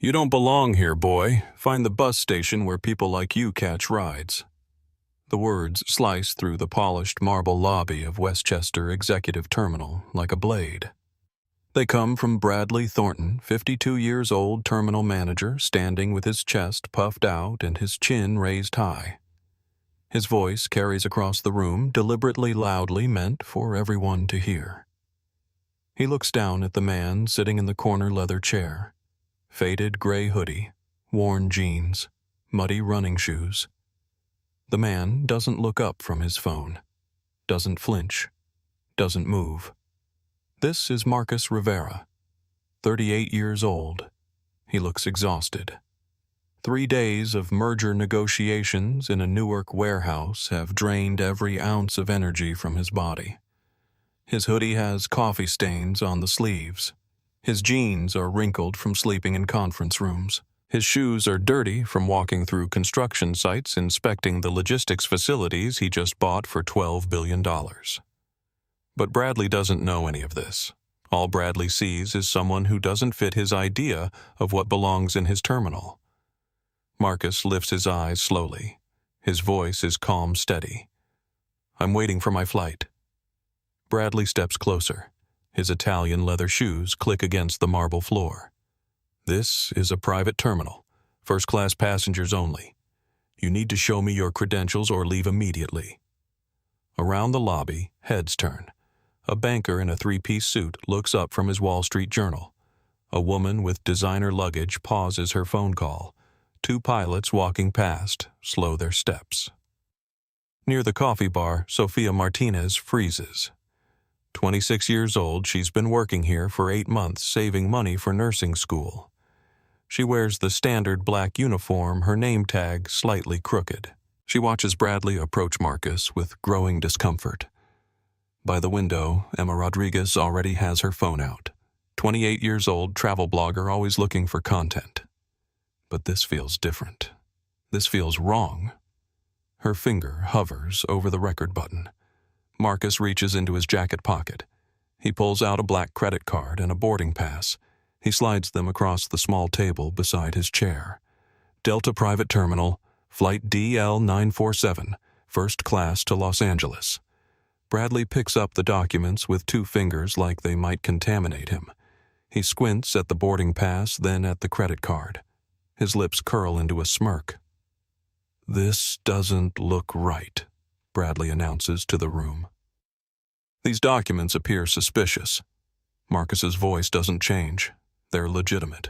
You don't belong here, boy. Find the bus station where people like you catch rides. The words slice through the polished marble lobby of Westchester Executive Terminal like a blade. They come from Bradley Thornton, 52 years old terminal manager, standing with his chest puffed out and his chin raised high. His voice carries across the room, deliberately loudly meant for everyone to hear. He looks down at the man sitting in the corner leather chair. Faded gray hoodie, worn jeans, muddy running shoes. The man doesn't look up from his phone, doesn't flinch, doesn't move. This is Marcus Rivera, 38 years old. He looks exhausted. 3 days of merger negotiations in a Newark warehouse have drained every ounce of energy from his body. His hoodie has coffee stains on the sleeves. His jeans are wrinkled from sleeping in conference rooms. His shoes are dirty from walking through construction sites inspecting the logistics facilities he just bought for $12 billion. But Bradley doesn't know any of this. All Bradley sees is someone who doesn't fit his idea of what belongs in his terminal. Marcus lifts his eyes slowly. His voice is calm, steady. "I'm waiting for my flight." Bradley steps closer. His Italian leather shoes click against the marble floor. "This is a private terminal, first-class passengers only. You need to show me your credentials or leave immediately." Around the lobby, heads turn. A banker in a three-piece suit looks up from his Wall Street Journal. A woman with designer luggage pauses her phone call. 2 pilots walking past slow their steps. Near the coffee bar, Sofia Martinez freezes. 26 years old, she's been working here for 8 months saving money for nursing school. She wears the standard black uniform, her name tag slightly crooked. She watches Bradley approach Marcus with growing discomfort. By the window, Emma Rodriguez already has her phone out. 28 years old, travel blogger always looking for content. But this feels different. This feels wrong. Her finger hovers over the record button. Marcus reaches into his jacket pocket. He pulls out a black credit card and a boarding pass. He slides them across the small table beside his chair. Delta Private Terminal, Flight DL947, first class to Los Angeles. Bradley picks up the documents with 2 fingers like they might contaminate him. He squints at the boarding pass, then at the credit card. His lips curl into a smirk. "This doesn't look right," Bradley announces to the room. "These documents appear suspicious." Marcus's voice doesn't change. They're legitimate.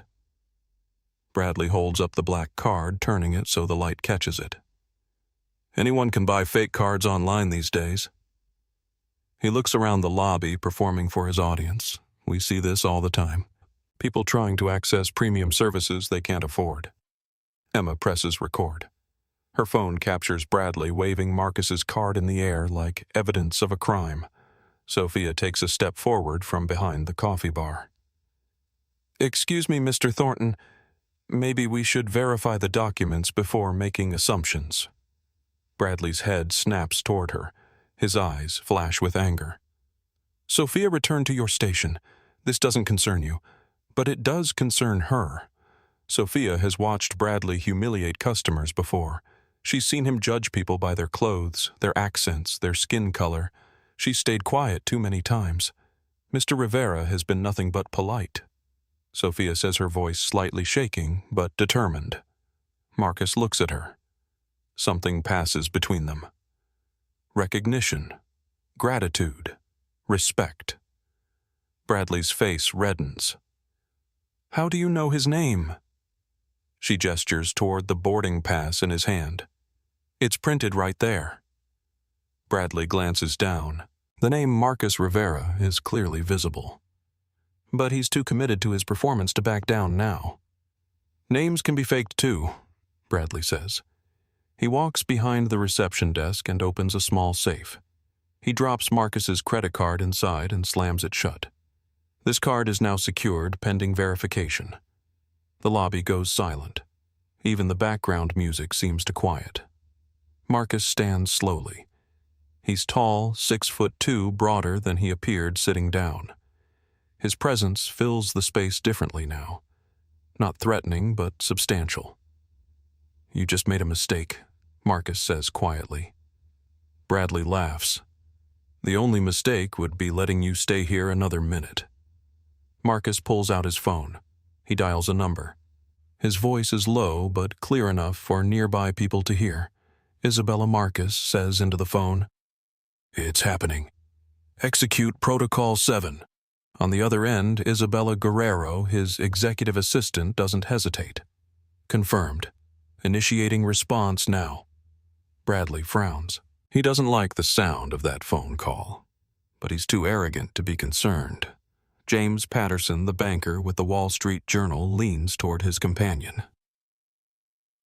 Bradley holds up the black card, turning it so the light catches it. "Anyone can buy fake cards online these days." He looks around the lobby, performing for his audience. We see this all the time. People trying to access premium services they can't afford. Emma presses record. Her phone captures Bradley waving Marcus's card in the air like evidence of a crime. Sophia takes a step forward from behind the coffee bar. "Excuse me, Mr. Thornton. Maybe we should verify the documents before making assumptions." Bradley's head snaps toward her. His eyes flash with anger. "Sophia, return to your station. This doesn't concern you, but it does concern her." Sophia has watched Bradley humiliate customers before. She's seen him judge people by their clothes, their accents, their skin color. She's stayed quiet too many times. Mr. Rivera has been nothing but polite. Sophia says, her voice slightly shaking, but determined. Marcus looks at her. Something passes between them. Recognition, gratitude, respect. Bradley's face reddens. "How do you know his name?" She gestures toward the boarding pass in his hand. "It's printed right there." Bradley glances down. The name Marcus Rivera is clearly visible. But he's too committed to his performance to back down now. "Names can be faked too," Bradley says. He walks behind the reception desk and opens a small safe. He drops Marcus's credit card inside and slams it shut. This card is now secured pending verification. The lobby goes silent. Even the background music seems to quiet. Marcus stands slowly. He's tall, 6'2", broader than he appeared sitting down. His presence fills the space differently now. Not threatening, but substantial. "You just made a mistake," Marcus says quietly. Bradley laughs. "The only mistake would be letting you stay here another minute." Marcus pulls out his phone. He dials a number. His voice is low but clear enough for nearby people to hear. Isabella Marcus says into the phone, "It's happening. Execute Protocol 7. On the other end, Isabella Guerrero, his executive assistant, doesn't hesitate. "Confirmed. Initiating response now." Bradley frowns. He doesn't like the sound of that phone call, but he's too arrogant to be concerned. James Patterson, the banker with the Wall Street Journal, leans toward his companion.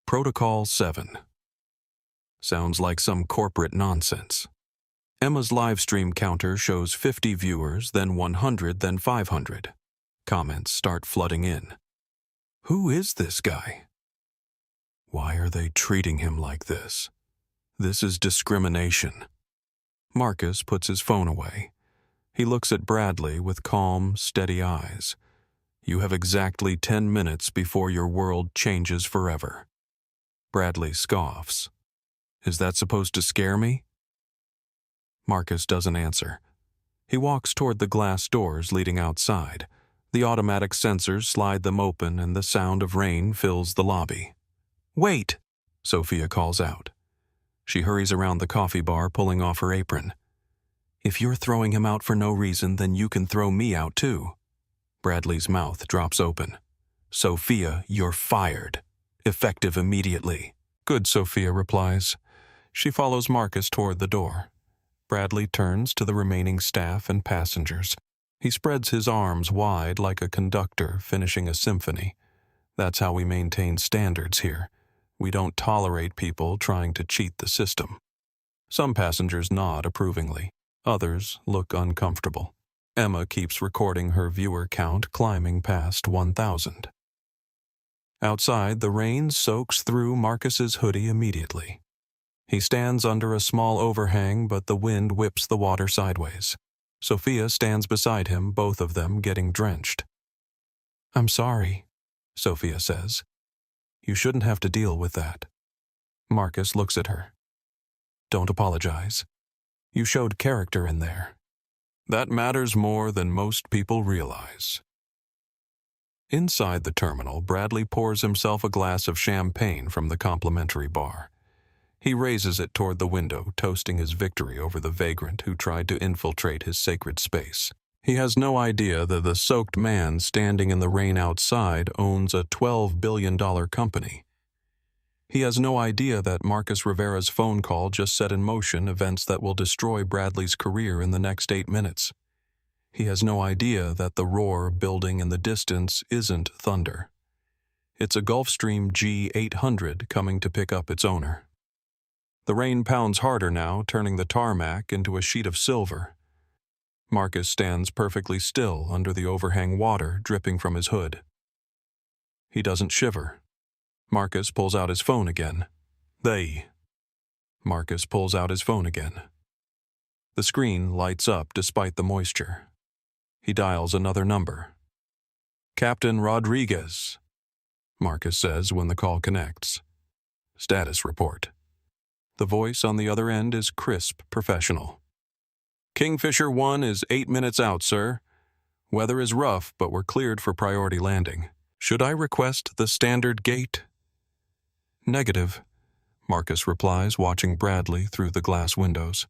Protocol 7. Sounds like some corporate nonsense. Emma's livestream counter shows 50 viewers, then 100, then 500. Comments start flooding in. Who is this guy? Why are they treating him like this? This is discrimination. Marcus puts his phone away. He looks at Bradley with calm, steady eyes. "You have exactly 10 minutes before your world changes forever." Bradley scoffs. "Is that supposed to scare me?" Marcus doesn't answer. He walks toward the glass doors leading outside. The automatic sensors slide them open and the sound of rain fills the lobby. "Wait!" Sophia calls out. She hurries around the coffee bar, pulling off her apron. "If you're throwing him out for no reason, then you can throw me out too." Bradley's mouth drops open. "Sophia, you're fired. Effective immediately." "Good," Sophia replies. She follows Marcus toward the door. Bradley turns to the remaining staff and passengers. He spreads his arms wide like a conductor finishing a symphony. "That's how we maintain standards here. We don't tolerate people trying to cheat the system." Some passengers nod approvingly. Others look uncomfortable. Emma keeps recording her viewer count climbing past 1,000. Outside, the rain soaks through Marcus's hoodie immediately. He stands under a small overhang, but the wind whips the water sideways. Sophia stands beside him, both of them getting drenched. "I'm sorry," Sophia says. "You shouldn't have to deal with that." Marcus looks at her. "Don't apologize. You showed character in there. That matters more than most people realize." Inside the terminal, Bradley pours himself a glass of champagne from the complimentary bar. He raises it toward the window, toasting his victory over the vagrant who tried to infiltrate his sacred space. He has no idea that the soaked man standing in the rain outside owns a $12 billion company. He has no idea that Marcus Rivera's phone call just set in motion events that will destroy Bradley's career in the next 8 minutes. He has no idea that the roar building in the distance isn't thunder. It's a Gulfstream G800 coming to pick up its owner. The rain pounds harder now, turning the tarmac into a sheet of silver. Marcus stands perfectly still under the overhang water dripping from his hood. He doesn't shiver. Marcus pulls out his phone again. Marcus pulls out his phone again. The screen lights up despite the moisture. He dials another number. "Captain Rodriguez," Marcus says when the call connects. "Status report." The voice on the other end is crisp, professional. "Kingfisher 1 is 8 minutes out, sir. Weather is rough, but we're cleared for priority landing. Should I request the standard gate?" "Negative," Marcus replies, watching Bradley through the glass windows.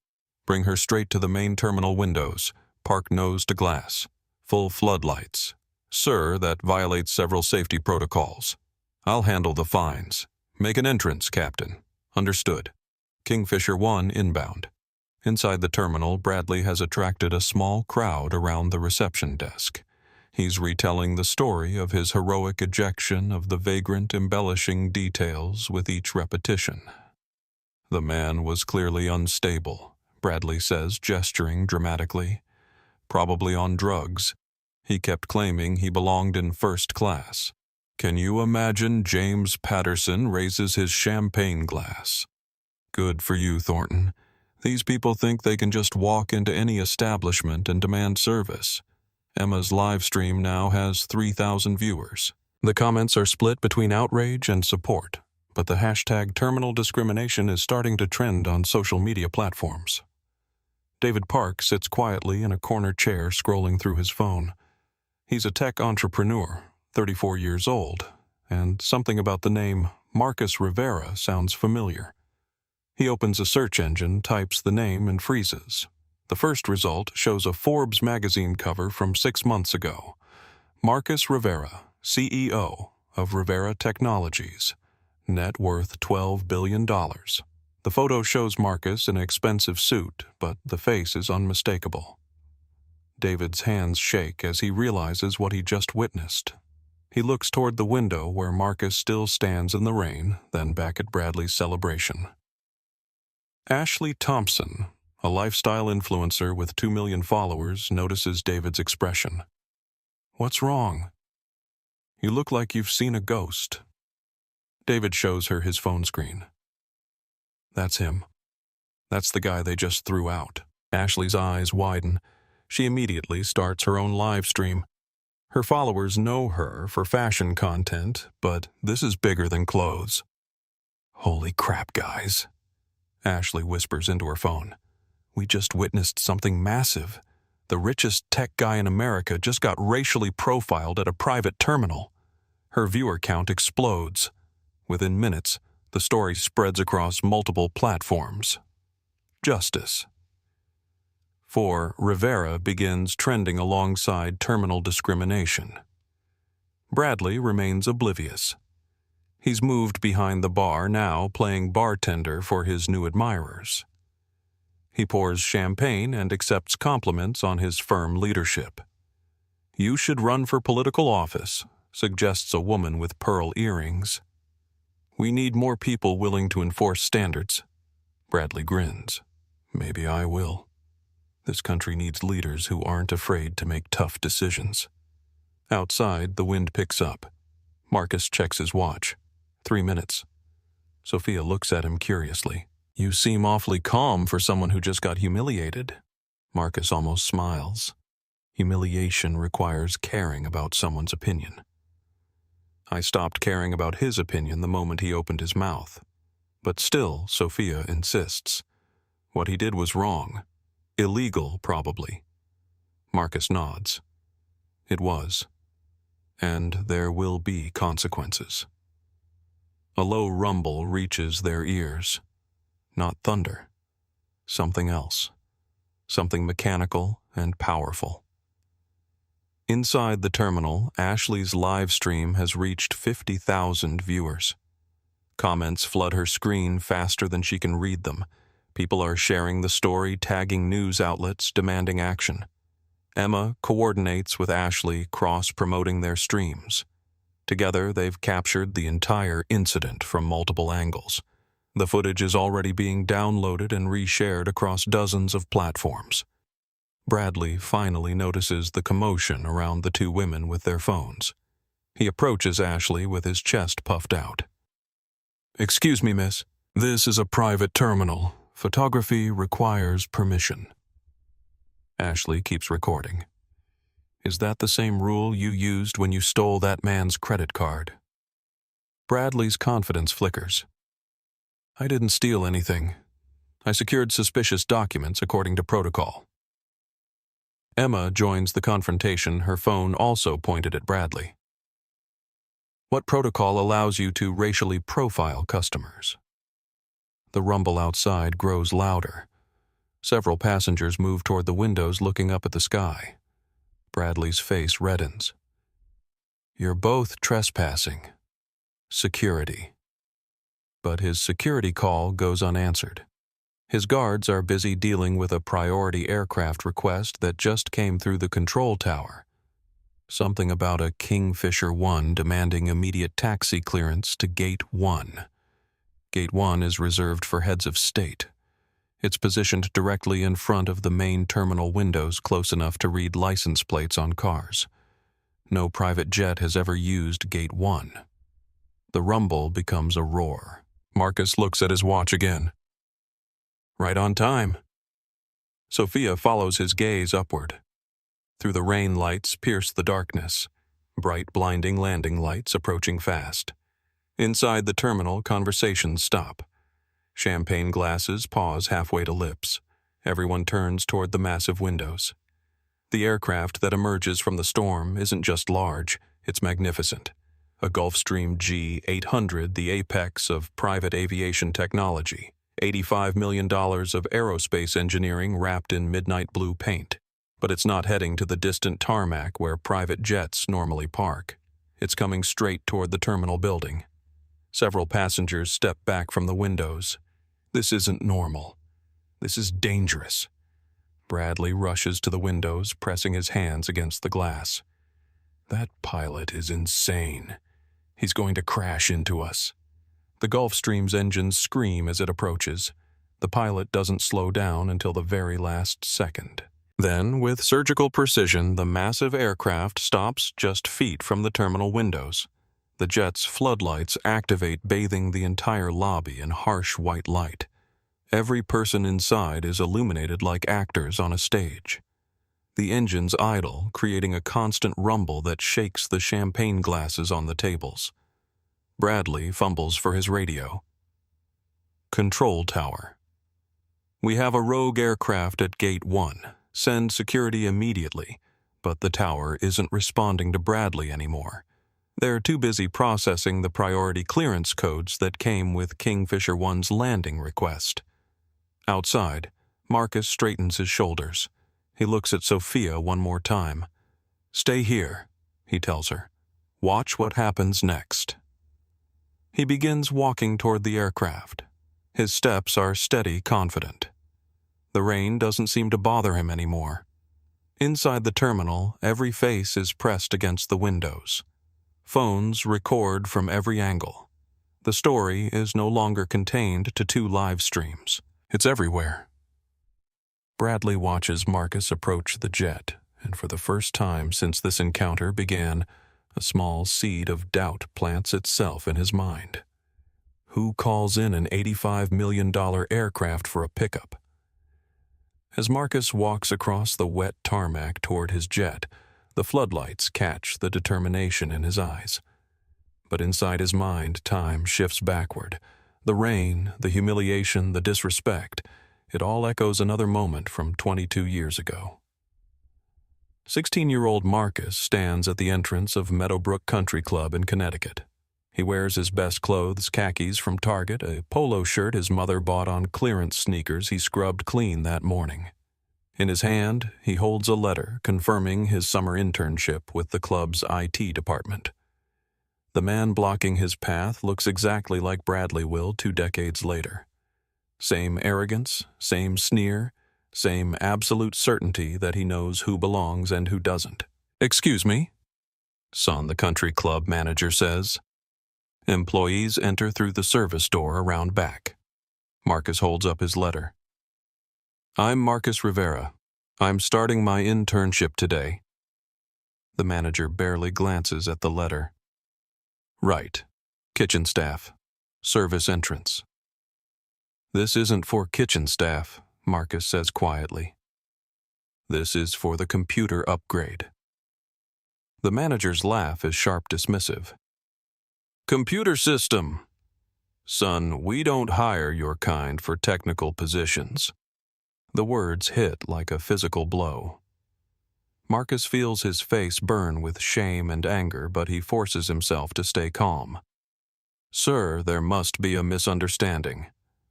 "Bring her straight to the main terminal windows. Park nose to glass. Full floodlights. Sir, that violates several safety protocols. I'll handle the fines. Make an entrance, Captain. Understood. Kingfisher 1 inbound." Inside the terminal, Bradley has attracted a small crowd around the reception desk. He's retelling the story of his heroic ejection of the vagrant, embellishing details with each repetition. "The man was clearly unstable," Bradley says, gesturing dramatically. "Probably on drugs. He kept claiming he belonged in first class. Can you imagine James Patterson raises his champagne glass? Good for you, Thornton. These people think they can just walk into any establishment and demand service. Emma's live stream now has 3,000 viewers. The comments are split between outrage and support, but the hashtag terminal discrimination is starting to trend on social media platforms. David Park sits quietly in a corner chair scrolling through his phone. He's a tech entrepreneur, 34 years old, and something about the name Marcus Rivera sounds familiar. He opens a search engine, types the name, and freezes. The first result shows a Forbes magazine cover from 6 months ago. Marcus Rivera, CEO of Rivera Technologies, net worth $12 billion. The photo shows Marcus in an expensive suit, but the face is unmistakable. David's hands shake as he realizes what he just witnessed. He looks toward the window where Marcus still stands in the rain, then back at Bradley's celebration. Ashley Thompson, a lifestyle influencer with 2 million followers, notices David's expression. "What's wrong? You look like you've seen a ghost." David shows her his phone screen. "That's him. That's the guy they just threw out." Ashley's eyes widen. She immediately starts her own live stream. Her followers know her for fashion content, but this is bigger than clothes. "Holy crap, guys," Ashley whispers into her phone. "We just witnessed something massive. The richest tech guy in America just got racially profiled at a private terminal." Her viewer count explodes. Within minutes, the story spreads across multiple platforms. Justice. For Rivera begins trending alongside terminal discrimination. Bradley remains oblivious. He's moved behind the bar now, playing bartender for his new admirers. He pours champagne and accepts compliments on his firm leadership. "You should run for political office," suggests a woman with pearl earrings. "We need more people willing to enforce standards." Bradley grins. "Maybe I will. This country needs leaders who aren't afraid to make tough decisions." Outside, the wind picks up. Marcus checks his watch. 3 minutes. Sophia looks at him curiously. "You seem awfully calm for someone who just got humiliated." Marcus almost smiles. Humiliation requires caring about someone's opinion. "I stopped caring about his opinion the moment he opened his mouth. But still, Sophia insists. What he did was wrong. Illegal, probably." Marcus nods. "It was. And there will be consequences." A low rumble reaches their ears. Not thunder. Something else. Something mechanical and powerful. Inside the terminal, Ashley's live stream has reached 50,000 viewers. Comments flood her screen faster than she can read them. People are sharing the story, tagging news outlets, demanding action. Emma coordinates with Ashley, cross-promoting their streams. Together, they've captured the entire incident from multiple angles. The footage is already being downloaded and reshared across dozens of platforms. Bradley finally notices the commotion around the 2 women with their phones. He approaches Ashley with his chest puffed out. "Excuse me, miss. This is a private terminal. Photography requires permission." Ashley keeps recording. "Is that the same rule you used when you stole that man's credit card?" Bradley's confidence flickers. "I didn't steal anything. I secured suspicious documents according to protocol." Emma joins the confrontation, her phone also pointed at Bradley. "What protocol allows you to racially profile customers?" The rumble outside grows louder. Several passengers move toward the windows, looking up at the sky. Bradley's face reddens. "You're both trespassing. Security." But his security call goes unanswered. His guards are busy dealing with a priority aircraft request that just came through the control tower. Something about a Kingfisher 1 demanding immediate taxi clearance to Gate 1. Gate 1 is reserved for heads of state. It's positioned directly in front of the main terminal windows, close enough to read license plates on cars. No private jet has ever used Gate 1. The rumble becomes a roar. Marcus looks at his watch again. "Right on time." Sophia follows his gaze upward. Through the rain, lights pierce the darkness. Bright, blinding landing lights approaching fast. Inside the terminal, conversations stop. Champagne glasses pause halfway to lips. Everyone turns toward the massive windows. The aircraft that emerges from the storm isn't just large, it's magnificent. A Gulfstream G-800, the apex of private aviation technology. $85 million of aerospace engineering wrapped in midnight blue paint. But it's not heading to the distant tarmac where private jets normally park. It's coming straight toward the terminal building. Several passengers step back from the windows. This isn't normal. This is dangerous. Bradley rushes to the windows, pressing his hands against the glass. That pilot is insane. He's going to crash into us. The Gulfstream's engines scream as it approaches. The pilot doesn't slow down until the very last second. Then, with surgical precision, the massive aircraft stops just feet from the terminal windows. The jet's floodlights activate, bathing the entire lobby in harsh white light. Every person inside is illuminated like actors on a stage. The engines idle, creating a constant rumble that shakes the champagne glasses on the tables. Bradley fumbles for his radio. Control tower. We have a rogue aircraft at Gate 1. Send security immediately, but the tower isn't responding to Bradley anymore. They're too busy processing the priority clearance codes that came with Kingfisher One's landing request. Outside, Marcus straightens his shoulders. He looks at Sophia one more time. "Stay here," he tells her. "Watch what happens next." He begins walking toward the aircraft. His steps are steady, confident. The rain doesn't seem to bother him anymore. Inside the terminal, every face is pressed against the windows. Phones record from every angle. The story is no longer contained to 2 live streams. It's everywhere. Bradley watches Marcus approach the jet, and for the first time since this encounter began, a small seed of doubt plants itself in his mind. Who calls in an $85 million aircraft for a pickup? As Marcus walks across the wet tarmac toward his jet, the floodlights catch the determination in his eyes. But inside his mind, time shifts backward. The rain, the humiliation, the disrespect, it all echoes another moment from 22 years ago. 16-year-old Marcus stands at the entrance of Meadowbrook Country Club in Connecticut. He wears his best clothes, khakis from Target, a polo shirt his mother bought on clearance sneakers he scrubbed clean that morning. In his hand, he holds a letter confirming his summer internship with the club's IT department. The man blocking his path looks exactly like Bradley will 2 decades later. Same arrogance, same sneer, same absolute certainty that he knows who belongs and who doesn't. "Excuse me," Son, the country club manager, says. Employees enter through the service door around back. Marcus holds up his letter. "I'm Marcus Rivera. I'm starting my internship today." The manager barely glances at the letter. "Right. Kitchen staff. Service entrance." "This isn't for kitchen staff," Marcus says quietly. "This is for the computer upgrade." The manager's laugh is sharp dismissive. "Computer system. Son, we don't hire your kind for technical positions." The words hit like a physical blow. Marcus feels his face burn with shame and anger, but he forces himself to stay calm. "Sir, there must be a misunderstanding.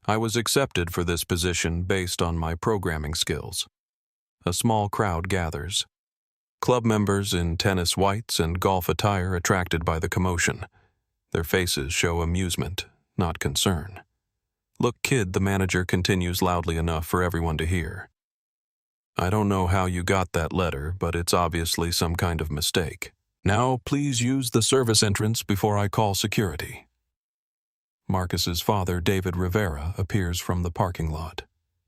I was accepted for this position based on my programming skills." A small crowd gathers. Club members in tennis whites and golf attire attracted by the commotion. Their faces show amusement, not concern. "Look, kid," the manager continues loudly enough for everyone to hear. "I don't know how you got that letter, but it's obviously some kind of mistake. Now, please use the service entrance before I call security." Marcus's father, David Rivera, appears from the parking lot.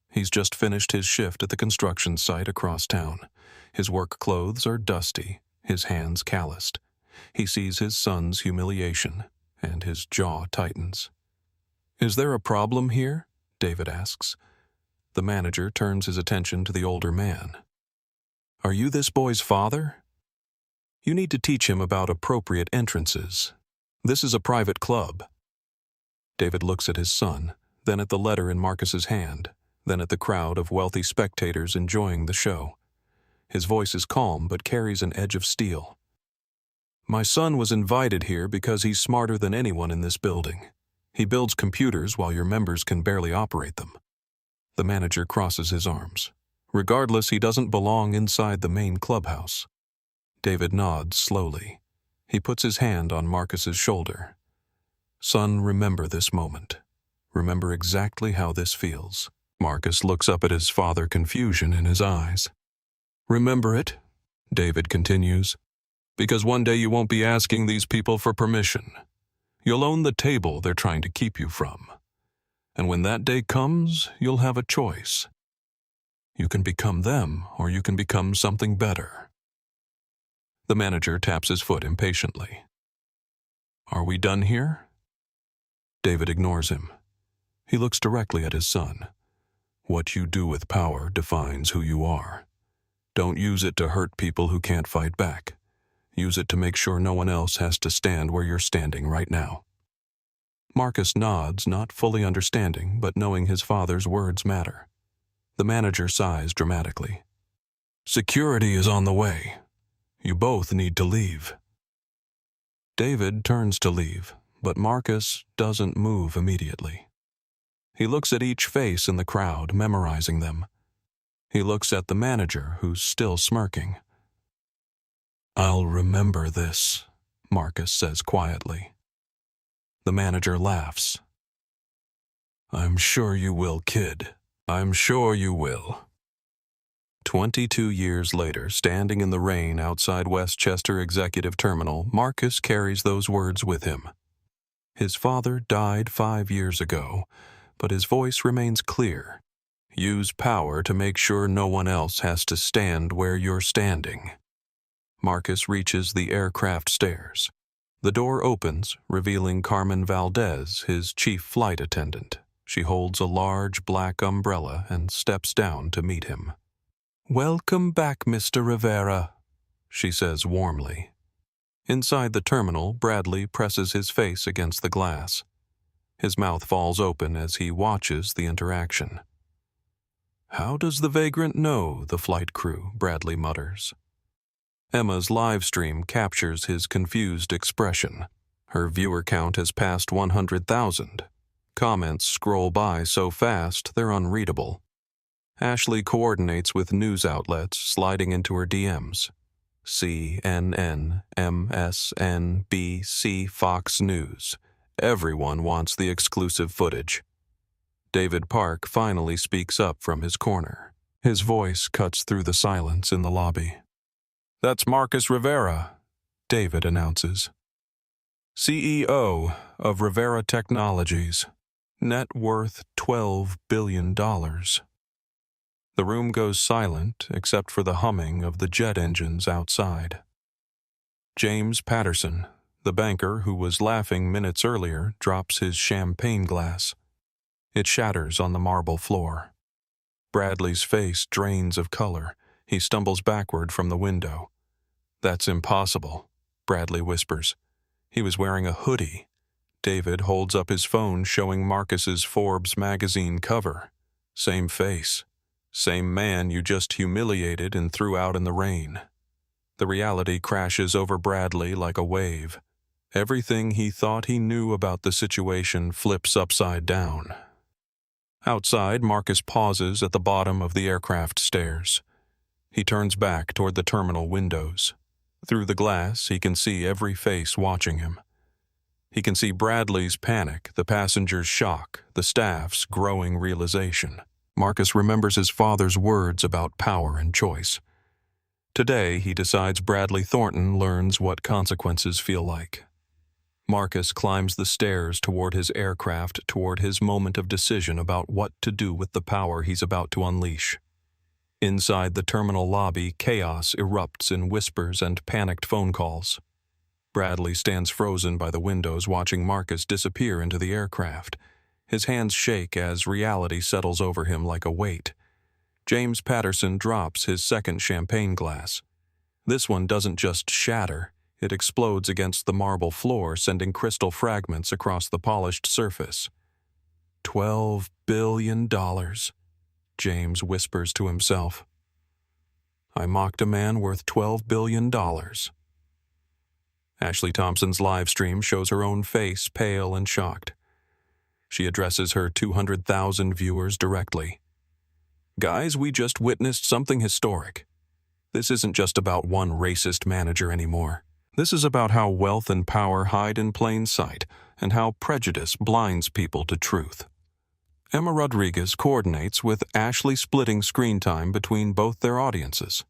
He's just finished his shift at the construction site across town. His work clothes are dusty, his hands calloused. He sees his son's humiliation, and his jaw tightens. "Is there a problem here?" David asks. The manager turns his attention to the older man. "Are you this boy's father?" You need to teach him about appropriate entrances. This is a private club. David looks at his son, then at the letter in Marcus's hand, then at the crowd of wealthy spectators enjoying the show. His voice is calm but carries an edge of steel. My son was invited here because he's smarter than anyone in this building. He builds computers while your members can barely operate them. The manager crosses his arms. Regardless, he doesn't belong inside the main clubhouse. David nods slowly. He puts his hand on Marcus's shoulder. Son, remember this moment. Remember exactly how this feels. Marcus looks up at his father, confusion in his eyes. Remember it, David continues, because one day you won't be asking these people for permission. You'll own the table they're trying to keep you from. And when that day comes, you'll have a choice. You can become them, or you can become something better. The manager taps his foot impatiently. Are we done here? David ignores him. He looks directly at his son. What you do with power defines who you are. Don't use it to hurt people who can't fight back. Use it to make sure no one else has to stand where you're standing right now. Marcus nods, not fully understanding, but knowing his father's words matter. The manager sighs dramatically. Security is on the way. You both need to leave. David turns to leave, but Marcus doesn't move immediately. He looks at each face in the crowd, memorizing them. He looks at the manager, who's still smirking. I'll remember this, Marcus says quietly. The manager laughs. I'm sure you will, kid. I'm sure you will. 22 years later, standing in the rain outside Westchester Executive Terminal, Marcus carries those words with him. His father died 5 years ago, but his voice remains clear. Use power to make sure no one else has to stand where you're standing. Marcus reaches the aircraft stairs. The door opens, revealing Carmen Valdez, his chief flight attendant. She holds a large black umbrella and steps down to meet him. Welcome back, Mr. Rivera, she says warmly. Inside the terminal, Bradley presses his face against the glass. His mouth falls open as he watches the interaction. How does the vagrant know the flight crew? Bradley mutters. Emma's live stream captures his confused expression. Her viewer count has passed 100,000. Comments scroll by so fast they're unreadable. Ashley coordinates with news outlets, sliding into her DMs. CNN, MSNBC, Fox News. Everyone wants the exclusive footage. David Park finally speaks up from his corner. His voice cuts through the silence in the lobby. That's Marcus Rivera, David announces. CEO of Rivera Technologies. Net worth $12 billion. The room goes silent except for the humming of the jet engines outside. James Patterson, the banker who was laughing minutes earlier, drops his champagne glass. It shatters on the marble floor. Bradley's face drains of color. He stumbles backward from the window. That's impossible, Bradley whispers. He was wearing a hoodie. David holds up his phone showing Marcus's Forbes magazine cover. Same face. Same man you just humiliated and threw out in the rain. The reality crashes over Bradley like a wave. Everything he thought he knew about the situation flips upside down. Outside, Marcus pauses at the bottom of the aircraft stairs. He turns back toward the terminal windows. Through the glass, he can see every face watching him. He can see Bradley's panic, the passengers' shock, the staff's growing realization. Marcus remembers his father's words about power and choice. Today, he decides Bradley Thornton learns what consequences feel like. Marcus climbs the stairs toward his aircraft, toward his moment of decision about what to do with the power he's about to unleash. Inside the terminal lobby, chaos erupts in whispers and panicked phone calls. Bradley stands frozen by the windows watching Marcus disappear into the aircraft. His hands shake as reality settles over him like a weight. James Patterson drops his second champagne glass. This one doesn't just shatter, it explodes against the marble floor, sending crystal fragments across the polished surface. $12 billion, James whispers to himself. I mocked a man worth $12 billion. Ashley Thompson's live stream shows her own face, pale and shocked. She addresses her 200,000 viewers directly. Guys, we just witnessed something historic. This isn't just about one racist manager anymore. This is about how wealth and power hide in plain sight and how prejudice blinds people to truth. Emma Rodriguez coordinates with Ashley, splitting screen time between both their audiences.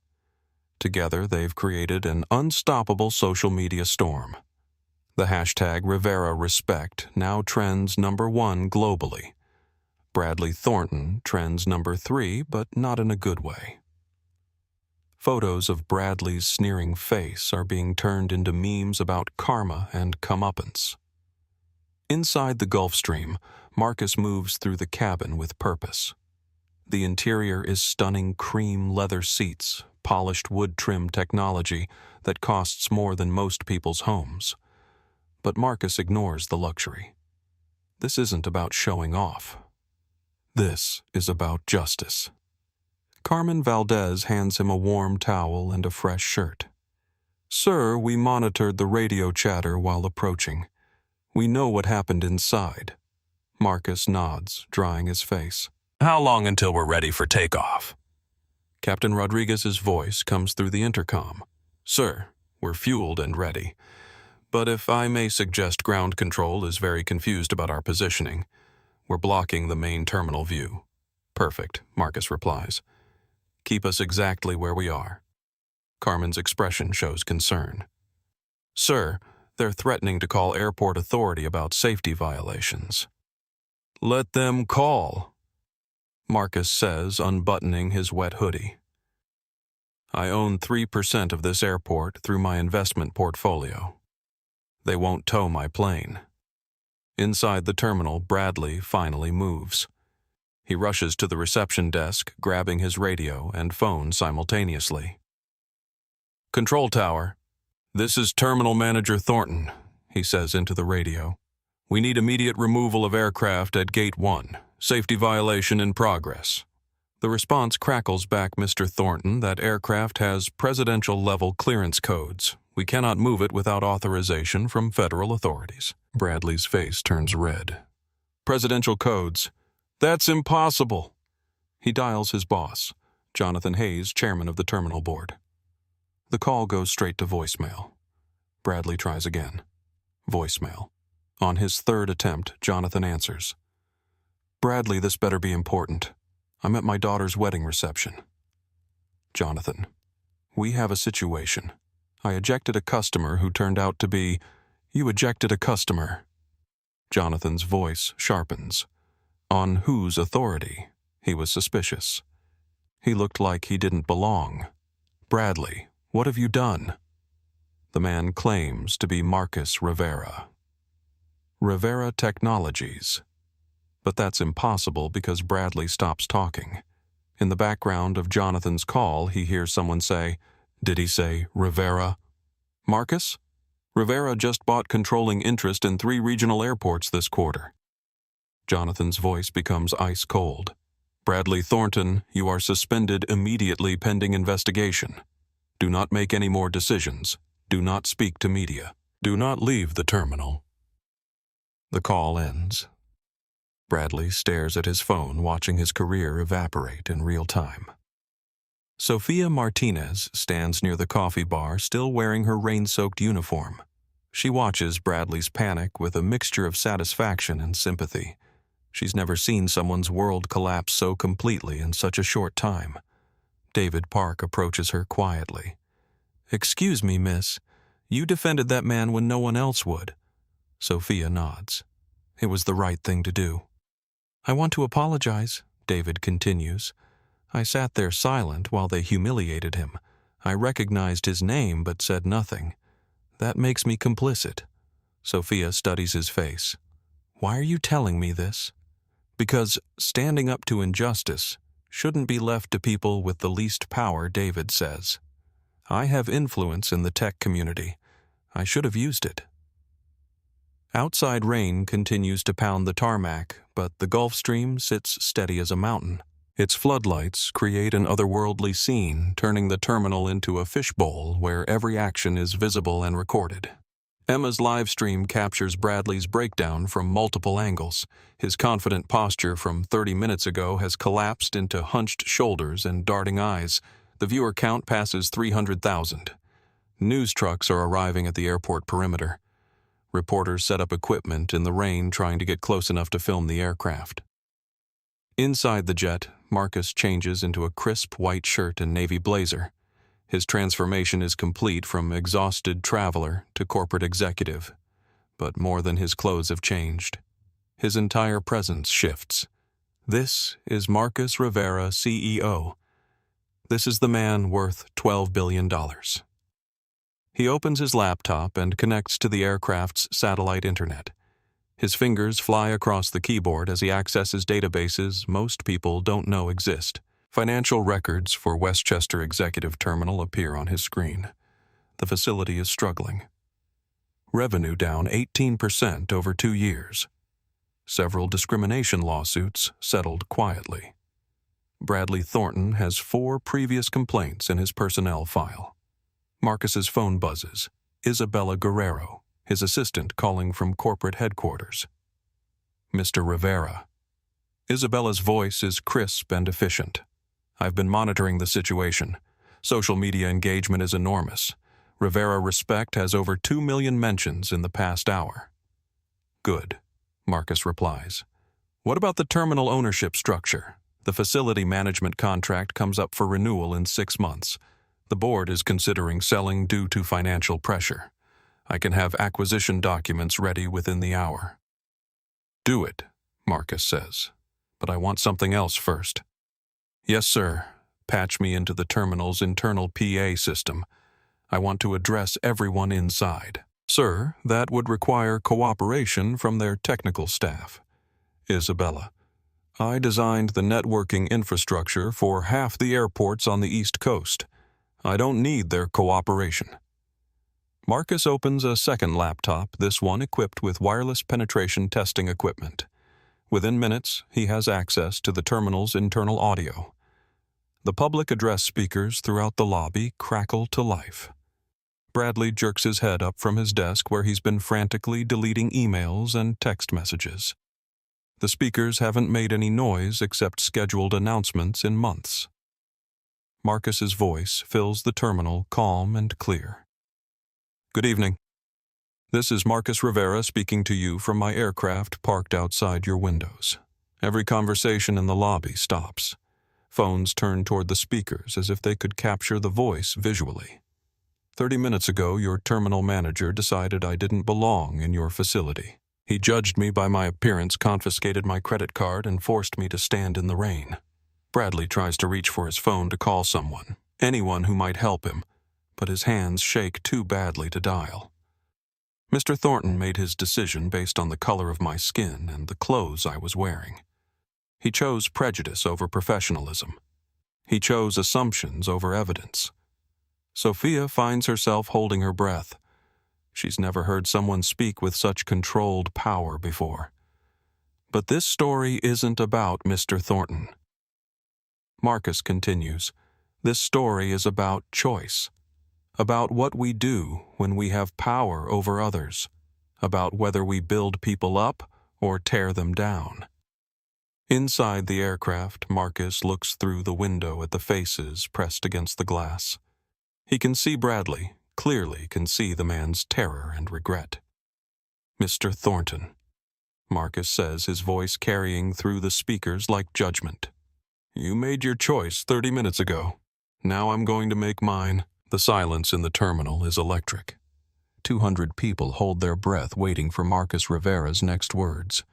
Together, they've created an unstoppable social media storm. The hashtag Rivera Respect now trends #1 globally. Bradley Thornton trends #3, but not in a good way. Photos of Bradley's sneering face are being turned into memes about karma and comeuppance. Inside the Gulf Stream, Marcus moves through the cabin with purpose. The interior is stunning cream leather seats, polished wood trim technology that costs more than most people's homes. But Marcus ignores the luxury. This isn't about showing off. This is about justice. Carmen Valdez hands him a warm towel and a fresh shirt. Sir, we monitored the radio chatter while approaching. We know what happened inside. Marcus nods, drying his face. How long until we're ready for takeoff? Captain Rodriguez's voice comes through the intercom. Sir, we're fueled and ready. But if I may suggest, ground control is very confused about our positioning. We're blocking the main terminal view. Perfect, Marcus replies. Keep us exactly where we are. Carmen's expression shows concern. Sir, they're threatening to call airport authority about safety violations. Let them call, Marcus says, unbuttoning his wet hoodie. I own 3% of this airport through my investment portfolio. They won't tow my plane. Inside the terminal, Bradley finally moves. He rushes to the reception desk, grabbing his radio and phone simultaneously. Control tower. This is Terminal Manager Thornton, he says into the radio. We need immediate removal of aircraft at Gate 1. Safety violation in progress. The response crackles back, Mr. Thornton, that aircraft has presidential-level clearance codes. We cannot move it without authorization from federal authorities. Bradley's face turns red. Presidential codes. That's impossible. He dials his boss, Jonathan Hayes, chairman of the terminal board. The call goes straight to voicemail. Bradley tries again. Voicemail. On his third attempt, Jonathan answers. Bradley, this better be important. I'm at my daughter's wedding reception. Jonathan. We have a situation. I ejected a customer who turned out to be... You ejected a customer. Jonathan's voice sharpens. On whose authority? He was suspicious. He looked like he didn't belong. Bradley, what have you done? The man claims to be Marcus Rivera. Rivera Technologies. But that's impossible because Bradley stops talking. In the background of Jonathan's call, he hears someone say, Did he say Rivera? Marcus? Rivera just bought controlling interest in 3 regional airports this quarter. Jonathan's voice becomes ice cold. Bradley Thornton, you are suspended immediately pending investigation. Do not make any more decisions. Do not speak to media. Do not leave the terminal. The call ends. Bradley stares at his phone, watching his career evaporate in real time. Sophia Martinez stands near the coffee bar, still wearing her rain-soaked uniform. She watches Bradley's panic with a mixture of satisfaction and sympathy. She's never seen someone's world collapse so completely in such a short time. David Park approaches her quietly. Excuse me, miss. You defended that man when no one else would. Sophia nods. It was the right thing to do. I want to apologize, David continues. I sat there silent while they humiliated him. I recognized his name but said nothing. That makes me complicit. Sophia studies his face. Why are you telling me this? Because standing up to injustice shouldn't be left to people with the least power, David says. I have influence in the tech community. I should have used it. Outside rain continues to pound the tarmac, but the Gulf Stream sits steady as a mountain. Its floodlights create an otherworldly scene, turning the terminal into a fishbowl where every action is visible and recorded. Emma's live stream captures Bradley's breakdown from multiple angles. His confident posture from 30 minutes ago has collapsed into hunched shoulders and darting eyes. The viewer count passes 300,000. News trucks are arriving at the airport perimeter. Reporters set up equipment in the rain trying to get close enough to film the aircraft. Inside the jet, Marcus changes into a crisp white shirt and navy blazer. His transformation is complete from exhausted traveler to corporate executive. But more than his clothes have changed. His entire presence shifts. This is Marcus Rivera, CEO. This is the man worth $12 billion. He opens his laptop and connects to the aircraft's satellite internet. His fingers fly across the keyboard as he accesses databases most people don't know exist. Financial records for Westchester Executive Terminal appear on his screen. The facility is struggling. Revenue down 18% over 2 years. Several discrimination lawsuits settled quietly. Bradley Thornton has 4 previous complaints in his personnel file. Marcus's phone buzzes. Isabella Guerrero, his assistant, calling from corporate headquarters. Mr. Rivera. Isabella's voice is crisp and efficient. I've been monitoring the situation. Social media engagement is enormous. Rivera Respect has over 2 million mentions in the past hour. Good, Marcus replies. What about the terminal ownership structure? The facility management contract comes up for renewal in 6 months. The board is considering selling due to financial pressure. I can have acquisition documents ready within the hour. Do it, Marcus says. But I want something else first. Yes, sir. Patch me into the terminal's internal PA system. I want to address everyone inside. Sir, that would require cooperation from their technical staff. Isabella. I designed the networking infrastructure for half the airports on the East Coast. I don't need their cooperation. Marcus opens a second laptop, this one equipped with wireless penetration testing equipment. Within minutes, he has access to the terminal's internal audio. The public address speakers throughout the lobby crackle to life. Bradley jerks his head up from his desk where he's been frantically deleting emails and text messages. The speakers haven't made any noise except scheduled announcements in months. Marcus's voice fills the terminal calm and clear. Good evening. This is Marcus Rivera speaking to you from my aircraft parked outside your windows. Every conversation in the lobby stops. Phones turn toward the speakers as if they could capture the voice visually. 30 minutes ago, your terminal manager decided I didn't belong in your facility. He judged me by my appearance, confiscated my credit card, and forced me to stand in the rain. Bradley tries to reach for his phone to call someone, anyone who might help him, but his hands shake too badly to dial. Mr. Thornton made his decision based on the color of my skin and the clothes I was wearing. He chose prejudice over professionalism. He chose assumptions over evidence. Sophia finds herself holding her breath. She's never heard someone speak with such controlled power before. But this story isn't about Mr. Thornton. Marcus continues, this story is about choice, about what we do when we have power over others, about whether we build people up or tear them down. Inside the aircraft, Marcus looks through the window at the faces pressed against the glass. He can see Bradley, clearly can see the man's terror and regret. Mr. Thornton, Marcus says, his voice carrying through the speakers like judgment. You made your choice 30 minutes ago. Now I'm going to make mine. The silence in the terminal is electric. 200 people hold their breath waiting for Marcus Rivera's next words.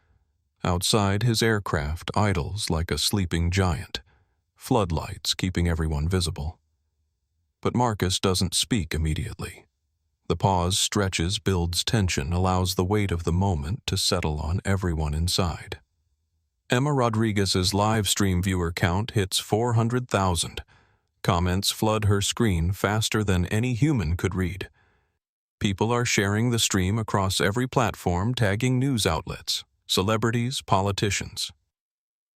Outside, his aircraft idles like a sleeping giant, floodlights keeping everyone visible. But Marcus doesn't speak immediately. The pause stretches, builds tension, allows the weight of the moment to settle on everyone inside. Emma Rodriguez's live stream viewer count hits 400,000. Comments flood her screen faster than any human could read. People are sharing the stream across every platform, tagging news outlets, celebrities, politicians.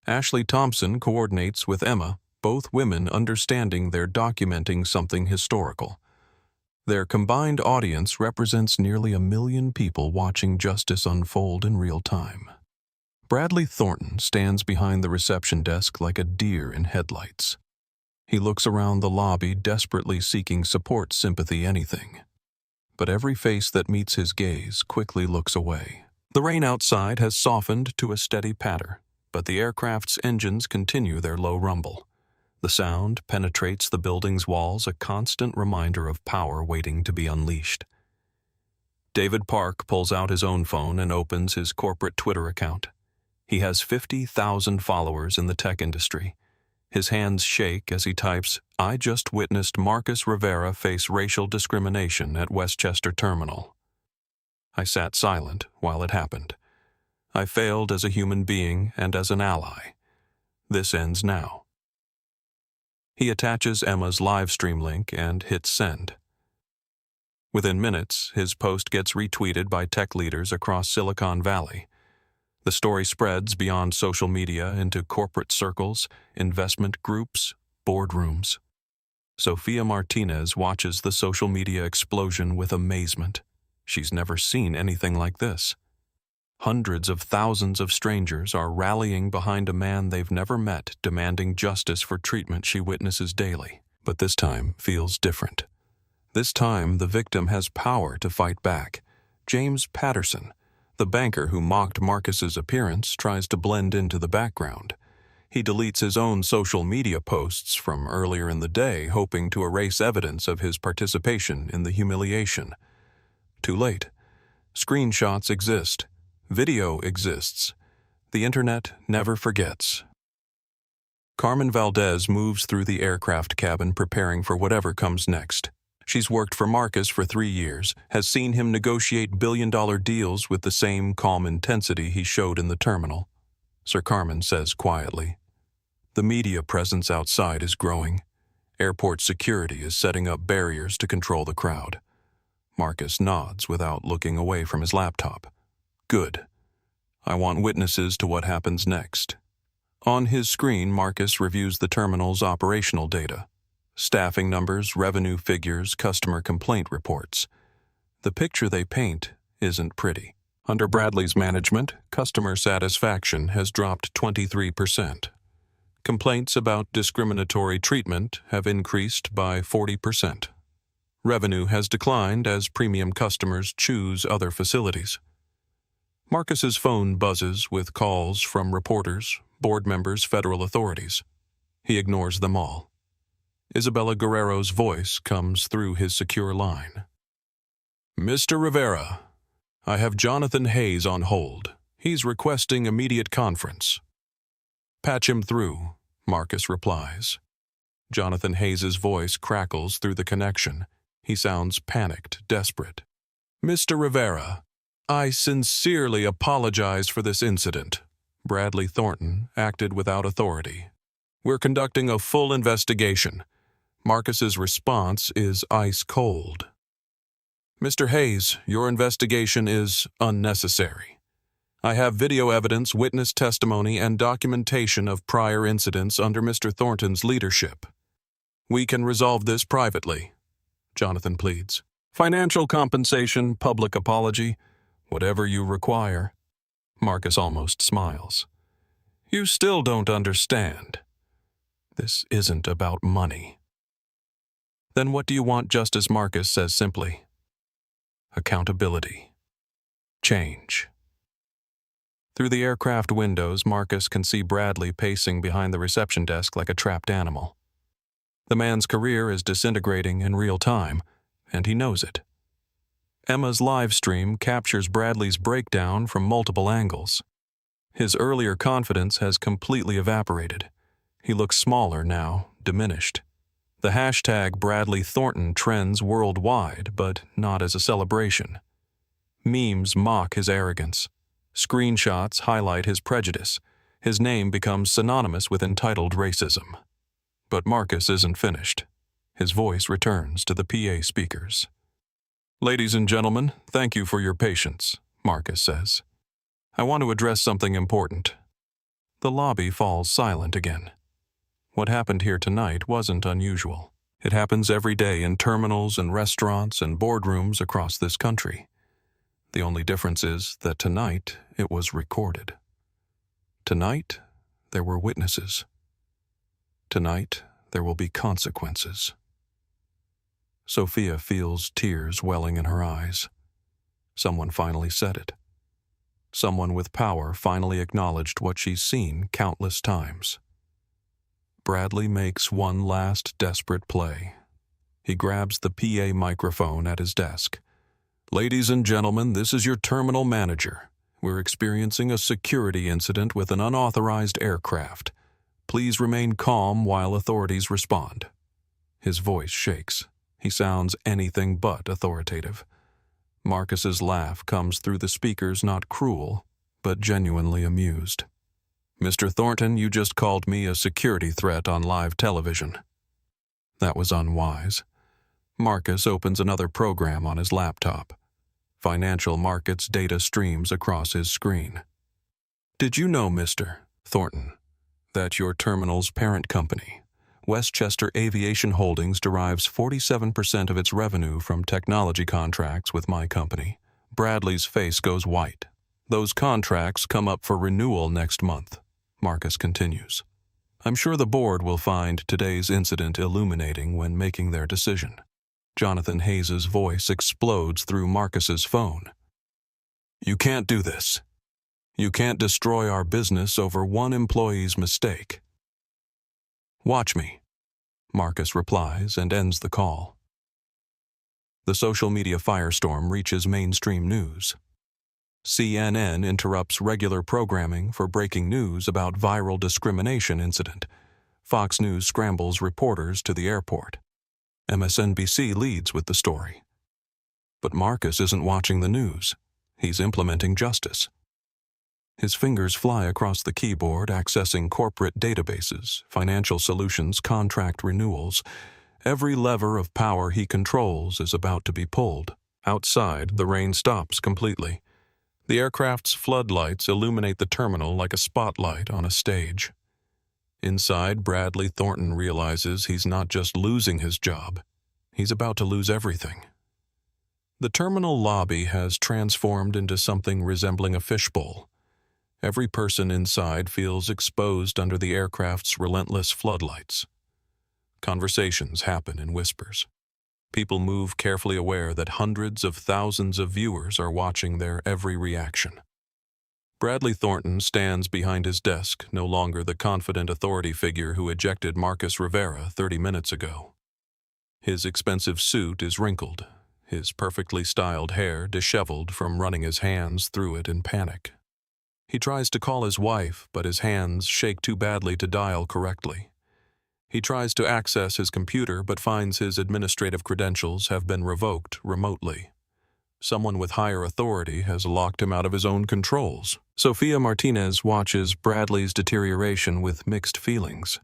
Ashley Thompson coordinates with Emma, both women understanding they're documenting something historical. Their combined audience represents nearly 1 million people watching justice unfold in real time. Bradley Thornton stands behind the reception desk like a deer in headlights. He looks around the lobby, desperately seeking support, sympathy, anything. But every face that meets his gaze quickly looks away. The rain outside has softened to a steady patter, but the aircraft's engines continue their low rumble. The sound penetrates the building's walls, a constant reminder of power waiting to be unleashed. David Park pulls out his own phone and opens his corporate Twitter account. He has 50,000 followers in the tech industry. His hands shake as he types, "I just witnessed Marcus Rivera face racial discrimination at Westchester Terminal. I sat silent while it happened. I failed as a human being and as an ally. This ends now." He attaches Emma's live stream link and hits send. Within minutes, his post gets retweeted by tech leaders across Silicon Valley. The story spreads beyond social media into corporate circles, investment groups, boardrooms. Sophia Martinez watches the social media explosion with amazement. She's never seen anything like this. Hundreds of thousands of strangers are rallying behind a man they've never met, demanding justice for treatment she witnesses daily. But this time feels different. This time, the victim has power to fight back. James Patterson, the banker who mocked Marcus's appearance, tries to blend into the background. He deletes his own social media posts from earlier in the day, hoping to erase evidence of his participation in the humiliation. Too late. Screenshots exist. Video exists. The internet never forgets. Carmen Valdez moves through the aircraft cabin, preparing for whatever comes next. She's worked for Marcus for 3 years, has seen him negotiate billion-dollar deals with the same calm intensity he showed in the terminal. Sir Carmen says quietly, "The media presence outside is growing. Airport security is setting up barriers to control the crowd." Marcus nods without looking away from his laptop. "Good. I want witnesses to what happens next." On his screen, Marcus reviews the terminal's operational data. Staffing numbers, revenue figures, customer complaint reports. The picture they paint isn't pretty. Under Bradley's management, customer satisfaction has dropped 23%. Complaints about discriminatory treatment have increased by 40%. Revenue has declined as premium customers choose other facilities. Marcus's phone buzzes with calls from reporters, board members, federal authorities. He ignores them all. Isabella Guerrero's voice comes through his secure line. "Mr. Rivera, I have Jonathan Hayes on hold. He's requesting immediate conference." "Patch him through," Marcus replies. Jonathan Hayes's voice crackles through the connection. He sounds panicked, desperate. "Mr. Rivera, I sincerely apologize for this incident." Bradley Thornton acted without authority. "We're conducting a full investigation." Marcus's response is ice cold. "Mr. Hayes, your investigation is unnecessary. I have video evidence, witness testimony, and documentation of prior incidents under Mr. Thornton's leadership. We can resolve this privately," Jonathan pleads. "Financial compensation, public apology, whatever you require." Marcus almost smiles. "You still don't understand. This isn't about money." "Then what do you want?" Justice Marcus says simply. "Accountability. Change." Through the aircraft windows, Marcus can see Bradley pacing behind the reception desk like a trapped animal. The man's career is disintegrating in real time, and he knows it. Emma's live stream captures Bradley's breakdown from multiple angles. His earlier confidence has completely evaporated. He looks smaller now, diminished. The hashtag Bradley Thornton trends worldwide, but not as a celebration. Memes mock his arrogance. Screenshots highlight his prejudice. His name becomes synonymous with entitled racism. But Marcus isn't finished. His voice returns to the PA speakers. "Ladies and gentlemen, thank you for your patience," Marcus says. "I want to address something important." The lobby falls silent again. What happened here tonight wasn't unusual. It happens every day in terminals and restaurants and boardrooms across this country. The only difference is that tonight it was recorded. Tonight, there were witnesses. Tonight, there will be consequences. Sophia feels tears welling in her eyes. Someone finally said it. Someone with power finally acknowledged what she's seen countless times. Bradley makes one last desperate play. He grabs the PA microphone at his desk. "Ladies and gentlemen, this is your terminal manager. We're experiencing a security incident with an unauthorized aircraft. Please remain calm while authorities respond." His voice shakes. He sounds anything but authoritative. Marcus's laugh comes through the speakers, not cruel, but genuinely amused. "Mr. Thornton, you just called me a security threat on live television." That was unwise. Marcus opens another program on his laptop. Financial markets data streams across his screen. "Did you know, Mr. Thornton, that your terminal's parent company, Westchester Aviation Holdings, derives 47% of its revenue from technology contracts with my company?" Bradley's face goes white. "Those contracts come up for renewal next month," Marcus continues. "I'm sure the board will find today's incident illuminating when making their decision." Jonathan Hayes's voice explodes through Marcus's phone. "You can't do this. You can't destroy our business over one employee's mistake." "Watch me," Marcus replies and ends the call. The social media firestorm reaches mainstream news. CNN interrupts regular programming for breaking news about viral discrimination incident. Fox News scrambles reporters to the airport. MSNBC leads with the story. But Marcus isn't watching the news. He's implementing justice. His fingers fly across the keyboard, accessing corporate databases, financial solutions, contract renewals. Every lever of power he controls is about to be pulled. Outside, the rain stops completely. The aircraft's floodlights illuminate the terminal like a spotlight on a stage. Inside, Bradley Thornton realizes he's not just losing his job. He's about to lose everything. The terminal lobby has transformed into something resembling a fishbowl. Every person inside feels exposed under the aircraft's relentless floodlights. Conversations happen in whispers. People move carefully aware that hundreds of thousands of viewers are watching their every reaction. Bradley Thornton stands behind his desk, no longer the confident authority figure who ejected Marcus Rivera 30 minutes ago. His expensive suit is wrinkled, his perfectly styled hair disheveled from running his hands through it in panic. He tries to call his wife, but his hands shake too badly to dial correctly. He tries to access his computer, but finds his administrative credentials have been revoked remotely. Someone with higher authority has locked him out of his own controls. Sophia Martinez watches Bradley's deterioration with mixed feelings.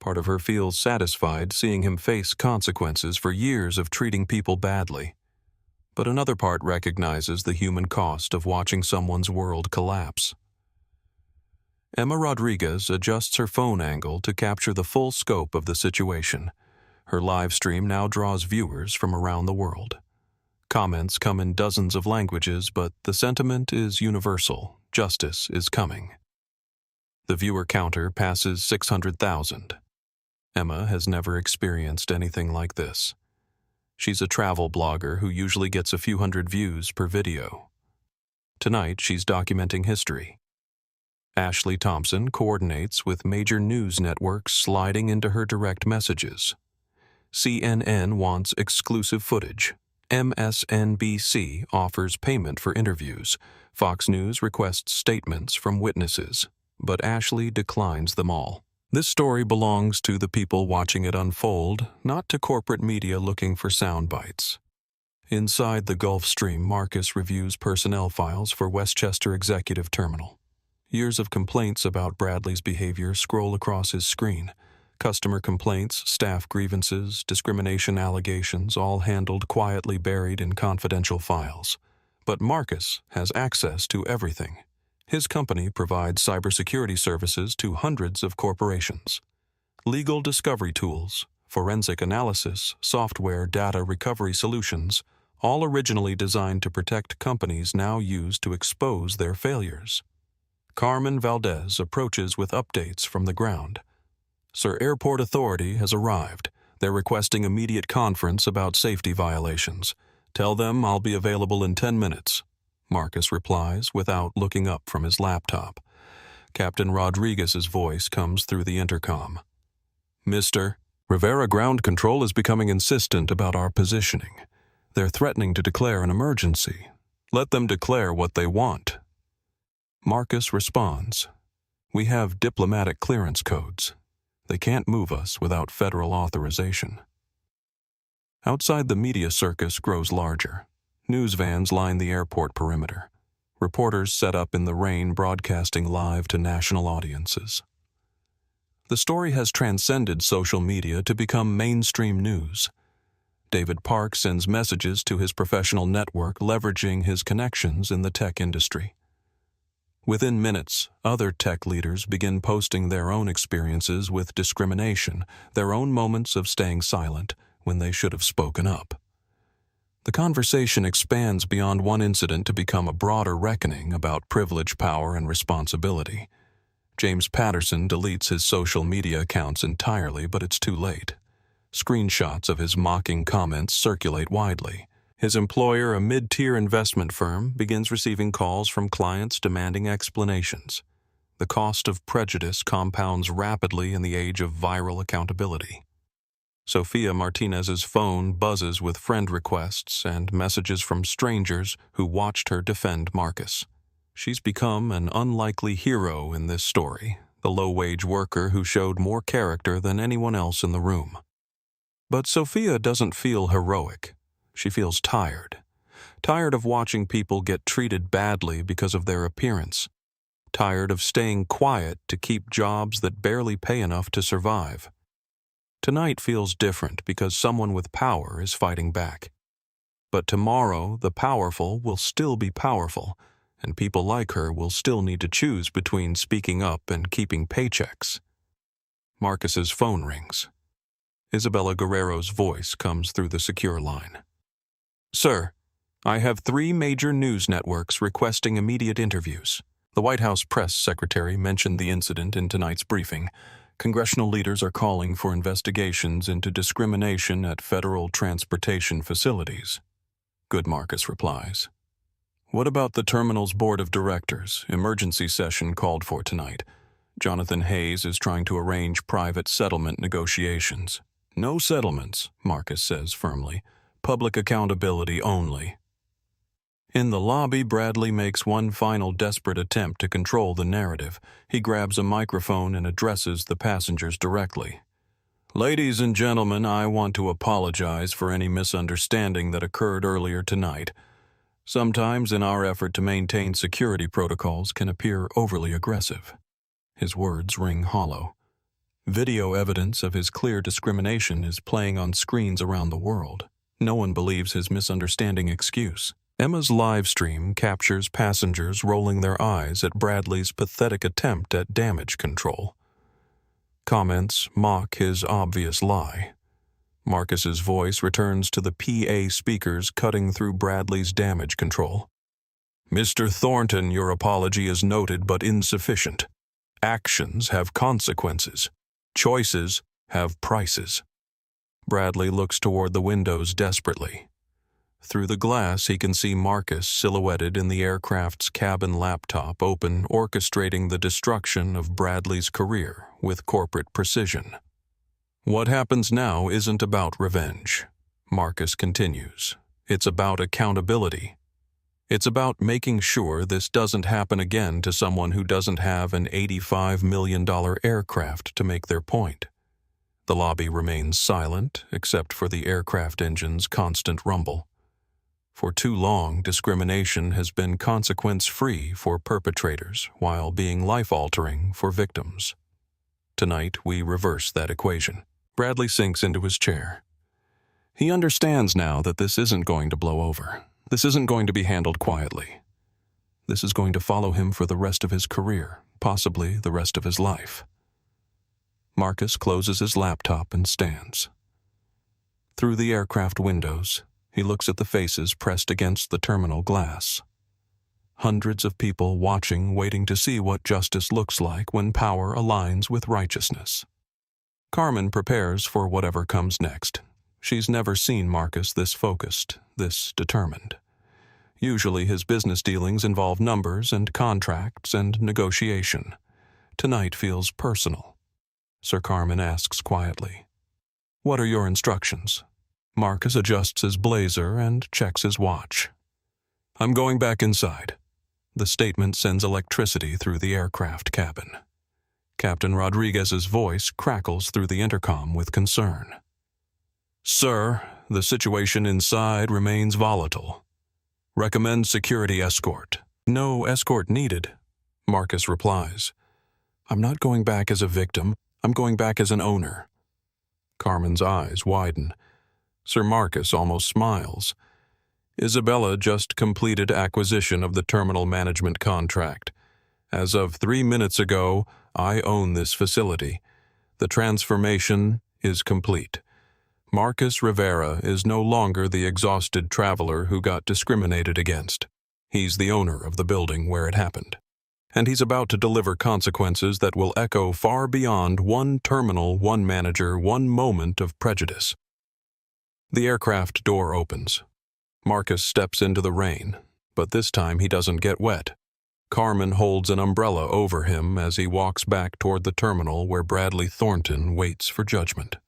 Part of her feels satisfied seeing him face consequences for years of treating people badly. But another part recognizes the human cost of watching someone's world collapse. Emma Rodriguez adjusts her phone angle to capture the full scope of the situation. Her live stream now draws viewers from around the world. Comments come in dozens of languages, but the sentiment is universal. Justice is coming. The viewer counter passes 600,000. Emma has never experienced anything like this. She's a travel blogger who usually gets a few hundred views per video. Tonight, she's documenting history. Ashley Thompson coordinates with major news networks sliding into her direct messages. CNN wants exclusive footage. MSNBC offers payment for interviews. Fox News requests statements from witnesses, but Ashley declines them all. This story belongs to the people watching it unfold, not to corporate media looking for sound bites. Inside the Gulf Stream, Marcus reviews personnel files for Westchester Executive Terminal. Years of complaints about Bradley's behavior scroll across his screen. Customer complaints, staff grievances, discrimination allegations, all handled quietly buried in confidential files. But Marcus has access to everything. His company provides cybersecurity services to hundreds of corporations. Legal discovery tools, forensic analysis, software data recovery solutions, all originally designed to protect companies now use to expose their failures. Carmen Valdez approaches with updates from the ground. Sir Airport Authority has arrived. They're requesting immediate conference about safety violations. Tell them I'll be available in 10 minutes. Marcus replies without looking up from his laptop. Captain Rodriguez's voice comes through the intercom. Mr. Rivera ground control is becoming insistent about our positioning. They're threatening to declare an emergency. Let them declare what they want. Marcus responds. We have diplomatic clearance codes. They can't move us without federal authorization. Outside, the media circus grows larger. News vans line the airport perimeter. Reporters set up in the rain, broadcasting live to national audiences. The story has transcended social media to become mainstream news. David Park sends messages to his professional network, leveraging his connections in the tech industry. Within minutes, other tech leaders begin posting their own experiences with discrimination, their own moments of staying silent when they should have spoken up. The conversation expands beyond one incident to become a broader reckoning about privilege, power, and responsibility. James Patterson deletes his social media accounts entirely, but it's too late. Screenshots of his mocking comments circulate widely. His employer, a mid-tier investment firm, begins receiving calls from clients demanding explanations. The cost of prejudice compounds rapidly in the age of viral accountability. Sofia Martinez's phone buzzes with friend requests and messages from strangers who watched her defend Marcus. She's become an unlikely hero in this story, the low-wage worker who showed more character than anyone else in the room. But Sofia doesn't feel heroic. She feels tired. Tired of watching people get treated badly because of their appearance. Tired of staying quiet to keep jobs that barely pay enough to survive. Tonight feels different because someone with power is fighting back. But tomorrow, the powerful will still be powerful, and people like her will still need to choose between speaking up and keeping paychecks. Marcus's phone rings. Isabella Guerrero's voice comes through the secure line. Sir, I have 3 major news networks requesting immediate interviews. The White House press secretary mentioned the incident in tonight's briefing. Congressional leaders are calling for investigations into discrimination at federal transportation facilities. Good, Marcus replies. What about the terminal's board of directors? Emergency session called for tonight. Jonathan Hayes is trying to arrange private settlement negotiations. No settlements, Marcus says firmly. Public accountability only. In the lobby, Bradley makes one final desperate attempt to control the narrative. He grabs a microphone and addresses the passengers directly. Ladies and gentlemen, I want to apologize for any misunderstanding that occurred earlier tonight. Sometimes in our effort to maintain security protocols can appear overly aggressive. His words ring hollow. Video evidence of his clear discrimination is playing on screens around the world. No one believes his misunderstanding excuse. Emma's live stream captures passengers rolling their eyes at Bradley's pathetic attempt at damage control. Comments mock his obvious lie. Marcus's voice returns to the PA speakers cutting through Bradley's damage control. Mr. Thornton, your apology is noted but insufficient. Actions have consequences. Choices have prices. Bradley looks toward the windows desperately. Through the glass, he can see Marcus silhouetted in the aircraft's cabin laptop open, orchestrating the destruction of Bradley's career with corporate precision. What happens now isn't about revenge, Marcus continues. It's about accountability. It's about making sure this doesn't happen again to someone who doesn't have an $85 million aircraft to make their point. The lobby remains silent, except for the aircraft engine's constant rumble. For too long, discrimination has been consequence-free for perpetrators while being life-altering for victims. Tonight, we reverse that equation. Bradley sinks into his chair. He understands now that this isn't going to blow over. This isn't going to be handled quietly. This is going to follow him for the rest of his career, possibly the rest of his life. Marcus closes his laptop and stands. Through the aircraft windows, he looks at the faces pressed against the terminal glass. Hundreds of people watching, waiting to see what justice looks like when power aligns with righteousness. Carmen prepares for whatever comes next. She's never seen Marcus this focused, this determined. Usually his business dealings involve numbers and contracts and negotiation. Tonight feels personal. Sir Carmen asks quietly, "What are your instructions?" Marcus adjusts his blazer and checks his watch. "I'm going back inside." The statement sends electricity through the aircraft cabin. Captain Rodriguez's voice crackles through the intercom with concern. "Sir, the situation inside remains volatile. Recommend security escort." "No escort needed," Marcus replies. "I'm not going back as a victim. I'm going back as an owner." Carmen's eyes widen. Sir Marcus almost smiles. "Isabella just completed acquisition of the terminal management contract. As of 3 minutes ago, I own this facility. The transformation is complete. Marcus Rivera is no longer the exhausted traveler who got discriminated against. He's the owner of the building where it happened. And he's about to deliver consequences that will echo far beyond one terminal, one manager, one moment of prejudice." The aircraft door opens. Marcus steps into the rain, but this time he doesn't get wet. Carmen holds an umbrella over him as he walks back toward the terminal where Bradley Thornton waits for judgment.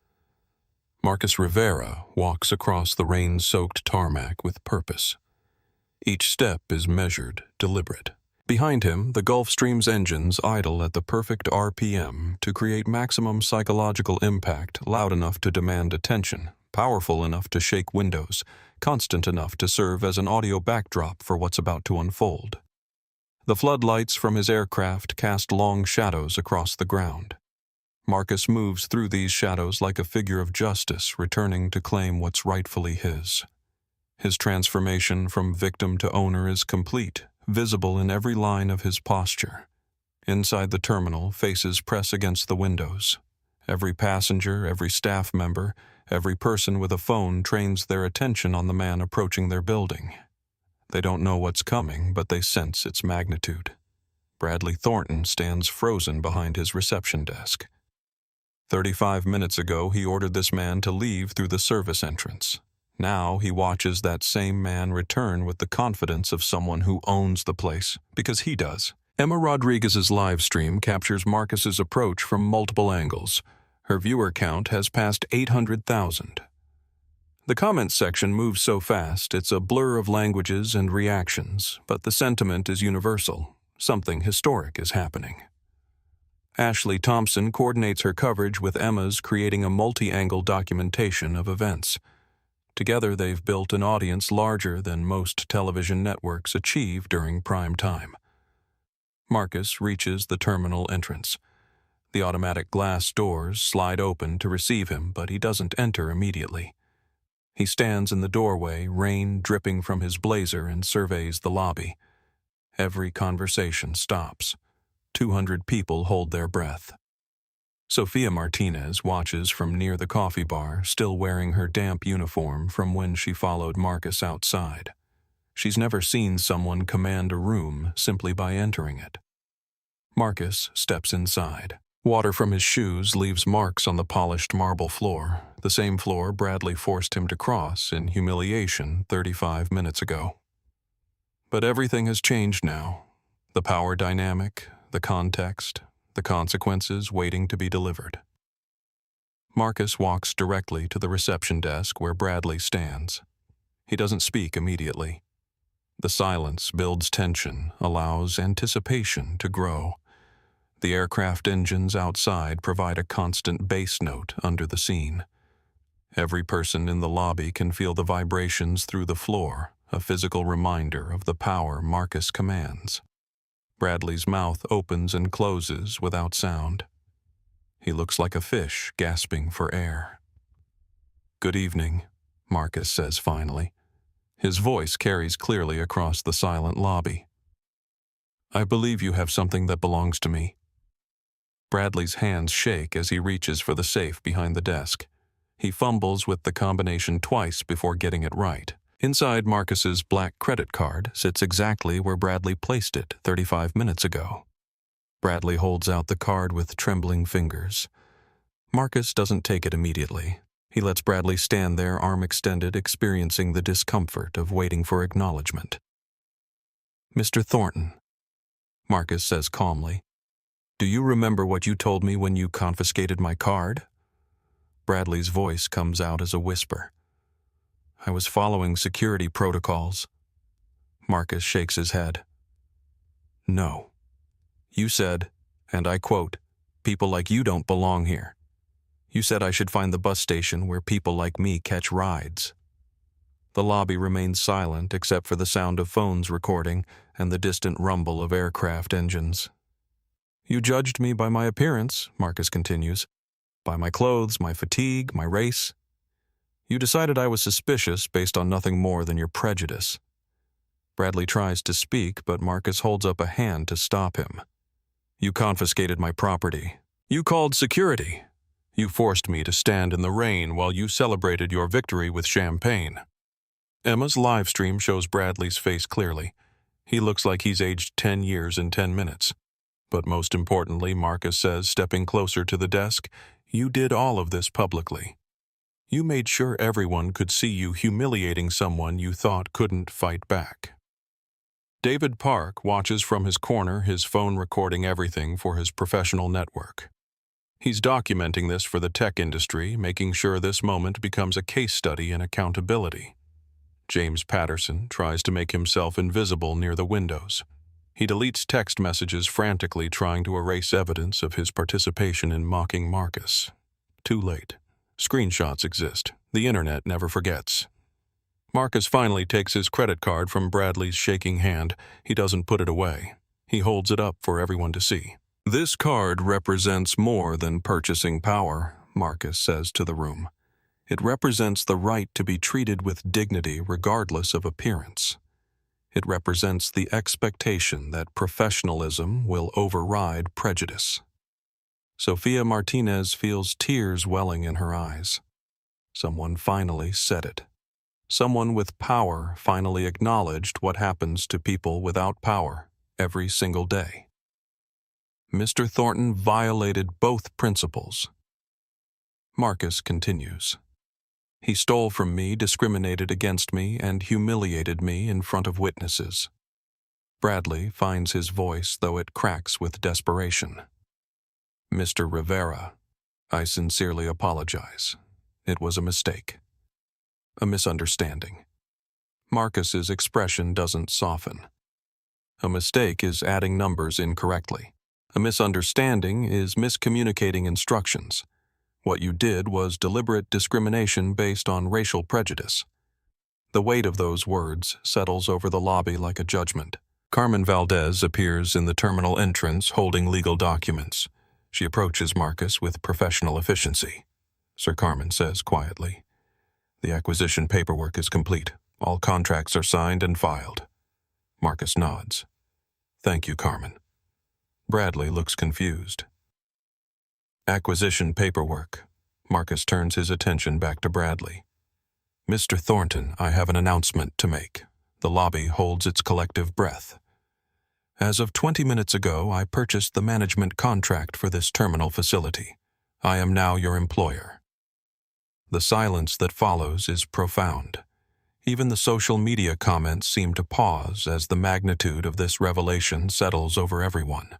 Marcus Rivera walks across the rain-soaked tarmac with purpose. Each step is measured, deliberate. Behind him, the Gulfstream's engines idle at the perfect RPM to create maximum psychological impact, loud enough to demand attention, powerful enough to shake windows, constant enough to serve as an audio backdrop for what's about to unfold. The floodlights from his aircraft cast long shadows across the ground. Marcus moves through these shadows like a figure of justice returning to claim what's rightfully his. His transformation from victim to owner is complete, visible in every line of his posture. Inside the terminal, faces press against the windows. Every passenger, every staff member, every person with a phone trains their attention on the man approaching their building. They don't know what's coming, but they sense its magnitude. Bradley Thornton stands frozen behind his reception desk. 35 minutes ago, he ordered this man to leave through the service entrance. Now he watches that same man return with the confidence of someone who owns the place, because he does. Emma Rodriguez's live stream captures Marcus's approach from multiple angles. Her viewer count has passed 800,000. The comments section moves so fast, it's a blur of languages and reactions, but the sentiment is universal. Something historic is happening. Ashley Thompson coordinates her coverage with Emma's, creating a multi-angle documentation of events. Together, they've built an audience larger than most television networks achieve during prime time. Marcus reaches the terminal entrance. The automatic glass doors slide open to receive him, but he doesn't enter immediately. He stands in the doorway, rain dripping from his blazer, and surveys the lobby. Every conversation stops. 200 people hold their breath. Sophia Martinez watches from near the coffee bar, still wearing her damp uniform from when she followed Marcus outside. She's never seen someone command a room simply by entering it. Marcus steps inside. Water from his shoes leaves marks on the polished marble floor, the same floor Bradley forced him to cross in humiliation 35 minutes ago. But everything has changed now. The power dynamic, the context, the consequences waiting to be delivered. Marcus walks directly to the reception desk where Bradley stands. He doesn't speak immediately. The silence builds tension, allows anticipation to grow. The aircraft engines outside provide a constant bass note under the scene. Every person in the lobby can feel the vibrations through the floor, a physical reminder of the power Marcus commands. Bradley's mouth opens and closes without sound. He looks like a fish gasping for air. "Good evening," Marcus says finally. His voice carries clearly across the silent lobby. "I believe you have something that belongs to me." Bradley's hands shake as he reaches for the safe behind the desk. He fumbles with the combination twice before getting it right. Inside Marcus's black credit card sits exactly where Bradley placed it 35 minutes ago. Bradley holds out the card with trembling fingers. Marcus doesn't take it immediately. He lets Bradley stand there, arm extended, experiencing the discomfort of waiting for acknowledgement. "Mr. Thornton," Marcus says calmly, "do you remember what you told me when you confiscated my card?" Bradley's voice comes out as a whisper. "I was following security protocols." Marcus shakes his head. "No. You said, and I quote, 'People like you don't belong here.' You said I should find the bus station where people like me catch rides." The lobby remains silent except for the sound of phones recording and the distant rumble of aircraft engines. "You judged me by my appearance," Marcus continues, "by my clothes, my fatigue, my race. You decided I was suspicious based on nothing more than your prejudice." Bradley tries to speak, but Marcus holds up a hand to stop him. "You confiscated my property. You called security. You forced me to stand in the rain while you celebrated your victory with champagne." Emma's live stream shows Bradley's face clearly. He looks like he's aged 10 years in 10 minutes. But most importantly, Marcus says, stepping closer to the desk, "You did all of this publicly. You made sure everyone could see you humiliating someone you thought couldn't fight back." David Park watches from his corner, his phone recording everything for his professional network. He's documenting this for the tech industry, making sure this moment becomes a case study in accountability. James Patterson tries to make himself invisible near the windows. He deletes text messages frantically, trying to erase evidence of his participation in mocking Marcus. Too late. Screenshots exist. The internet never forgets. Marcus finally takes his credit card from Bradley's shaking hand. He doesn't put it away. He holds it up for everyone to see. "This card represents more than purchasing power," Marcus says to the room. "It represents the right to be treated with dignity regardless of appearance. It represents the expectation that professionalism will override prejudice." Sofia Martinez feels tears welling in her eyes. Someone finally said it. Someone with power finally acknowledged what happens to people without power every single day. Mr. Thornton violated both principles. Marcus continues. "He stole from me, discriminated against me, and humiliated me in front of witnesses." Bradley finds his voice, though it cracks with desperation. "Mr. Rivera, I sincerely apologize. It was a mistake. A misunderstanding." Marcus's expression doesn't soften. A mistake is adding numbers incorrectly. A misunderstanding is miscommunicating instructions. What you did was deliberate discrimination based on racial prejudice. The weight of those words settles over the lobby like a judgment. Carmen Valdez appears in the terminal entrance holding legal documents. She approaches Marcus with professional efficiency. Sir Carmen says quietly, "The acquisition paperwork is complete. All contracts are signed and filed." Marcus nods. "Thank you, Carmen." Bradley looks confused. Acquisition paperwork. Marcus turns his attention back to Bradley. "Mr. Thornton, I have an announcement to make." The lobby holds its collective breath. "As of 20 minutes ago, I purchased the management contract for this terminal facility. I am now your employer." The silence that follows is profound. Even the social media comments seem to pause as the magnitude of this revelation settles over everyone.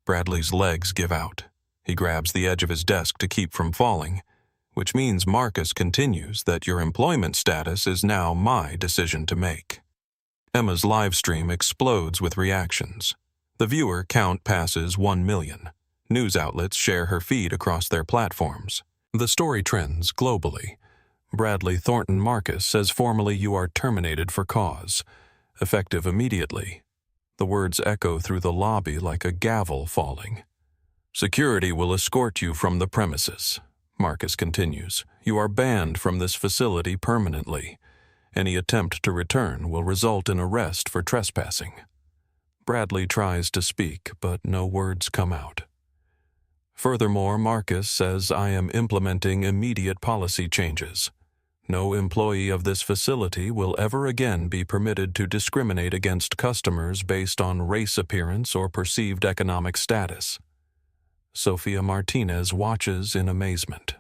Bradley's legs give out. He grabs the edge of his desk to keep from falling, which means Marcus continues that your employment status is now my decision to make. Emma's live stream explodes with reactions. The viewer count passes 1 million. News outlets share her feed across their platforms. The story trends globally. Bradley Thornton Marcus says formally you are terminated for cause, effective immediately. The words echo through the lobby like a gavel falling. Security will escort you from the premises. Marcus continues. You are banned from this facility permanently. Any attempt to return will result in arrest for trespassing. Bradley tries to speak, but no words come out. Furthermore, Marcus says I am implementing immediate policy changes. No employee of this facility will ever again be permitted to discriminate against customers based on race appearance or perceived economic status. Sophia Martinez watches in amazement.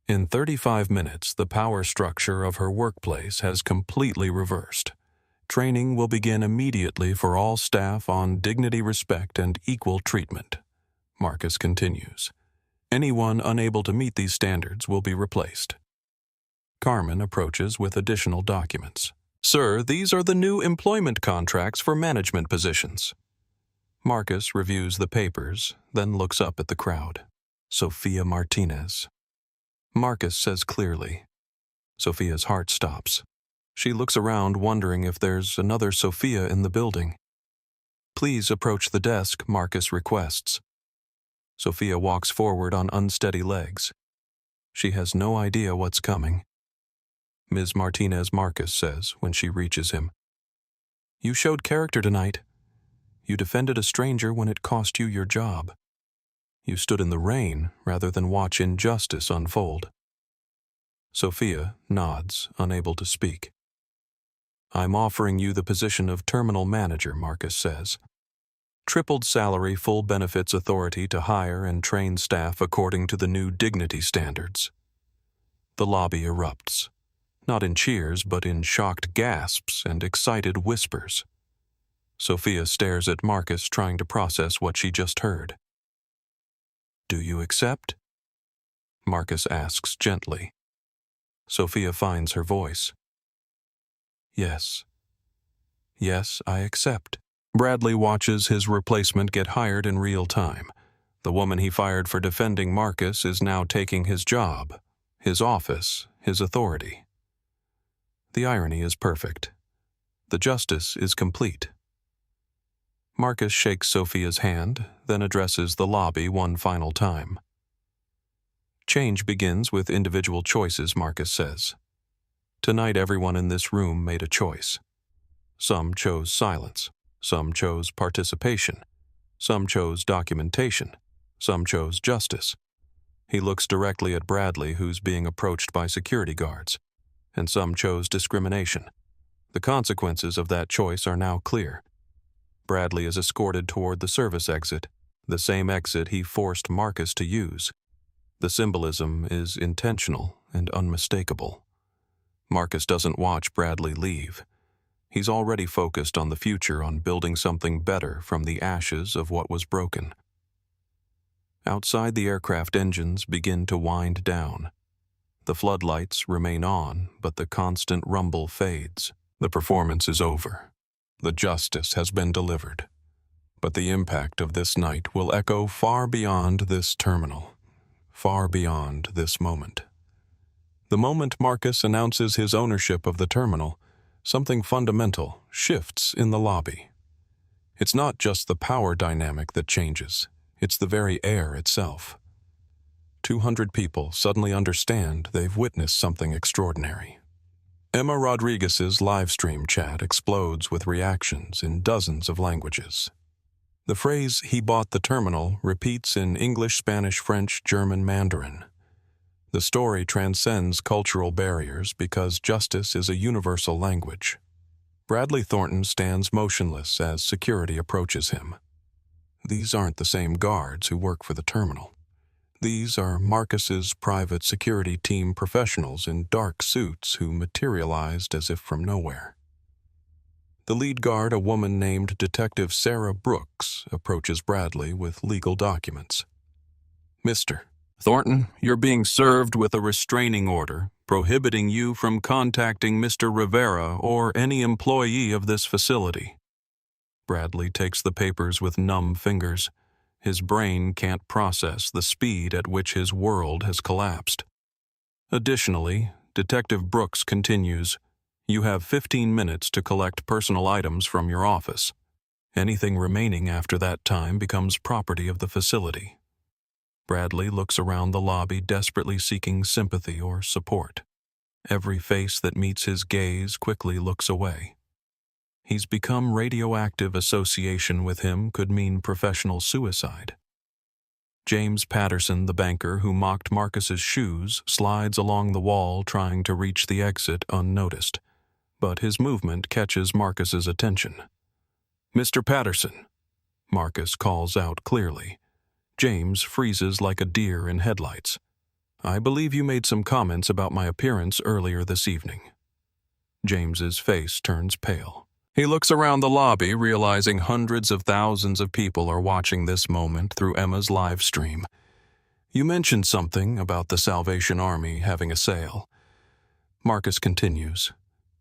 In 35 minutes, the power structure of her workplace has completely reversed. Training will begin immediately for all staff on dignity, respect, and equal treatment. Marcus continues. Anyone unable to meet these standards will be replaced. Carmen approaches with additional documents. Sir, these are the new employment contracts for management positions. Marcus reviews the papers, then looks up at the crowd. Sophia Martinez. Marcus says clearly. Sophia's heart stops. She looks around, wondering if there's another Sophia in the building. Please approach the desk, Marcus requests. Sophia walks forward on unsteady legs. She has no idea what's coming. Ms. Martinez, Marcus says when she reaches him. You showed character tonight. You defended a stranger when it cost you your job. You stood in the rain rather than watch injustice unfold. Sophia nods, unable to speak. I'm offering you the position of terminal manager, Marcus says. Tripled salary, full benefits, authority to hire and train staff according to the new dignity standards. The lobby erupts, not in cheers but in shocked gasps and excited whispers. Sophia stares at Marcus, trying to process what she just heard. Do you accept? Marcus asks gently. Sophia finds her voice. Yes. Yes, I accept. Bradley watches his replacement get hired in real time. The woman he fired for defending Marcus is now taking his job, his office, his authority. The irony is perfect. The justice is complete. Marcus shakes Sophia's hand, then addresses the lobby one final time. Change begins with individual choices, Marcus says. Tonight everyone in this room made a choice. Some chose silence. Some chose participation. Some chose documentation. Some chose justice. He looks directly at Bradley, who's being approached by security guards. And some chose discrimination. The consequences of that choice are now clear. Bradley is escorted toward the service exit, the same exit he forced Marcus to use. The symbolism is intentional and unmistakable. Marcus doesn't watch Bradley leave. He's already focused on the future, on building something better from the ashes of what was broken. Outside, the aircraft engines begin to wind down. The floodlights remain on, but the constant rumble fades. The performance is over. The justice has been delivered. But the impact of this night will echo far beyond this terminal, far beyond this moment. The moment Marcus announces his ownership of the terminal, something fundamental shifts in the lobby. It's not just the power dynamic that changes, it's the very air itself. 200 people suddenly understand they've witnessed something extraordinary. Emma Rodriguez's livestream chat explodes with reactions in dozens of languages. The phrase, "he bought the terminal," repeats in English, Spanish, French, German, Mandarin. The story transcends cultural barriers because justice is a universal language. Bradley Thornton stands motionless as security approaches him. These aren't the same guards who work for the terminal. These are Marcus's private security team professionals in dark suits who materialized as if from nowhere. The lead guard, a woman named Detective Sarah Brooks, approaches Bradley with legal documents. Mr. Thornton, you're being served with a restraining order prohibiting you from contacting Mr. Rivera or any employee of this facility. Bradley takes the papers with numb fingers. His brain can't process the speed at which his world has collapsed. Additionally, Detective Brooks continues, you have 15 minutes to collect personal items from your office. Anything remaining after that time becomes property of the facility. Bradley looks around the lobby, desperately seeking sympathy or support. Every face that meets his gaze quickly looks away. He's become radioactive. Association with him could mean professional suicide. James Patterson, the banker who mocked Marcus's shoes, slides along the wall trying to reach the exit unnoticed, but his movement catches Marcus's attention. "Mr. Patterson," Marcus calls out clearly. James freezes like a deer in headlights. "I believe you made some comments about my appearance earlier this evening." James's face turns pale. He looks around the lobby, realizing hundreds of thousands of people are watching this moment through Emma's live stream. "You mentioned something about the Salvation Army having a sale." Marcus continues.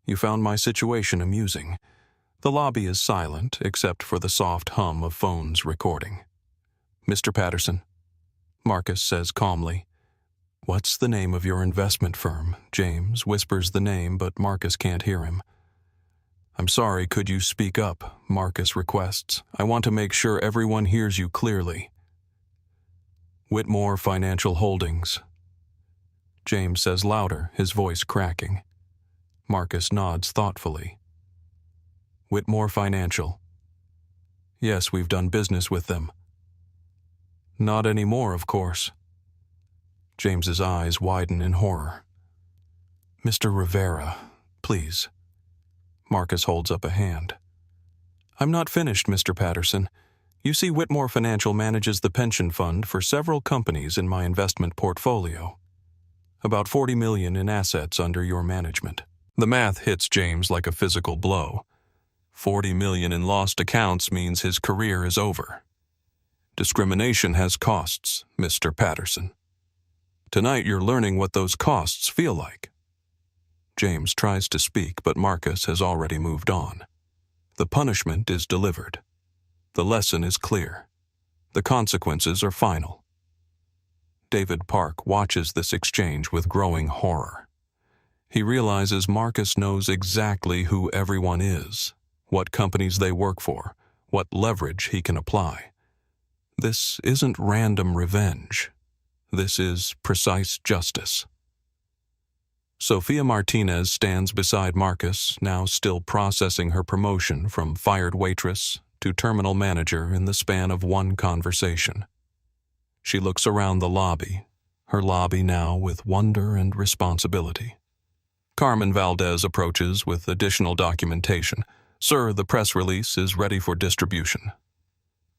"You found my situation amusing." The lobby is silent, except for the soft hum of phones recording. "Mr. Patterson," Marcus says calmly. "What's the name of your investment firm?" James whispers the name, but Marcus can't hear him. "I'm sorry, could you speak up?" Marcus requests. "I want to make sure everyone hears you clearly." "Whitmore Financial Holdings." James says louder, his voice cracking. Marcus nods thoughtfully. "Whitmore Financial." "Yes, we've done business with them." "Not anymore, of course." James's eyes widen in horror. "Mr. Rivera, please." Marcus holds up a hand. "I'm not finished, Mr. Patterson. You see, Whitmore Financial manages the pension fund for several companies in my investment portfolio. About $40 million in assets under your management." The math hits James like a physical blow. $40 million in lost accounts means his career is over. Discrimination has costs, Mr. Patterson. Tonight you're learning what those costs feel like. James tries to speak, but Marcus has already moved on. The punishment is delivered. The lesson is clear. The consequences are final. David Park watches this exchange with growing horror. He realizes Marcus knows exactly who everyone is, what companies they work for, what leverage he can apply. This isn't random revenge. This is precise justice. Sofia Martinez stands beside Marcus, now still processing her promotion from fired waitress to terminal manager in the span of one conversation. She looks around the lobby, her lobby now with wonder and responsibility. Carmen Valdez approaches with additional documentation. "Sir, the press release is ready for distribution."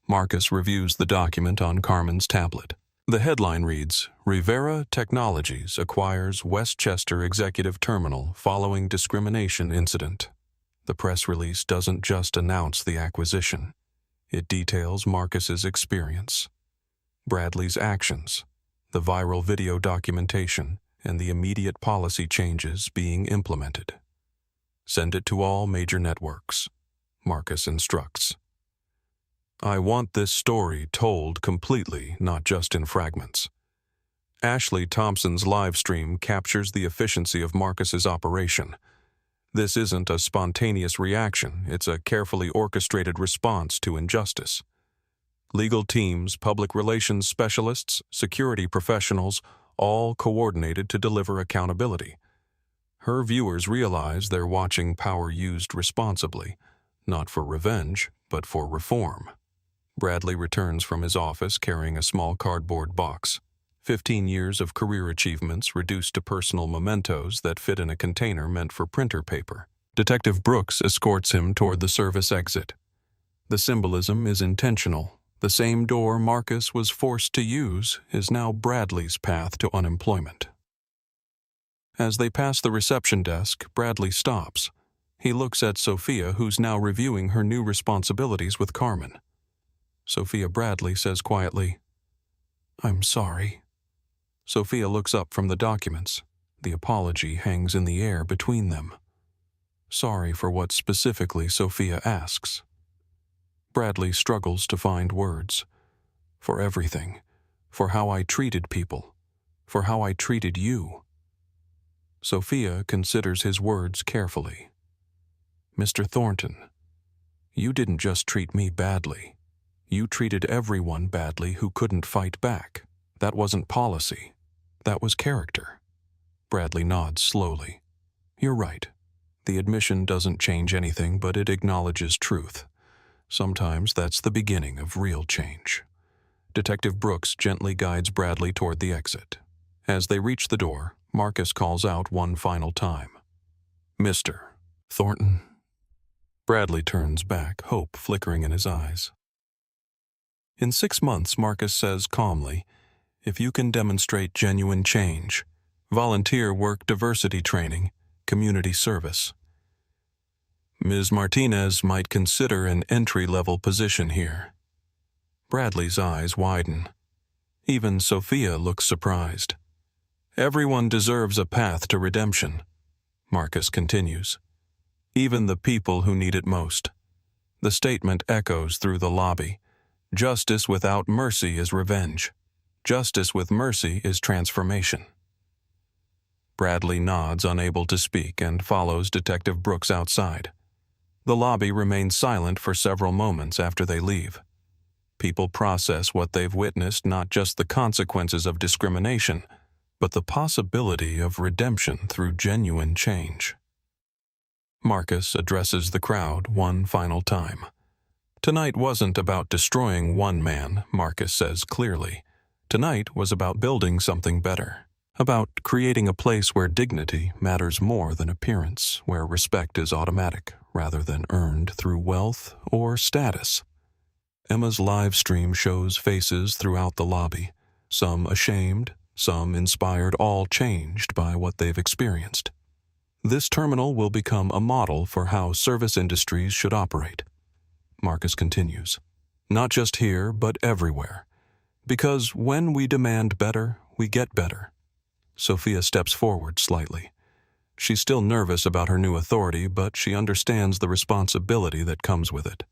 Marcus reviews the document on Carmen's tablet. The headline reads, "Rivera Technologies acquires Westchester Executive Terminal following discrimination incident." The press release doesn't just announce the acquisition. It details Marcus's experience, Bradley's actions, the viral video documentation, and the immediate policy changes being implemented. "Send it to all major networks," Marcus instructs. "I want this story told completely, not just in fragments." Ashley Thompson's live stream captures the efficiency of Marcus's operation. This isn't a spontaneous reaction, it's a carefully orchestrated response to injustice. Legal teams, public relations specialists, security professionals, all coordinated to deliver accountability. Her viewers realize they're watching power used responsibly, not for revenge, but for reform. Bradley returns from his office carrying a small cardboard box. 15 years of career achievements reduced to personal mementos that fit in a container meant for printer paper. Detective Brooks escorts him toward the service exit. The symbolism is intentional. The same door Marcus was forced to use is now Bradley's path to unemployment. As they pass the reception desk, Bradley stops. He looks at Sophia, who's now reviewing her new responsibilities with Carmen. Sophia Bradley says quietly, "I'm sorry." Sophia looks up from the documents. The apology hangs in the air between them. Sorry for what specifically Sophia asks. Bradley struggles to find words. For everything. For how I treated people. For how I treated you. Sophia considers his words carefully. "Mr. Thornton, you didn't just treat me badly. You treated everyone badly who couldn't fight back. That wasn't policy. That was character. Bradley nods slowly. You're right. The admission doesn't change anything, but it acknowledges truth. Sometimes that's the beginning of real change. Detective Brooks gently guides Bradley toward the exit. As they reach the door, Marcus calls out one final time. Mr. Thornton. Bradley turns back, hope flickering in his eyes. In 6 months, Marcus says calmly, if you can demonstrate genuine change, volunteer work diversity training, community service. Ms. Martinez might consider an entry-level position here. Bradley's eyes widen. Even Sophia looks surprised. Everyone deserves a path to redemption, Marcus continues. Even the people who need it most. The statement echoes through the lobby. Justice without mercy is revenge. Justice with mercy is transformation. Bradley nods, unable to speak, and follows Detective Brooks outside. The lobby remains silent for several moments after they leave. People process what they've witnessed, not just the consequences of discrimination, but the possibility of redemption through genuine change. Marcus addresses the crowd one final time. Tonight wasn't about destroying one man, Marcus says clearly. Tonight was about building something better. About creating a place where dignity matters more than appearance, where respect is automatic rather than earned through wealth or status. Emma's live stream shows faces throughout the lobby, some ashamed, some inspired, all changed by what they've experienced. This terminal will become a model for how service industries should operate. Marcus continues. Not just here, but everywhere. Because when we demand better, we get better. Sophia steps forward slightly. She's still nervous about her new authority, but she understands the responsibility that comes with it.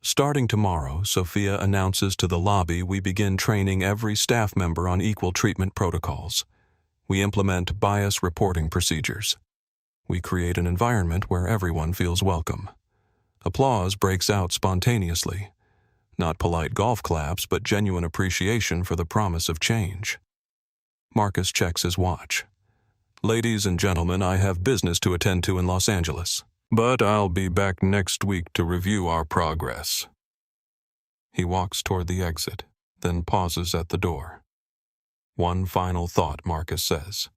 Starting tomorrow, Sophia announces to the lobby we begin training every staff member on equal treatment protocols. We implement bias reporting procedures. We create an environment where everyone feels welcome. Applause breaks out spontaneously. Not polite golf claps, but genuine appreciation for the promise of change. Marcus checks his watch. Ladies and gentlemen, I have business to attend to in Los Angeles, but I'll be back next week to review our progress. He walks toward the exit, then pauses at the door. One final thought, Marcus says.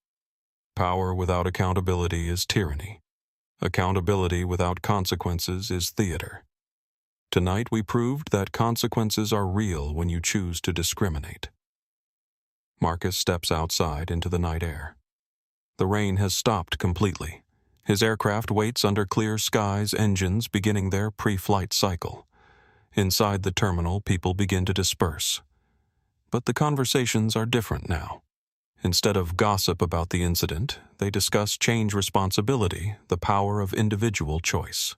Power without accountability is tyranny. Accountability without consequences is theater. Tonight we proved that consequences are real when you choose to discriminate. Marcus steps outside into the night air. The rain has stopped completely. His aircraft waits under clear skies, engines beginning their pre-flight cycle. Inside the terminal, people begin to disperse. But the conversations are different now. Instead of gossip about the incident, they discuss change responsibility, the power of individual choice.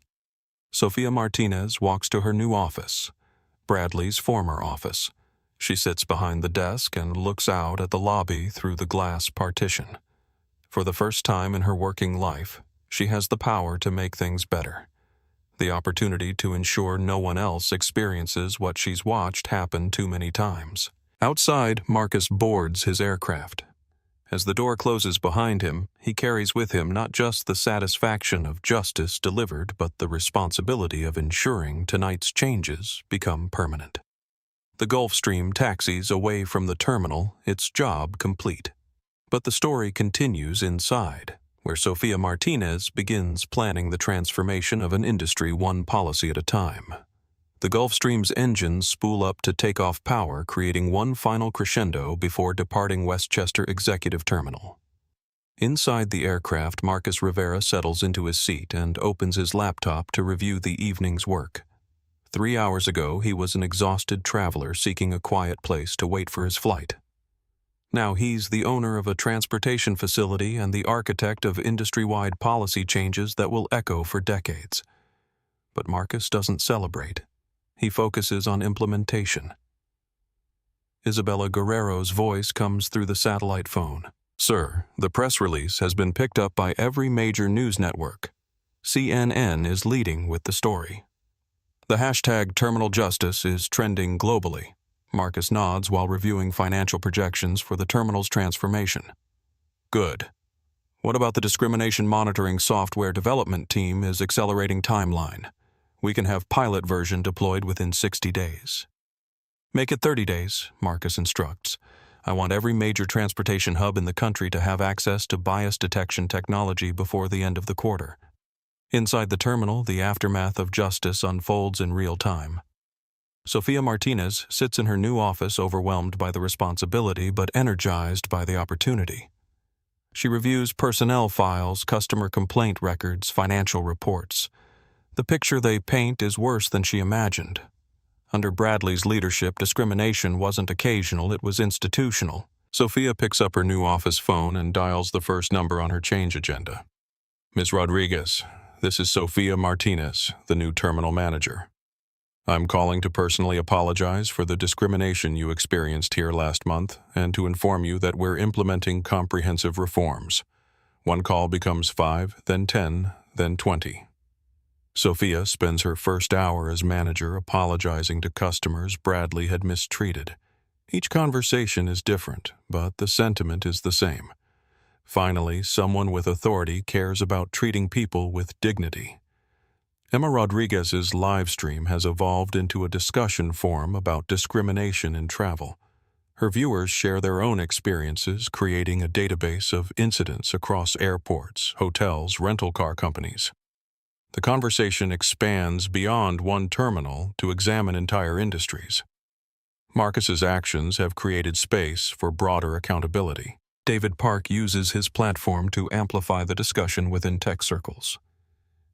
Sophia Martinez walks to her new office, Bradley's former office. She sits behind the desk and looks out at the lobby through the glass partition. For the first time in her working life, she has the power to make things better. The opportunity to ensure no one else experiences what she's watched happen too many times. Outside, Marcus boards his aircraft. As the door closes behind him, he carries with him not just the satisfaction of justice delivered, but the responsibility of ensuring tonight's changes become permanent. The Gulfstream taxis away from the terminal, its job complete. But the story continues inside, where Sophia Martinez begins planning the transformation of an industry one policy at a time. The Gulfstream's engines spool up to take off power, creating one final crescendo before departing Westchester Executive Terminal. Inside the aircraft, Marcus Rivera settles into his seat and opens his laptop to review the evening's work. 3 hours ago, he was an exhausted traveler seeking a quiet place to wait for his flight. Now he's the owner of a transportation facility and the architect of industry-wide policy changes that will echo for decades. But Marcus doesn't celebrate. He focuses on implementation. Isabella Guerrero's voice comes through the satellite phone. Sir, the press release has been picked up by every major news network. CNN is leading with the story. The hashtag Terminal Justice is trending globally. Marcus nods while reviewing financial projections for the terminal's transformation. Good. What about the discrimination monitoring software development team is accelerating timeline? We can have pilot version deployed within 60 days. Make it 30 days, Marcus instructs. I want every major transportation hub in the country to have access to bias detection technology before the end of the quarter. Inside the terminal, the aftermath of justice unfolds in real time. Sofia Martinez sits in her new office overwhelmed by the responsibility but energized by the opportunity. She reviews personnel files, customer complaint records, financial reports. The picture they paint is worse than she imagined. Under Bradley's leadership, discrimination wasn't occasional, it was institutional. Sofia picks up her new office phone and dials the first number on her change agenda. Ms. Rodriguez, this is Sofia Martinez, the new terminal manager. I'm calling to personally apologize for the discrimination you experienced here last month and to inform you that we're implementing comprehensive reforms. One call becomes 5, then 10, then 20. Sofia spends her first hour as manager apologizing to customers Bradley had mistreated. Each conversation is different, but the sentiment is the same. Finally, someone with authority cares about treating people with dignity. Emma Rodriguez's live stream has evolved into a discussion forum about discrimination in travel. Her viewers share their own experiences, creating a database of incidents across airports, hotels, rental car companies. The conversation expands beyond one terminal to examine entire industries. Marcus's actions have created space for broader accountability. David Park uses his platform to amplify the discussion within tech circles.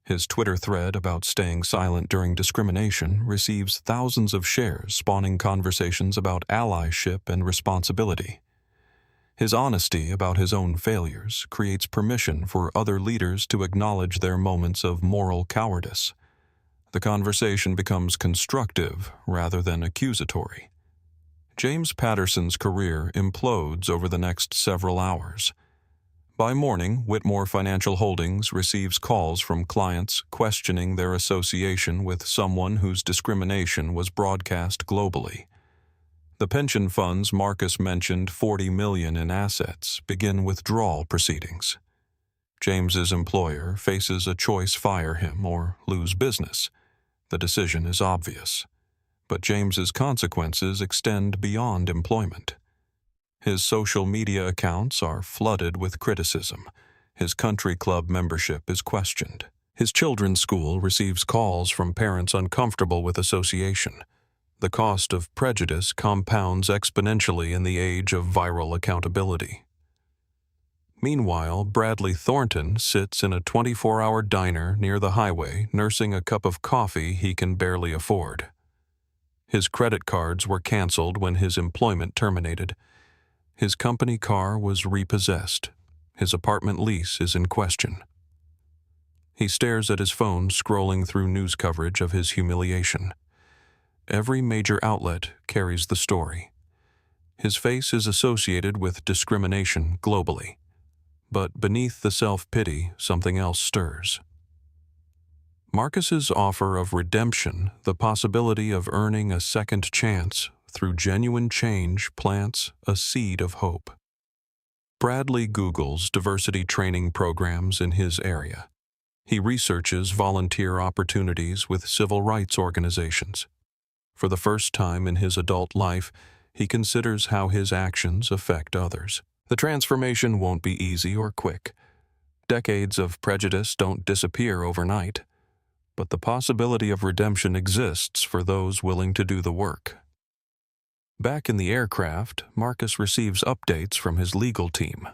His Twitter thread about staying silent during discrimination receives thousands of shares, spawning conversations about allyship and responsibility. His honesty about his own failures creates permission for other leaders to acknowledge their moments of moral cowardice. The conversation becomes constructive rather than accusatory. James Patterson's career implodes over the next several hours. By morning, Whitmore Financial Holdings receives calls from clients questioning their association with someone whose discrimination was broadcast globally. The pension funds Marcus mentioned $40 million in assets begin withdrawal proceedings. James's employer faces a choice: fire him or lose business. The decision is obvious. But James's consequences extend beyond employment. His social media accounts are flooded with criticism. His country club membership is questioned. His children's school receives calls from parents uncomfortable with association. The cost of prejudice compounds exponentially in the age of viral accountability. Meanwhile, Bradley Thornton sits in a 24-hour diner near the highway, nursing a cup of coffee he can barely afford. His credit cards were canceled when his employment terminated. His company car was repossessed. His apartment lease is in question. He stares at his phone, scrolling through news coverage of his humiliation. Every major outlet carries the story. His face is associated with discrimination globally. But beneath the self-pity, something else stirs. Marcus's offer of redemption, the possibility of earning a second chance through genuine change, plants a seed of hope. Bradley Googles diversity training programs in his area. He researches volunteer opportunities with civil rights organizations. For the first time in his adult life, he considers how his actions affect others. The transformation won't be easy or quick. Decades of prejudice don't disappear overnight. But the possibility of redemption exists for those willing to do the work. Back in the aircraft, Marcus receives updates from his legal team.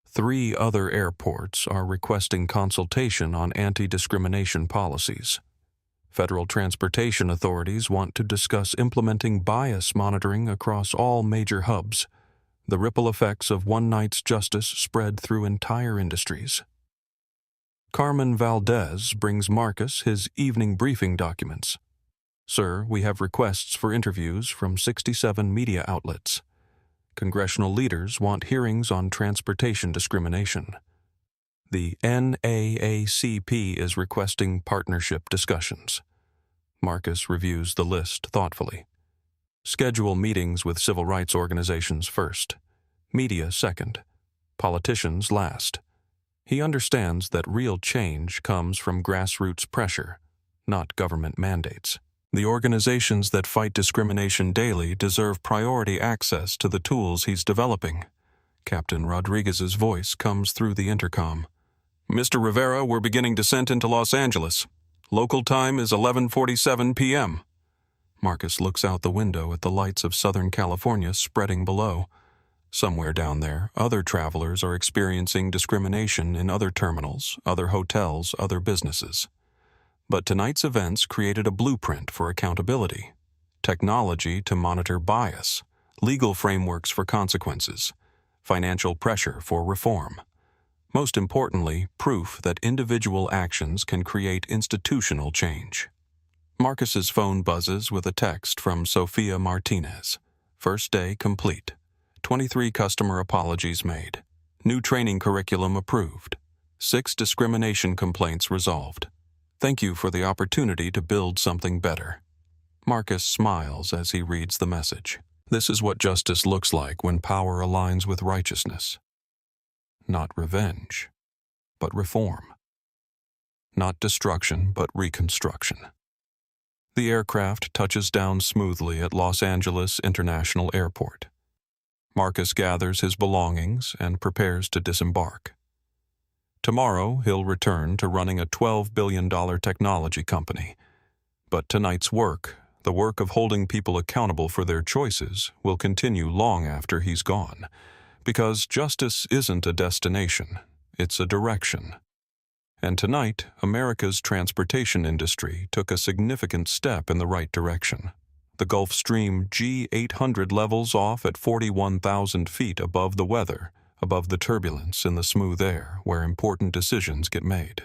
3 other airports are requesting consultation on anti-discrimination policies. Federal transportation authorities want to discuss implementing bias monitoring across all major hubs. The ripple effects of one night's justice spread through entire industries. Carmen Valdez brings Marcus his evening briefing documents. Sir, we have requests for interviews from 67 media outlets. Congressional leaders want hearings on transportation discrimination. The NAACP is requesting partnership discussions. Marcus reviews the list thoughtfully. Schedule meetings with civil rights organizations first, media second, politicians last. He understands that real change comes from grassroots pressure, not government mandates. The organizations that fight discrimination daily deserve priority access to the tools he's developing. Captain Rodriguez's voice comes through the intercom. Mr. Rivera, we're beginning descent into Los Angeles. Local time is 11:47 p.m. Marcus looks out the window at the lights of Southern California spreading below. Somewhere down there, other travelers are experiencing discrimination in other terminals, other hotels, other businesses. But tonight's events created a blueprint for accountability, technology to monitor bias, legal frameworks for consequences, financial pressure for reform. Most importantly, proof that individual actions can create institutional change. Marcus's phone buzzes with a text from Sofia Martinez. First day complete. 23 customer apologies made. New training curriculum approved. 6 discrimination complaints resolved. Thank you for the opportunity to build something better. Marcus smiles as he reads the message. This is what justice looks like when power aligns with righteousness. Not revenge, but reform. Not destruction, but reconstruction. The aircraft touches down smoothly at Los Angeles International Airport. Marcus gathers his belongings and prepares to disembark. Tomorrow, he'll return to running a $12 billion technology company. But tonight's work, the work of holding people accountable for their choices, will continue long after he's gone. Because justice isn't a destination, it's a direction. And tonight, America's transportation industry took a significant step in the right direction. The Gulf Stream G800 levels off at 41,000 feet above the weather, above the turbulence in the smooth air where important decisions get made.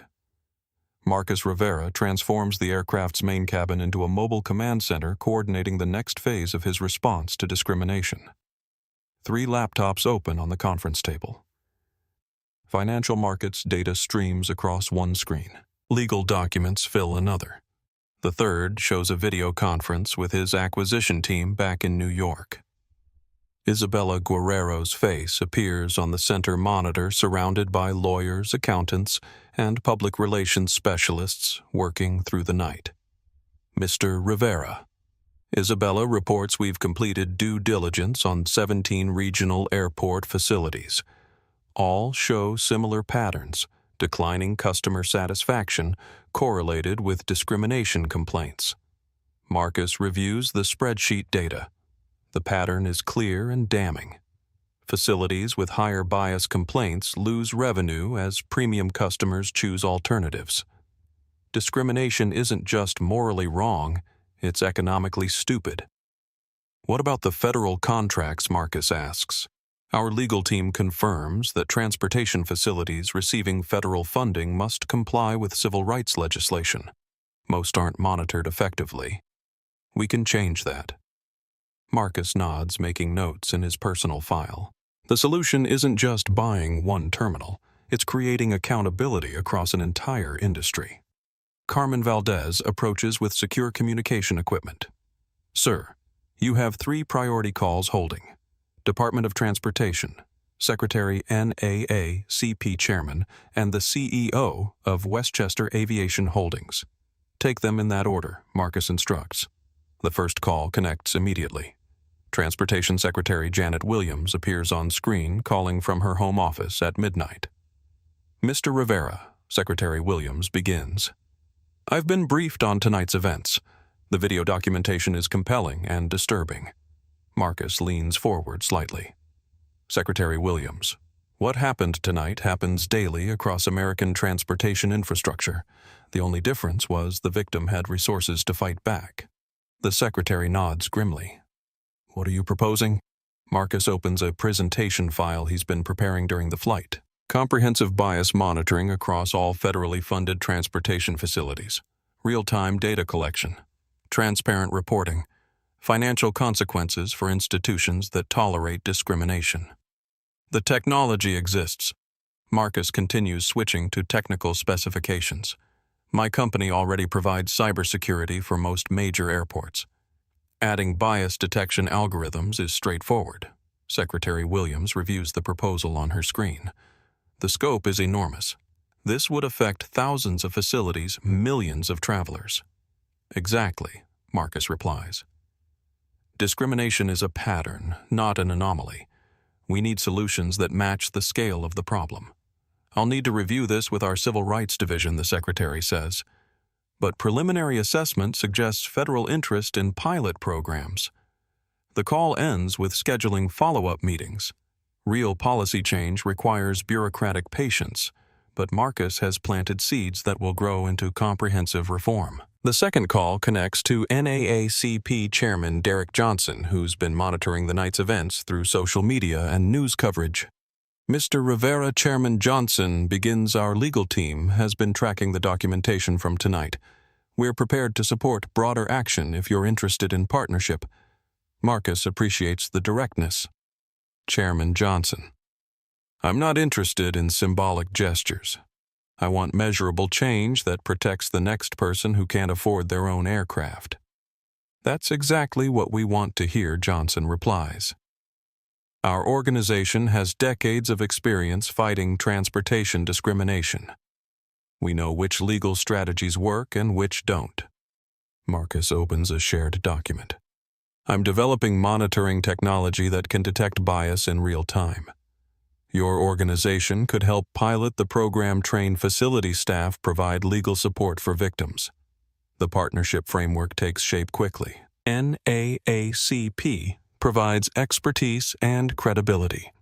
Marcus Rivera transforms the aircraft's main cabin into a mobile command center coordinating the next phase of his response to discrimination. 3 laptops open on the conference table. Financial markets data streams across one screen. Legal documents fill another. The third shows a video conference with his acquisition team back in New York. Isabella Guerrero's face appears on the center monitor surrounded by lawyers, accountants, and public relations specialists working through the night. Mr. Rivera. Isabella reports we've completed due diligence on 17 regional airport facilities. All show similar patterns, declining customer satisfaction correlated with discrimination complaints. Marcus reviews the spreadsheet data. The pattern is clear and damning. Facilities with higher bias complaints lose revenue as premium customers choose alternatives. Discrimination isn't just morally wrong, it's economically stupid. What about the federal contracts, Marcus asks. Our legal team confirms that transportation facilities receiving federal funding must comply with civil rights legislation. Most aren't monitored effectively. We can change that. Marcus nods, making notes in his personal file. The solution isn't just buying one terminal, it's creating accountability across an entire industry. Carmen Valdez approaches with secure communication equipment. Sir, you have 3 priority calls holding. Department of Transportation, Secretary NAACP Chairman, and the CEO of Westchester Aviation Holdings. Take them in that order, Marcus instructs. The first call connects immediately. Transportation Secretary Janet Williams appears on screen calling from her home office at midnight. Mr. Rivera, Secretary Williams begins. I've been briefed on tonight's events. The video documentation is compelling and disturbing. Marcus leans forward slightly. Secretary Williams, what happened tonight happens daily across American transportation infrastructure. The only difference was the victim had resources to fight back. The secretary nods grimly. What are you proposing? Marcus opens a presentation file he's been preparing during the flight. Comprehensive bias monitoring across all federally funded transportation facilities. Real-time data collection. Transparent reporting. Financial consequences for institutions that tolerate discrimination. The technology exists. Marcus continues switching to technical specifications. My company already provides cybersecurity for most major airports. Adding bias detection algorithms is straightforward. Secretary Williams reviews the proposal on her screen. The scope is enormous. This would affect thousands of facilities, millions of travelers. Exactly, Marcus replies. Discrimination is a pattern, not an anomaly. We need solutions that match the scale of the problem. I'll need to review this with our Civil Rights Division, the Secretary says. But preliminary assessment suggests federal interest in pilot programs. The call ends with scheduling follow-up meetings. Real policy change requires bureaucratic patience, but Marcus has planted seeds that will grow into comprehensive reform. The second call connects to NAACP Chairman Derek Johnson, who's been monitoring the night's events through social media and news coverage. Mr. Rivera, Chairman Johnson, begins. Our legal team has been tracking the documentation from tonight. We're prepared to support broader action if you're interested in partnership. Marcus appreciates the directness. Chairman Johnson: I'm not interested in symbolic gestures. I want measurable change that protects the next person who can't afford their own aircraft. That's exactly what we want to hear, Johnson replies. Our organization has decades of experience fighting transportation discrimination. We know which legal strategies work and which don't. Marcus opens a shared document. I'm developing monitoring technology that can detect bias in real time. Your organization could help pilot the program, train facility staff, provide legal support for victims. The partnership framework takes shape quickly. NAACP provides expertise and credibility.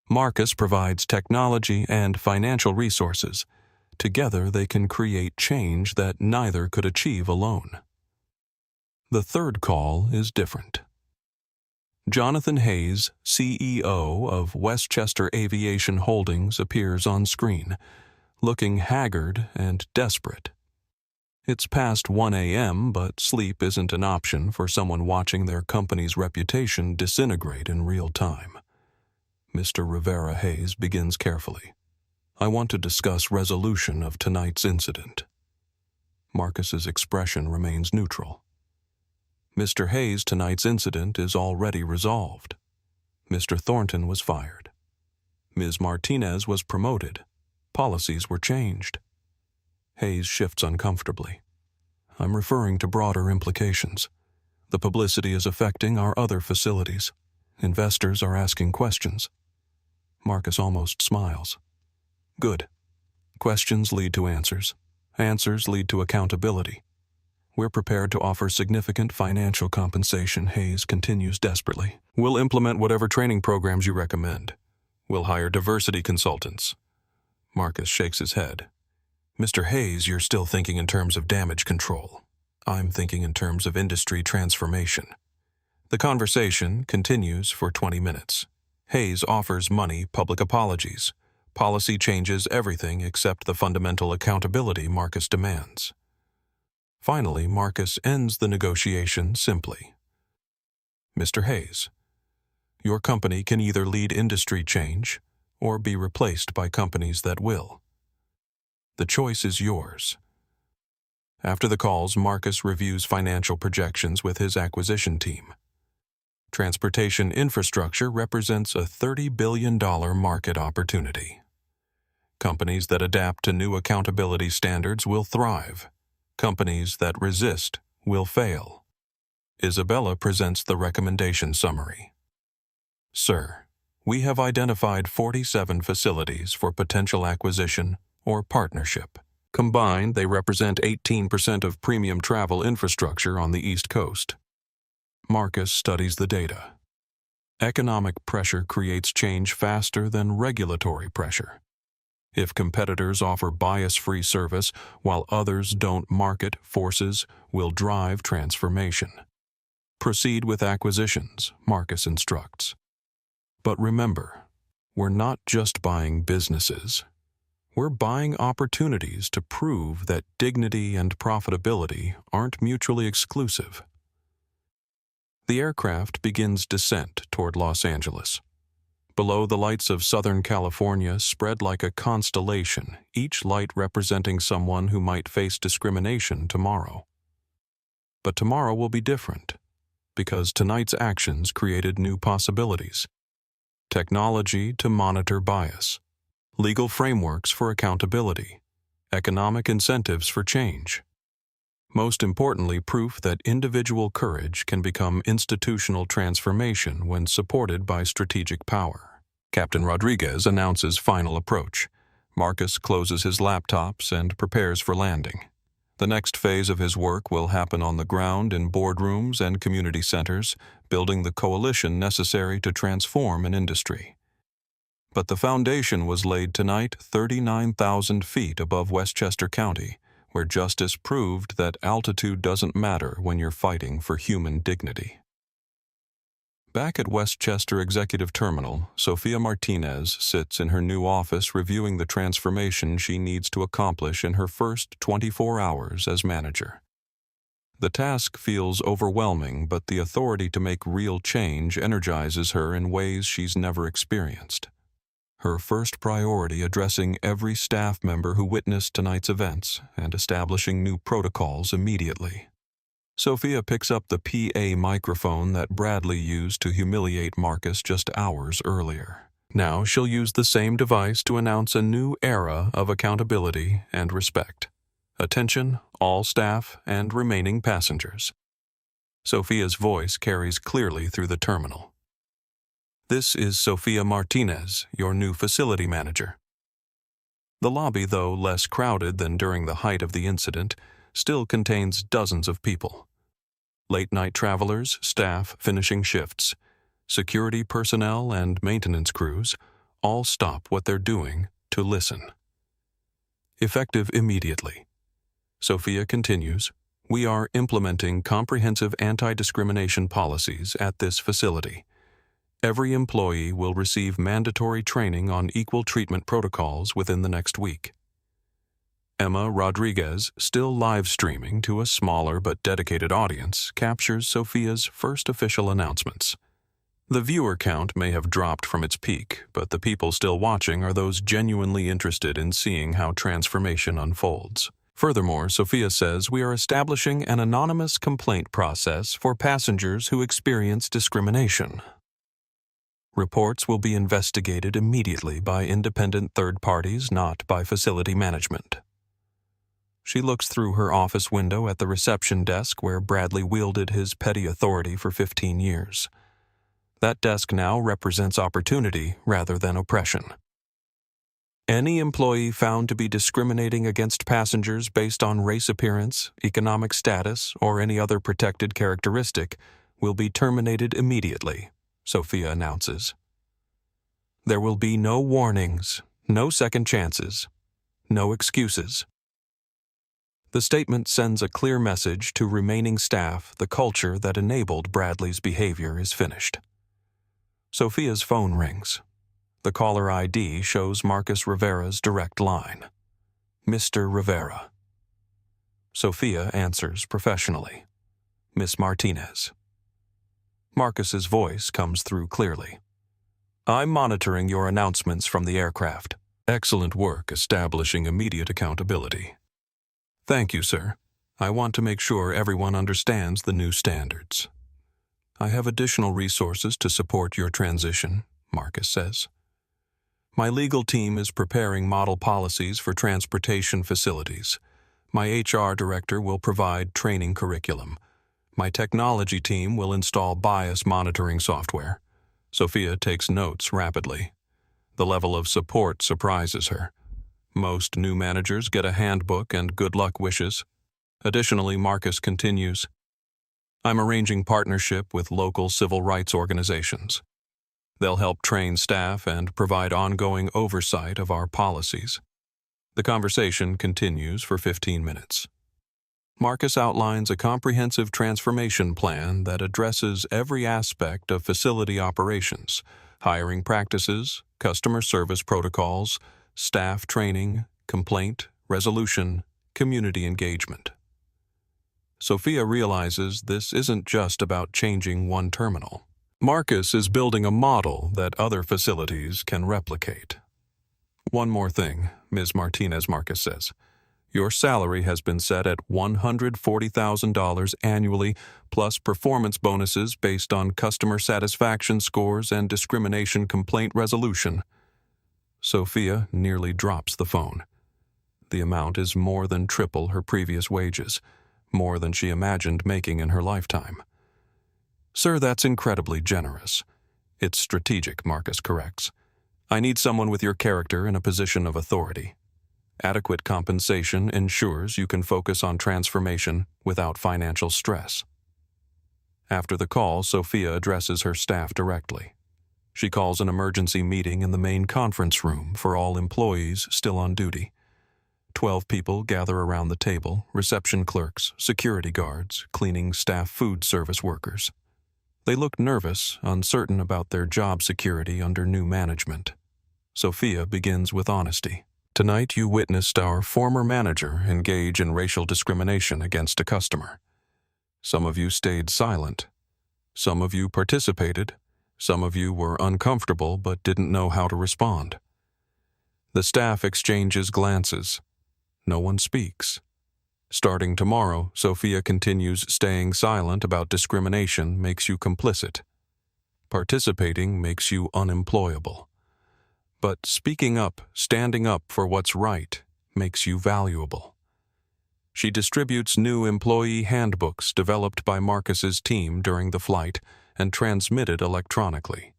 Marcus provides technology and financial resources. Together they can create change that neither could achieve alone. The third call is different. Jonathan Hayes, CEO of Westchester Aviation Holdings, appears on screen, looking haggard and desperate. It's past 1 a.m., but sleep isn't an option for someone watching their company's reputation disintegrate in real time. Mr. Rivera Hayes begins carefully. I want to discuss resolution of tonight's incident. Marcus's expression remains neutral. Mr. Hayes, tonight's incident is already resolved. Mr. Thornton was fired. Ms. Martinez was promoted. Policies were changed. Hayes shifts uncomfortably. I'm referring to broader implications. The publicity is affecting our other facilities. Investors are asking questions. Marcus almost smiles. Good. Questions lead to answers. Answers lead to accountability. We're prepared to offer significant financial compensation, Hayes continues desperately. We'll implement whatever training programs you recommend. We'll hire diversity consultants. Marcus shakes his head. Mr. Hayes, you're still thinking in terms of damage control. I'm thinking in terms of industry transformation. The conversation continues for 20 minutes. Hayes offers money, public apologies. Policy changes everything except the fundamental accountability Marcus demands. Finally, Marcus ends the negotiation simply. Mr. Hayes, your company can either lead industry change or be replaced by companies that will. The choice is yours. After the calls, Marcus reviews financial projections with his acquisition team. Transportation infrastructure represents a $30 billion market opportunity. Companies that adapt to new accountability standards will thrive. Companies that resist will fail. Isabella presents the recommendation summary. Sir, we have identified 47 facilities for potential acquisition or partnership. Combined, they represent 18% of premium travel infrastructure on the East Coast. Marcus studies the data. Economic pressure creates change faster than regulatory pressure. If competitors offer bias-free service while others don't, market forces will drive transformation. Proceed with acquisitions, Marcus instructs. But remember, we're not just buying businesses. We're buying opportunities to prove that dignity and profitability aren't mutually exclusive. The aircraft begins descent toward Los Angeles. Below, the lights of Southern California spread like a constellation, each light representing someone who might face discrimination tomorrow. But tomorrow will be different. because tonight's actions created new possibilities. Technology to monitor bias, legal frameworks for accountability, economic incentives for change. Most importantly, proof that individual courage can become institutional transformation when supported by strategic power. Captain Rodriguez announces final approach. Marcus closes his laptops and prepares for landing. The next phase of his work will happen on the ground in boardrooms and community centers, building the coalition necessary to transform an industry. But the foundation was laid tonight 39,000 feet above Westchester County, where justice proved that altitude doesn't matter when you're fighting for human dignity. Back at Westchester Executive Terminal, Sofia Martinez sits in her new office reviewing the transformation she needs to accomplish in her first 24 hours as manager. The task feels overwhelming, but the authority to make real change energizes her in ways she's never experienced. Her first priority addressing every staff member who witnessed tonight's events and establishing new protocols immediately. Sofia picks up the PA microphone that Bradley used to humiliate Marcus just hours earlier. Now she'll use the same device to announce a new era of accountability and respect. Attention, all staff and remaining passengers. Sofia's voice carries clearly through the terminal. This is Sofia Martinez, your new facility manager. The lobby, though less crowded than during the height of the incident, still contains dozens of people. Late-night travelers, staff finishing shifts, security personnel and maintenance crews all stop what they're doing to listen. Effective immediately. Sofia continues, we are implementing comprehensive anti-discrimination policies at this facility. Every employee will receive mandatory training on equal treatment protocols within the next week. Emma Rodriguez, still live streaming to a smaller but dedicated audience, captures Sofia's first official announcements. The viewer count may have dropped from its peak, but the people still watching are those genuinely interested in seeing how transformation unfolds. Furthermore, Sofia says we are establishing an anonymous complaint process for passengers who experience discrimination. Reports will be investigated immediately by independent third parties, not by facility management. She looks through her office window at the reception desk where Bradley wielded his petty authority for 15 years. That desk now represents opportunity rather than oppression. Any employee found to be discriminating against passengers based on race appearance, economic status, or any other protected characteristic will be terminated immediately, Sofia announces. There will be no warnings, no second chances, no excuses. The statement sends a clear message to remaining staff the culture that enabled Bradley's behavior is finished. Sofia's phone rings. The caller ID shows Marcus Rivera's direct line. Mr. Rivera. Sofia answers professionally. Miss Martinez. Marcus's voice comes through clearly. I'm monitoring your announcements from the aircraft. Excellent work establishing immediate accountability. Thank you, sir. I want to make sure everyone understands the new standards. I have additional resources to support your transition, Marcus says. My legal team is preparing model policies for transportation facilities. My HR director will provide training curriculum. My technology team will install bias monitoring software. Sofia takes notes rapidly. The level of support surprises her. Most new managers get a handbook and good luck wishes. Additionally, Marcus continues, I'm arranging partnership with local civil rights organizations. They'll help train staff and provide ongoing oversight of our policies. The conversation continues for 15 minutes. Marcus outlines a comprehensive transformation plan that addresses every aspect of facility operations, hiring practices, customer service protocols, staff training, complaint, resolution, community engagement. Sofia realizes this isn't just about changing one terminal. Marcus is building a model that other facilities can replicate. One more thing, Ms. Martinez, Marcus says. Your salary has been set at $140,000 annually, plus performance bonuses based on customer satisfaction scores and discrimination complaint resolution. Sophia nearly drops the phone. The amount is more than triple her previous wages, more than she imagined making in her lifetime. "Sir, that's incredibly generous." "It's strategic," Marcus corrects. "I need someone with your character in a position of authority. Adequate compensation ensures you can focus on transformation without financial stress." After the call, Sophia addresses her staff directly. She calls an emergency meeting in the main conference room for all employees still on duty. 12 people gather around the table: reception clerks, security guards, cleaning staff, food service workers. They look nervous, uncertain about their job security under new management. Sophia begins with honesty. "Tonight you witnessed our former manager engage in racial discrimination against a customer. Some of you stayed silent. Some of you participated. Some of you were uncomfortable but didn't know how to respond." The staff exchanges glances. No one speaks. Starting tomorrow, Sophia continues: "Staying silent about discrimination makes you complicit. Participating makes you unemployable. But speaking up, standing up for what's right, makes you valuable." She distributes new employee handbooks developed by Marcus's team during the flight and transmitted electronically.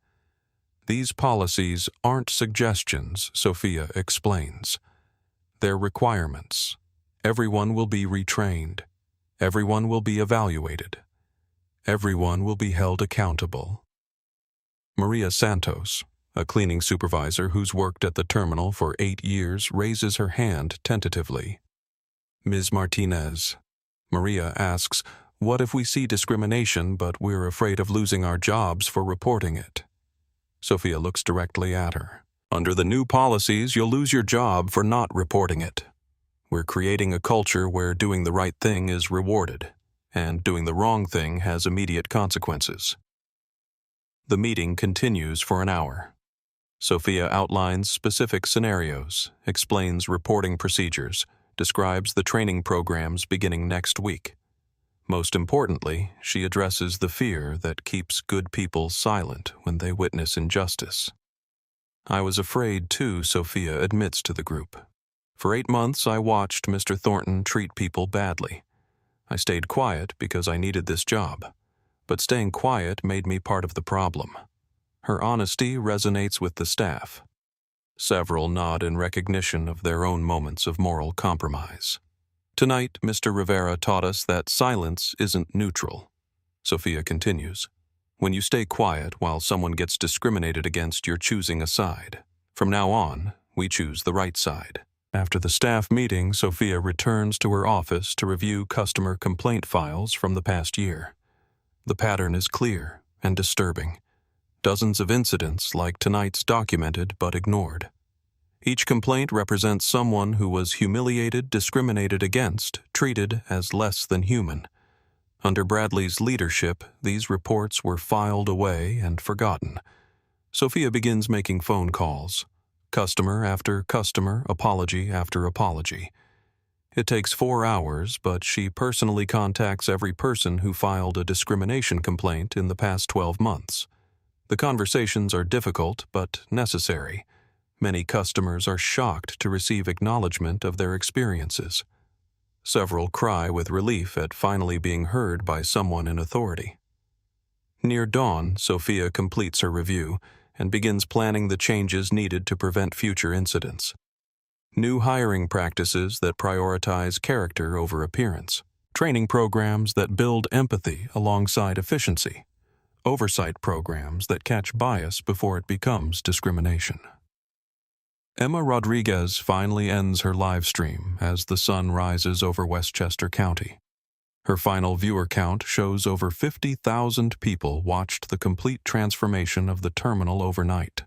"These policies aren't suggestions," Sophia explains. "They're requirements. Everyone will be retrained. Everyone will be evaluated. Everyone will be held accountable." Maria Santos, a cleaning supervisor who's worked at the terminal for 8 years, raises her hand tentatively. "Ms. Martinez," Maria asks, "what if we see discrimination but we're afraid of losing our jobs for reporting it?" Sophia looks directly at her. "Under the new policies, you'll lose your job for not reporting it. We're creating a culture where doing the right thing is rewarded, and doing the wrong thing has immediate consequences." The meeting continues for an hour. Sophia outlines specific scenarios, explains reporting procedures, describes the training programs beginning next week. Most importantly, she addresses the fear that keeps good people silent when they witness injustice. "I was afraid too," Sophia admits to the group. "For 8 months I watched Mr. Thornton treat people badly. I stayed quiet because I needed this job, but staying quiet made me part of the problem." Her honesty resonates with the staff. Several nod in recognition of their own moments of moral compromise. "Tonight, Mr. Rivera taught us that silence isn't neutral." Sophia continues. "When you stay quiet while someone gets discriminated against, you're choosing a side. From now on, we choose the right side." After the staff meeting, Sophia returns to her office to review customer complaint files from the past year. The pattern is clear and disturbing. Dozens of incidents like tonight's documented but ignored. Each complaint represents someone who was humiliated, discriminated against, treated as less than human. Under Bradley's leadership, these reports were filed away and forgotten. Sophia begins making phone calls. Customer after customer, apology after apology. It takes 4 hours, but she personally contacts every person who filed a discrimination complaint in the past 12 months. The conversations are difficult but necessary. Many customers are shocked to receive acknowledgement of their experiences. Several cry with relief at finally being heard by someone in authority. Near dawn, Sophia completes her review and begins planning the changes needed to prevent future incidents. New hiring practices that prioritize character over appearance. Training programs that build empathy alongside efficiency. Oversight programs that catch bias before it becomes discrimination. Emma Rodriguez finally ends her live stream as the sun rises over Westchester County. Her final viewer count shows over 50,000 people watched the complete transformation of the terminal overnight.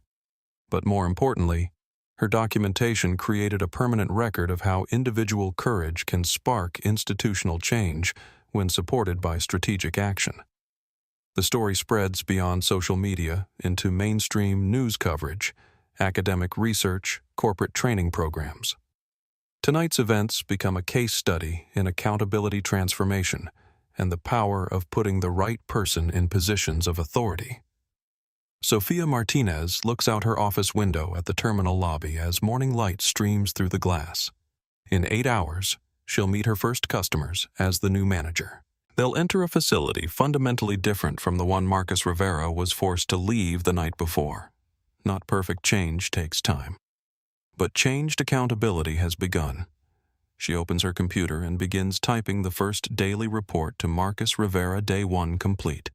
But more importantly, her documentation created a permanent record of how individual courage can spark institutional change when supported by strategic action. The story spreads beyond social media into mainstream news coverage, academic research, corporate training programs. Tonight's events become a case study in accountability transformation and the power of putting the right person in positions of authority. Sofia Martinez looks out her office window at the terminal lobby as morning light streams through the glass. In 8 hours, she'll meet her first customers as the new manager. They'll enter a facility fundamentally different from the one Marcus Rivera was forced to leave the night before. Not perfect change takes time. But changed accountability has begun. She opens her computer and begins typing the first daily report to Marcus Rivera, day 1 complete.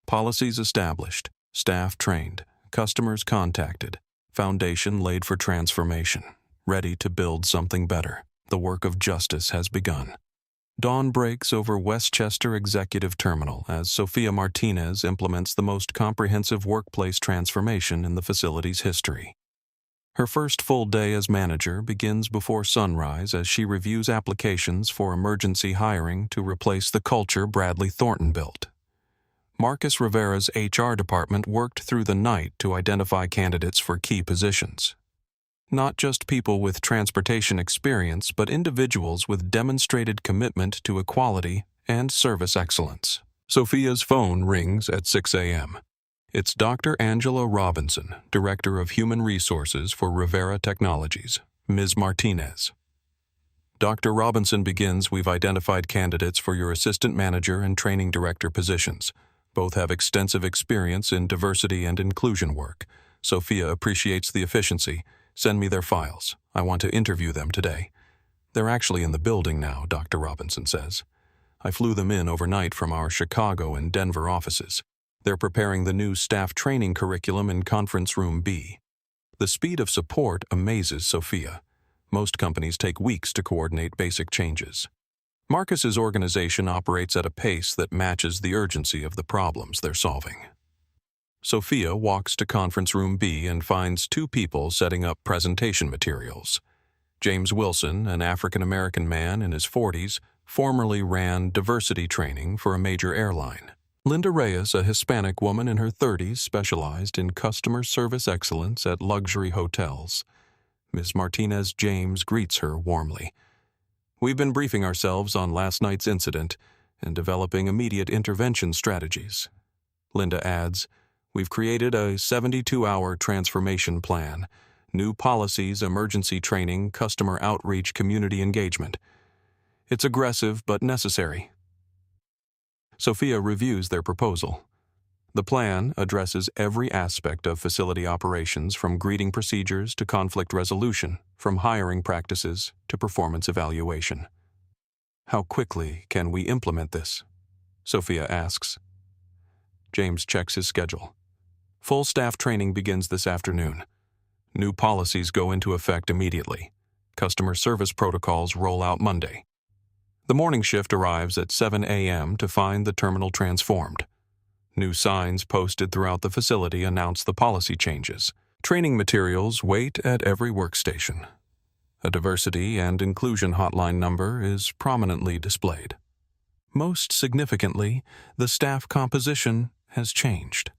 Policies established, staff trained, customers contacted, foundation laid for transformation, ready to build something better. The work of justice has begun. Dawn breaks over Westchester Executive Terminal as Sofia Martinez implements the most comprehensive workplace transformation in the facility's history. Her first full day as manager begins before sunrise as she reviews applications for emergency hiring to replace the culture Bradley Thornton built. Marcus Rivera's HR department worked through the night to identify candidates for key positions. Not just people with transportation experience, but individuals with demonstrated commitment to equality and service excellence. Sofia's phone rings at 6 a.m. It's Dr. Angela Robinson, Director of Human Resources for Rivera Technologies, Ms. Martinez. Dr. Robinson begins, "We've identified candidates for your assistant manager and training director positions. Both have extensive experience in diversity and inclusion work. Sofia appreciates the efficiency. Send me their files. I want to interview them today." "They're actually in the building now," Dr. Robinson says. "I flew them in overnight from our Chicago and Denver offices. They're preparing the new staff training curriculum in Conference Room B." The speed of support amazes Sofia. Most companies take weeks to coordinate basic changes. Marcus's organization operates at a pace that matches the urgency of the problems they're solving. Sofia walks to Conference Room B and finds 2 people setting up presentation materials. James Wilson, an African-American man in his 40s, formerly ran diversity training for a major airline. Linda Reyes, a Hispanic woman in her 30s, specialized in customer service excellence at luxury hotels. Ms. Martinez James greets her warmly. "We've been briefing ourselves on last night's incident and developing immediate intervention strategies." Linda adds, "We've created a 72-hour transformation plan, new policies, emergency training, customer outreach, community engagement. It's aggressive but necessary." Sofia reviews their proposal. The plan addresses every aspect of facility operations, from greeting procedures to conflict resolution, from hiring practices to performance evaluation. "How quickly can we implement this?" Sofia asks. James checks his schedule. "Full staff training begins this afternoon. New policies go into effect immediately. Customer service protocols roll out Monday." The morning shift arrives at 7 a.m. to find the terminal transformed. New signs posted throughout the facility announce the policy changes. Training materials wait at every workstation. A diversity and inclusion hotline number is prominently displayed. Most significantly, the staff composition has changed.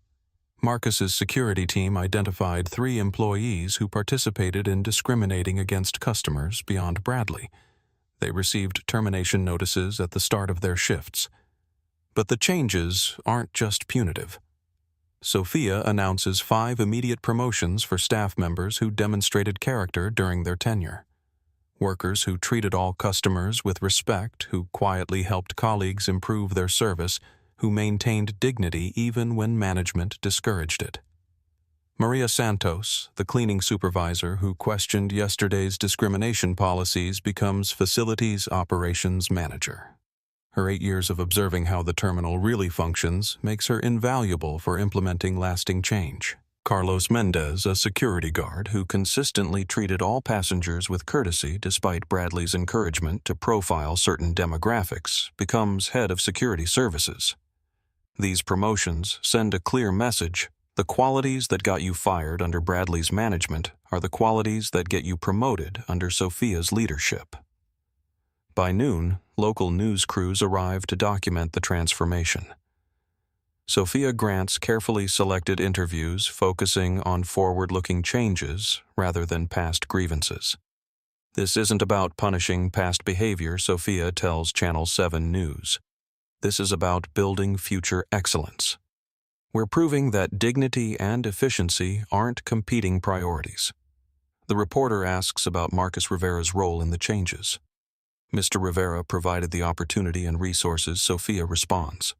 Marcus's security team identified 3 employees who participated in discriminating against customers beyond Bradley. They received termination notices at the start of their shifts. But the changes aren't just punitive. Sofia announces 5 immediate promotions for staff members who demonstrated character during their tenure. Workers who treated all customers with respect, who quietly helped colleagues improve their service, who maintained dignity even when management discouraged it. Maria Santos, the cleaning supervisor who questioned yesterday's discrimination policies, becomes facilities operations manager. Her 8 years of observing how the terminal really functions makes her invaluable for implementing lasting change. Carlos Mendez, a security guard who consistently treated all passengers with courtesy despite Bradley's encouragement to profile certain demographics, becomes head of security services. These promotions send a clear message: the qualities that got you fired under Bradley's management are the qualities that get you promoted under Sofia's leadership. By noon, local news crews arrive to document the transformation. Sofia grants carefully selected interviews focusing on forward-looking changes rather than past grievances. This isn't about punishing past behavior, Sophia tells Channel 7 News. This is about building future excellence. We're proving that dignity and efficiency aren't competing priorities. The reporter asks about Marcus Rivera's role in the changes. Mr. Rivera provided the opportunity and resources, Sophia responds.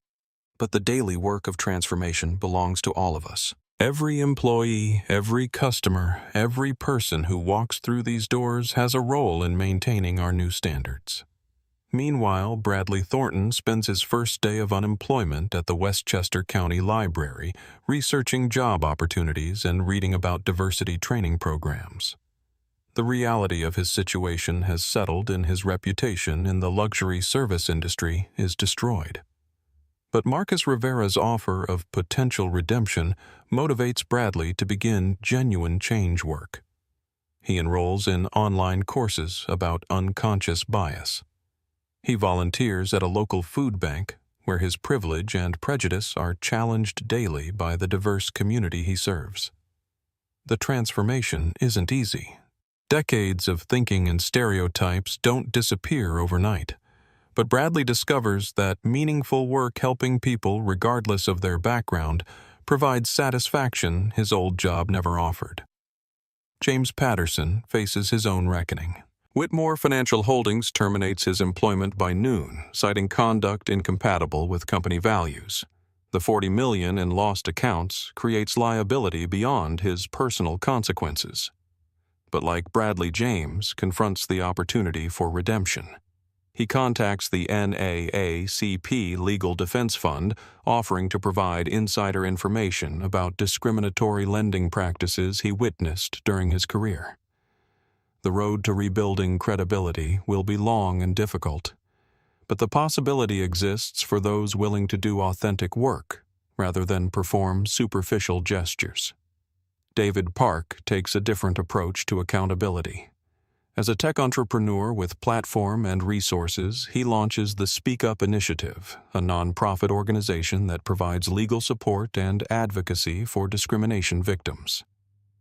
But the daily work of transformation belongs to all of us. Every employee, every customer, every person who walks through these doors has a role in maintaining our new standards. Meanwhile, Bradley Thornton spends his first day of unemployment at the Westchester County Library, researching job opportunities and reading about diversity training programs. The reality of his situation has settled, and his reputation in the luxury service industry is destroyed. But Marcus Rivera's offer of potential redemption motivates Bradley to begin genuine change work. He enrolls in online courses about unconscious bias. He volunteers at a local food bank where his privilege and prejudice are challenged daily by the diverse community he serves. The transformation isn't easy. Decades of thinking and stereotypes don't disappear overnight. But Bradley discovers that meaningful work helping people regardless of their background provides satisfaction his old job never offered. James Patterson faces his own reckoning. Whitmore Financial Holdings terminates his employment by noon, citing conduct incompatible with company values. The $40 million in lost accounts creates liability beyond his personal consequences. But like Bradley, James confronts the opportunity for redemption. He contacts the NAACP Legal Defense Fund, offering to provide insider information about discriminatory lending practices he witnessed during his career. The road to rebuilding credibility will be long and difficult, but the possibility exists for those willing to do authentic work rather than perform superficial gestures. David Park takes a different approach to accountability. As a tech entrepreneur with platform and resources, he launches the Speak Up Initiative, a nonprofit organization that provides legal support and advocacy for discrimination victims.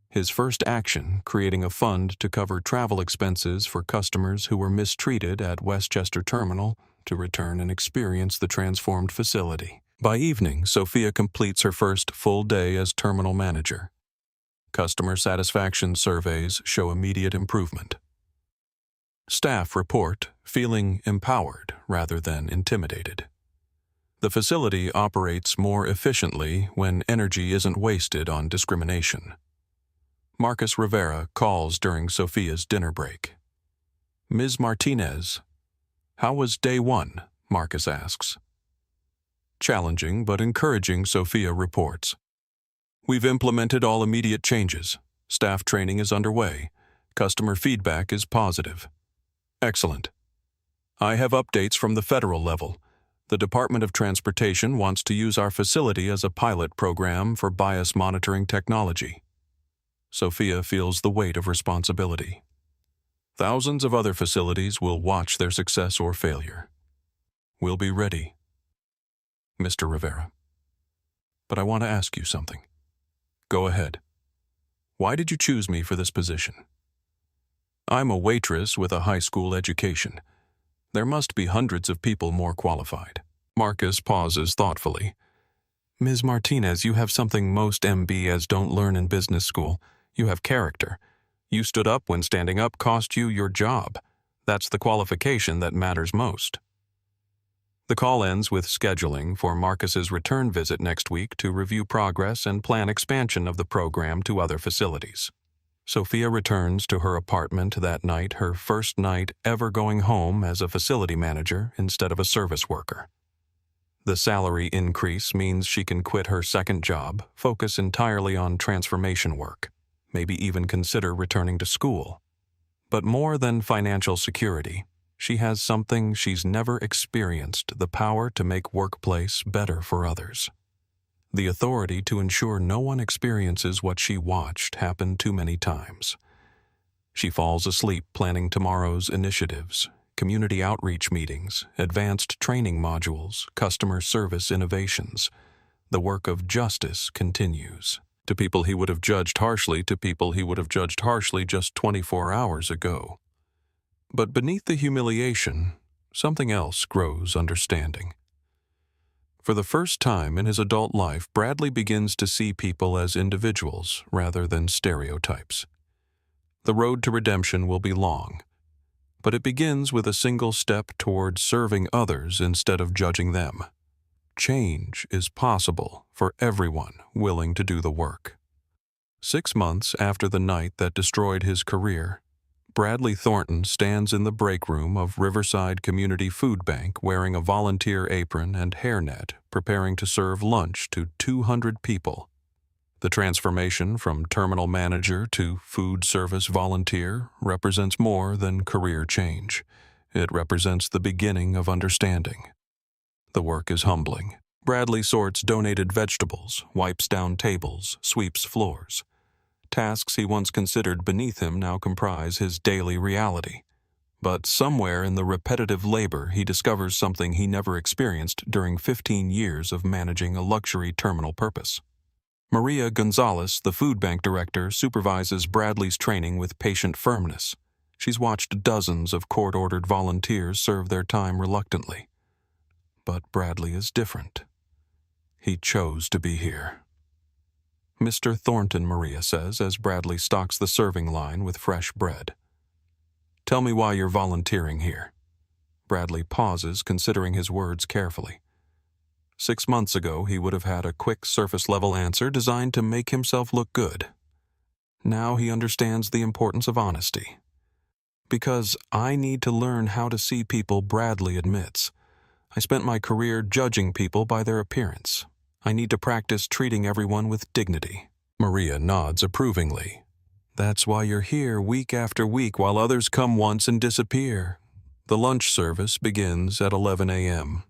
His first action, creating a fund to cover travel expenses for customers who were mistreated at Westchester Terminal to return and experience the transformed facility. By evening, Sophia completes her first full day as terminal manager. Customer satisfaction surveys show immediate improvement. Staff report feeling empowered rather than intimidated. The facility operates more efficiently when energy isn't wasted on discrimination. Marcus Rivera calls during Sophia's dinner break. Ms. Martinez, how was day one? Marcus asks. Challenging but encouraging, Sophia reports. We've implemented all immediate changes. Staff training is underway. Customer feedback is positive. Excellent. I have updates from the federal level. The Department of Transportation wants to use our facility as a pilot program for bias monitoring technology. Sophia feels the weight of responsibility. Thousands of other facilities will watch their success or failure. We'll be ready. Mr. Rivera. But I want to ask you something. Go ahead. Why did you choose me for this position? I'm a waitress with a high school education. There must be hundreds of people more qualified. Marcus pauses thoughtfully. Ms. Martinez, you have something most MBAs don't learn in business school. You have character. You stood up when standing up cost you your job. That's the qualification that matters most. The call ends with scheduling for Marcus's return visit next week to review progress and plan expansion of the program to other facilities. Sophia returns to her apartment that night, her first night ever going home as a facility manager instead of a service worker. The salary increase means she can quit her second job, focus entirely on transformation work, maybe even consider returning to school. But more than financial security, she has something she's never experienced, the power to make workplace better for others. The authority to ensure no one experiences what she watched happen too many times. She falls asleep planning tomorrow's initiatives, community outreach meetings, advanced training modules, customer service innovations. The work of justice continues. To people he would have judged harshly, to people he would have judged harshly just 24 hours ago. But beneath the humiliation, something else grows understanding. For the first time in his adult life, Bradley begins to see people as individuals rather than stereotypes. The road to redemption will be long, but it begins with a single step toward serving others instead of judging them. Change is possible for everyone willing to do the work. 6 months after the night that destroyed his career, Bradley Thornton stands in the break room of Riverside Community Food Bank wearing a volunteer apron and hairnet, preparing to serve lunch to 200 people. The transformation from terminal manager to food service volunteer represents more than career change. It represents the beginning of understanding. The work is humbling. Bradley sorts donated vegetables, wipes down tables, sweeps floors. Tasks he once considered beneath him now comprise his daily reality. But somewhere in the repetitive labor, he discovers something he never experienced during 15 years of managing a luxury terminal purpose. Maria Gonzalez, the food bank director, supervises Bradley's training with patient firmness. She's watched dozens of court-ordered volunteers serve their time reluctantly. But Bradley is different. He chose to be here. Mr. Thornton, Maria says, as Bradley stocks the serving line with fresh bread. Tell me why you're volunteering here. Bradley pauses, considering his words carefully. 6 months ago, he would have had a quick surface-level answer designed to make himself look good. Now he understands the importance of honesty. Because I need to learn how to see people, Bradley admits. I spent my career judging people by their appearance. I need to practice treating everyone with dignity. Maria nods approvingly. That's why you're here week after week while others come once and disappear. The lunch service begins at 11 a.m.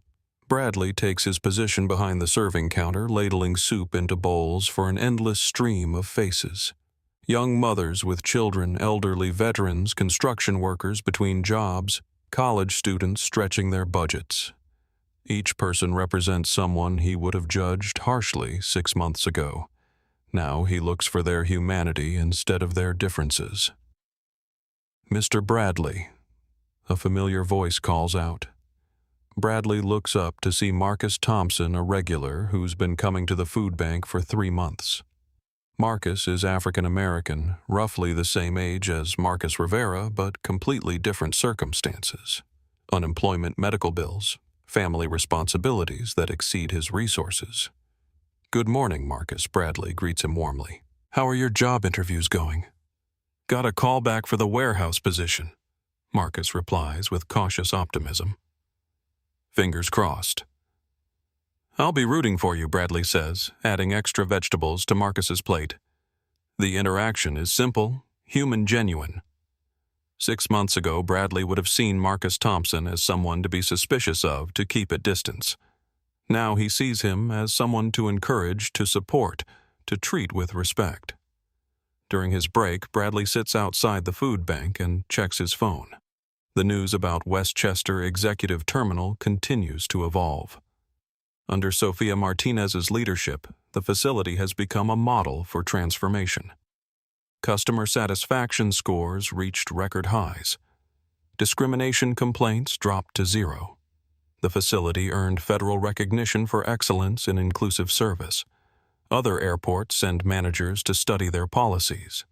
Bradley takes his position behind the serving counter, ladling soup into bowls for an endless stream of faces. Young mothers with children, elderly veterans, construction workers between jobs, college students stretching their budgets. Each person represents someone he would have judged harshly 6 months ago. Now he looks for their humanity instead of their differences. Mr. Bradley, a familiar voice calls out. Bradley looks up to see Marcus Thompson, a regular who's been coming to the food bank for 3 months. Marcus is African American, roughly the same age as Marcus Rivera, but completely different circumstances. Unemployment, medical bills, family responsibilities that exceed his resources. Good morning, Marcus, Bradley greets him warmly. How are your job interviews going? Got a call back for the warehouse position, Marcus replies with cautious optimism. Fingers crossed. I'll be rooting for you, Bradley says, adding extra vegetables to Marcus's plate. The interaction is simple, human, genuine. 6 months ago, Bradley would have seen Marcus Thompson as someone to be suspicious of, to keep at distance. Now he sees him as someone to encourage, to support, to treat with respect. During his break, Bradley sits outside the food bank and checks his phone. The news about Westchester Executive Terminal continues to evolve. Under Sofia Martinez's leadership, the facility has become a model for transformation. Customer satisfaction scores reached record highs. Discrimination complaints dropped to 0. The facility earned federal recognition for excellence in inclusive service. Other airports send managers to study their policies.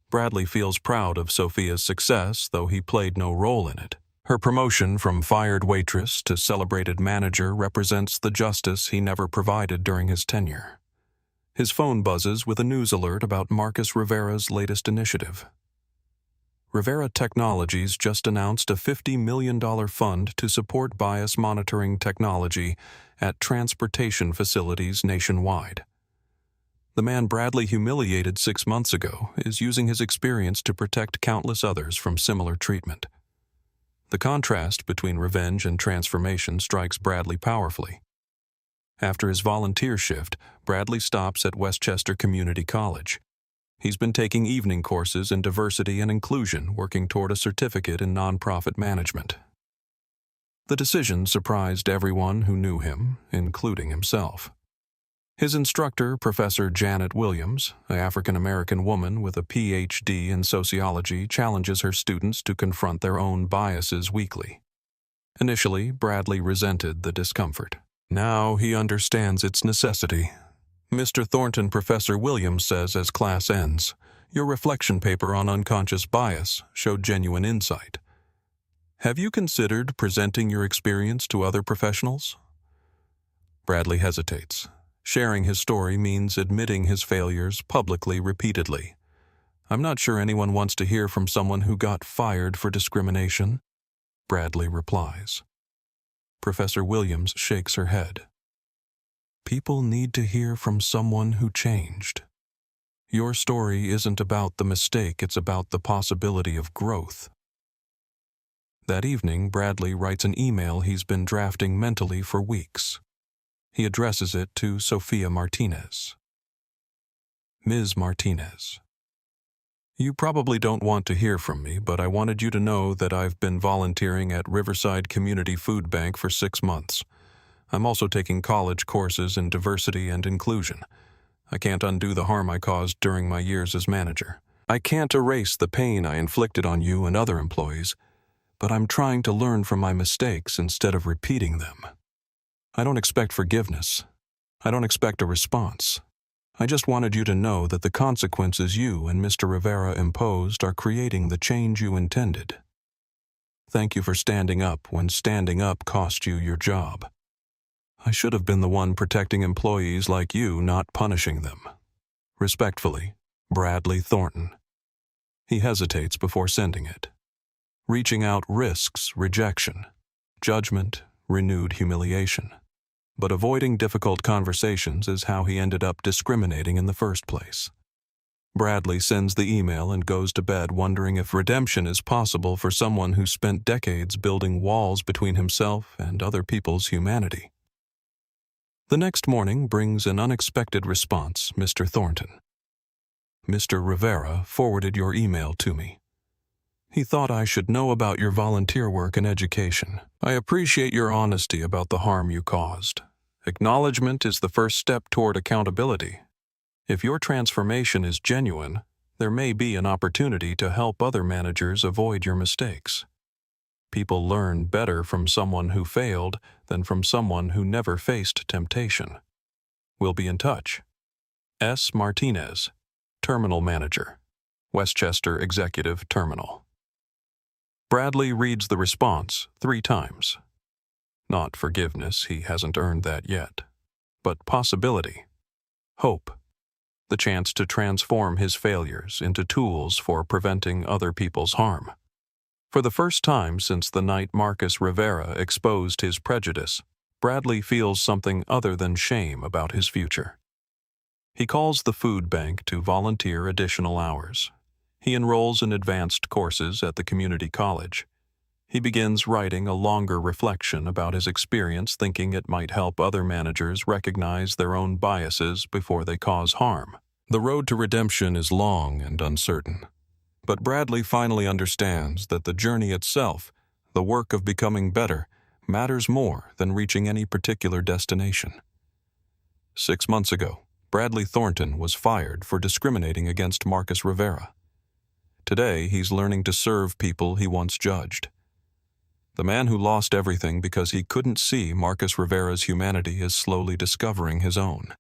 Bradley feels proud of Sofia's success, though he played no role in it. Her promotion from fired waitress to celebrated manager represents the justice he never provided during his tenure. His phone buzzes with a news alert about Marcus Rivera's latest initiative. Rivera Technologies just announced a $50 million fund to support bias monitoring technology at transportation facilities nationwide. The man Bradley humiliated 6 months ago is using his experience to protect countless others from similar treatment. The contrast between revenge and transformation strikes Bradley powerfully. After his volunteer shift, Bradley stops at Westchester Community College. He's been taking evening courses in diversity and inclusion, working toward a certificate in nonprofit management. The decision surprised everyone who knew him, including himself. His instructor, Professor Janet Williams, an African-American woman with a Ph.D. in sociology, challenges her students to confront their own biases weekly. Initially, Bradley resented the discomfort. Now he understands its necessity. Mr. Thornton, Professor Williams says as class ends, "Your reflection paper on unconscious bias showed genuine insight. Have you considered presenting your experience to other professionals?" Bradley hesitates. Sharing his story means admitting his failures publicly repeatedly. "I'm not sure anyone wants to hear from someone who got fired for discrimination," Bradley replies. Professor Williams shakes her head. "People need to hear from someone who changed. Your story isn't about the mistake, it's about the possibility of growth." That evening, Bradley writes an email he's been drafting mentally for weeks. He addresses it to Sophia Martinez. Ms. Martinez, you probably don't want to hear from me, but I wanted you to know that I've been volunteering at Riverside Community Food Bank for 6 months. I'm also taking college courses in diversity and inclusion. I can't undo the harm I caused during my years as manager. I can't erase the pain I inflicted on you and other employees, but I'm trying to learn from my mistakes instead of repeating them. I don't expect forgiveness. I don't expect a response. I just wanted you to know that the consequences you and Mr. Rivera imposed are creating the change you intended. Thank you for standing up when standing up cost you your job. I should have been the one protecting employees like you, not punishing them. Respectfully, Bradley Thornton. He hesitates before sending it. Reaching out risks rejection, judgment, renewed humiliation. But avoiding difficult conversations is how he ended up discriminating in the first place. Bradley sends the email and goes to bed wondering if redemption is possible for someone who spent decades building walls between himself and other people's humanity. The next morning brings an unexpected response, Mr. Thornton. "Mr. Rivera forwarded your email to me. He thought I should know about your volunteer work and education. I appreciate your honesty about the harm you caused. Acknowledgement is the first step toward accountability. If your transformation is genuine, there may be an opportunity to help other managers avoid your mistakes. People learn better from someone who failed than from someone who never faced temptation. We'll be in touch. S. Martinez, Terminal Manager, Westchester Executive Terminal." Bradley reads the response 3 times. Not forgiveness, he hasn't earned that yet, but possibility, hope, the chance to transform his failures into tools for preventing other people's harm. For the first time since the night Marcus Rivera exposed his prejudice, Bradley feels something other than shame about his future. He calls the food bank to volunteer additional hours. He enrolls in advanced courses at the community college. He begins writing a longer reflection about his experience, thinking it might help other managers recognize their own biases before they cause harm. The road to redemption is long and uncertain. But Bradley finally understands that the journey itself, the work of becoming better, matters more than reaching any particular destination. 6 months ago, Bradley Thornton was fired for discriminating against Marcus Rivera. Today, he's learning to serve people he once judged. The man who lost everything because he couldn't see Marcus Rivera's humanity is slowly discovering his own.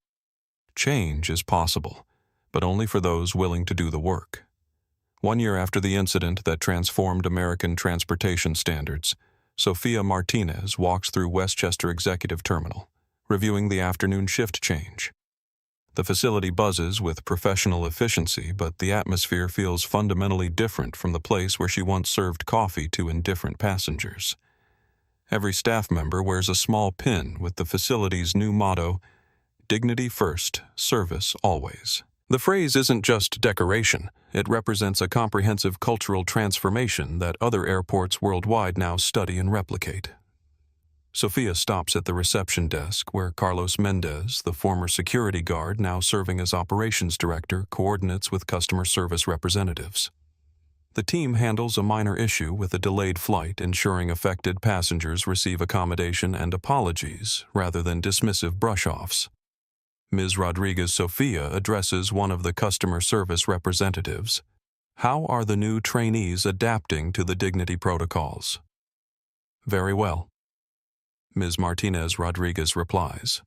Change is possible, but only for those willing to do the work. 1 year after the incident that transformed American transportation standards, Sophia Martinez walks through Westchester Executive Terminal, reviewing the afternoon shift change. The facility buzzes with professional efficiency, but the atmosphere feels fundamentally different from the place where she once served coffee to indifferent passengers. Every staff member wears a small pin with the facility's new motto, "Dignity first, service always." The phrase isn't just decoration. It represents a comprehensive cultural transformation that other airports worldwide now study and replicate. Sophia stops at the reception desk where Carlos Mendez, the former security guard now serving as operations director, coordinates with customer service representatives. The team handles a minor issue with a delayed flight, ensuring affected passengers receive accommodation and apologies rather than dismissive brush-offs. Ms. Rodriguez Sophia addresses one of the customer service representatives. How are the new trainees adapting to the dignity protocols? Very well. Ms. Martinez Rodriguez replies.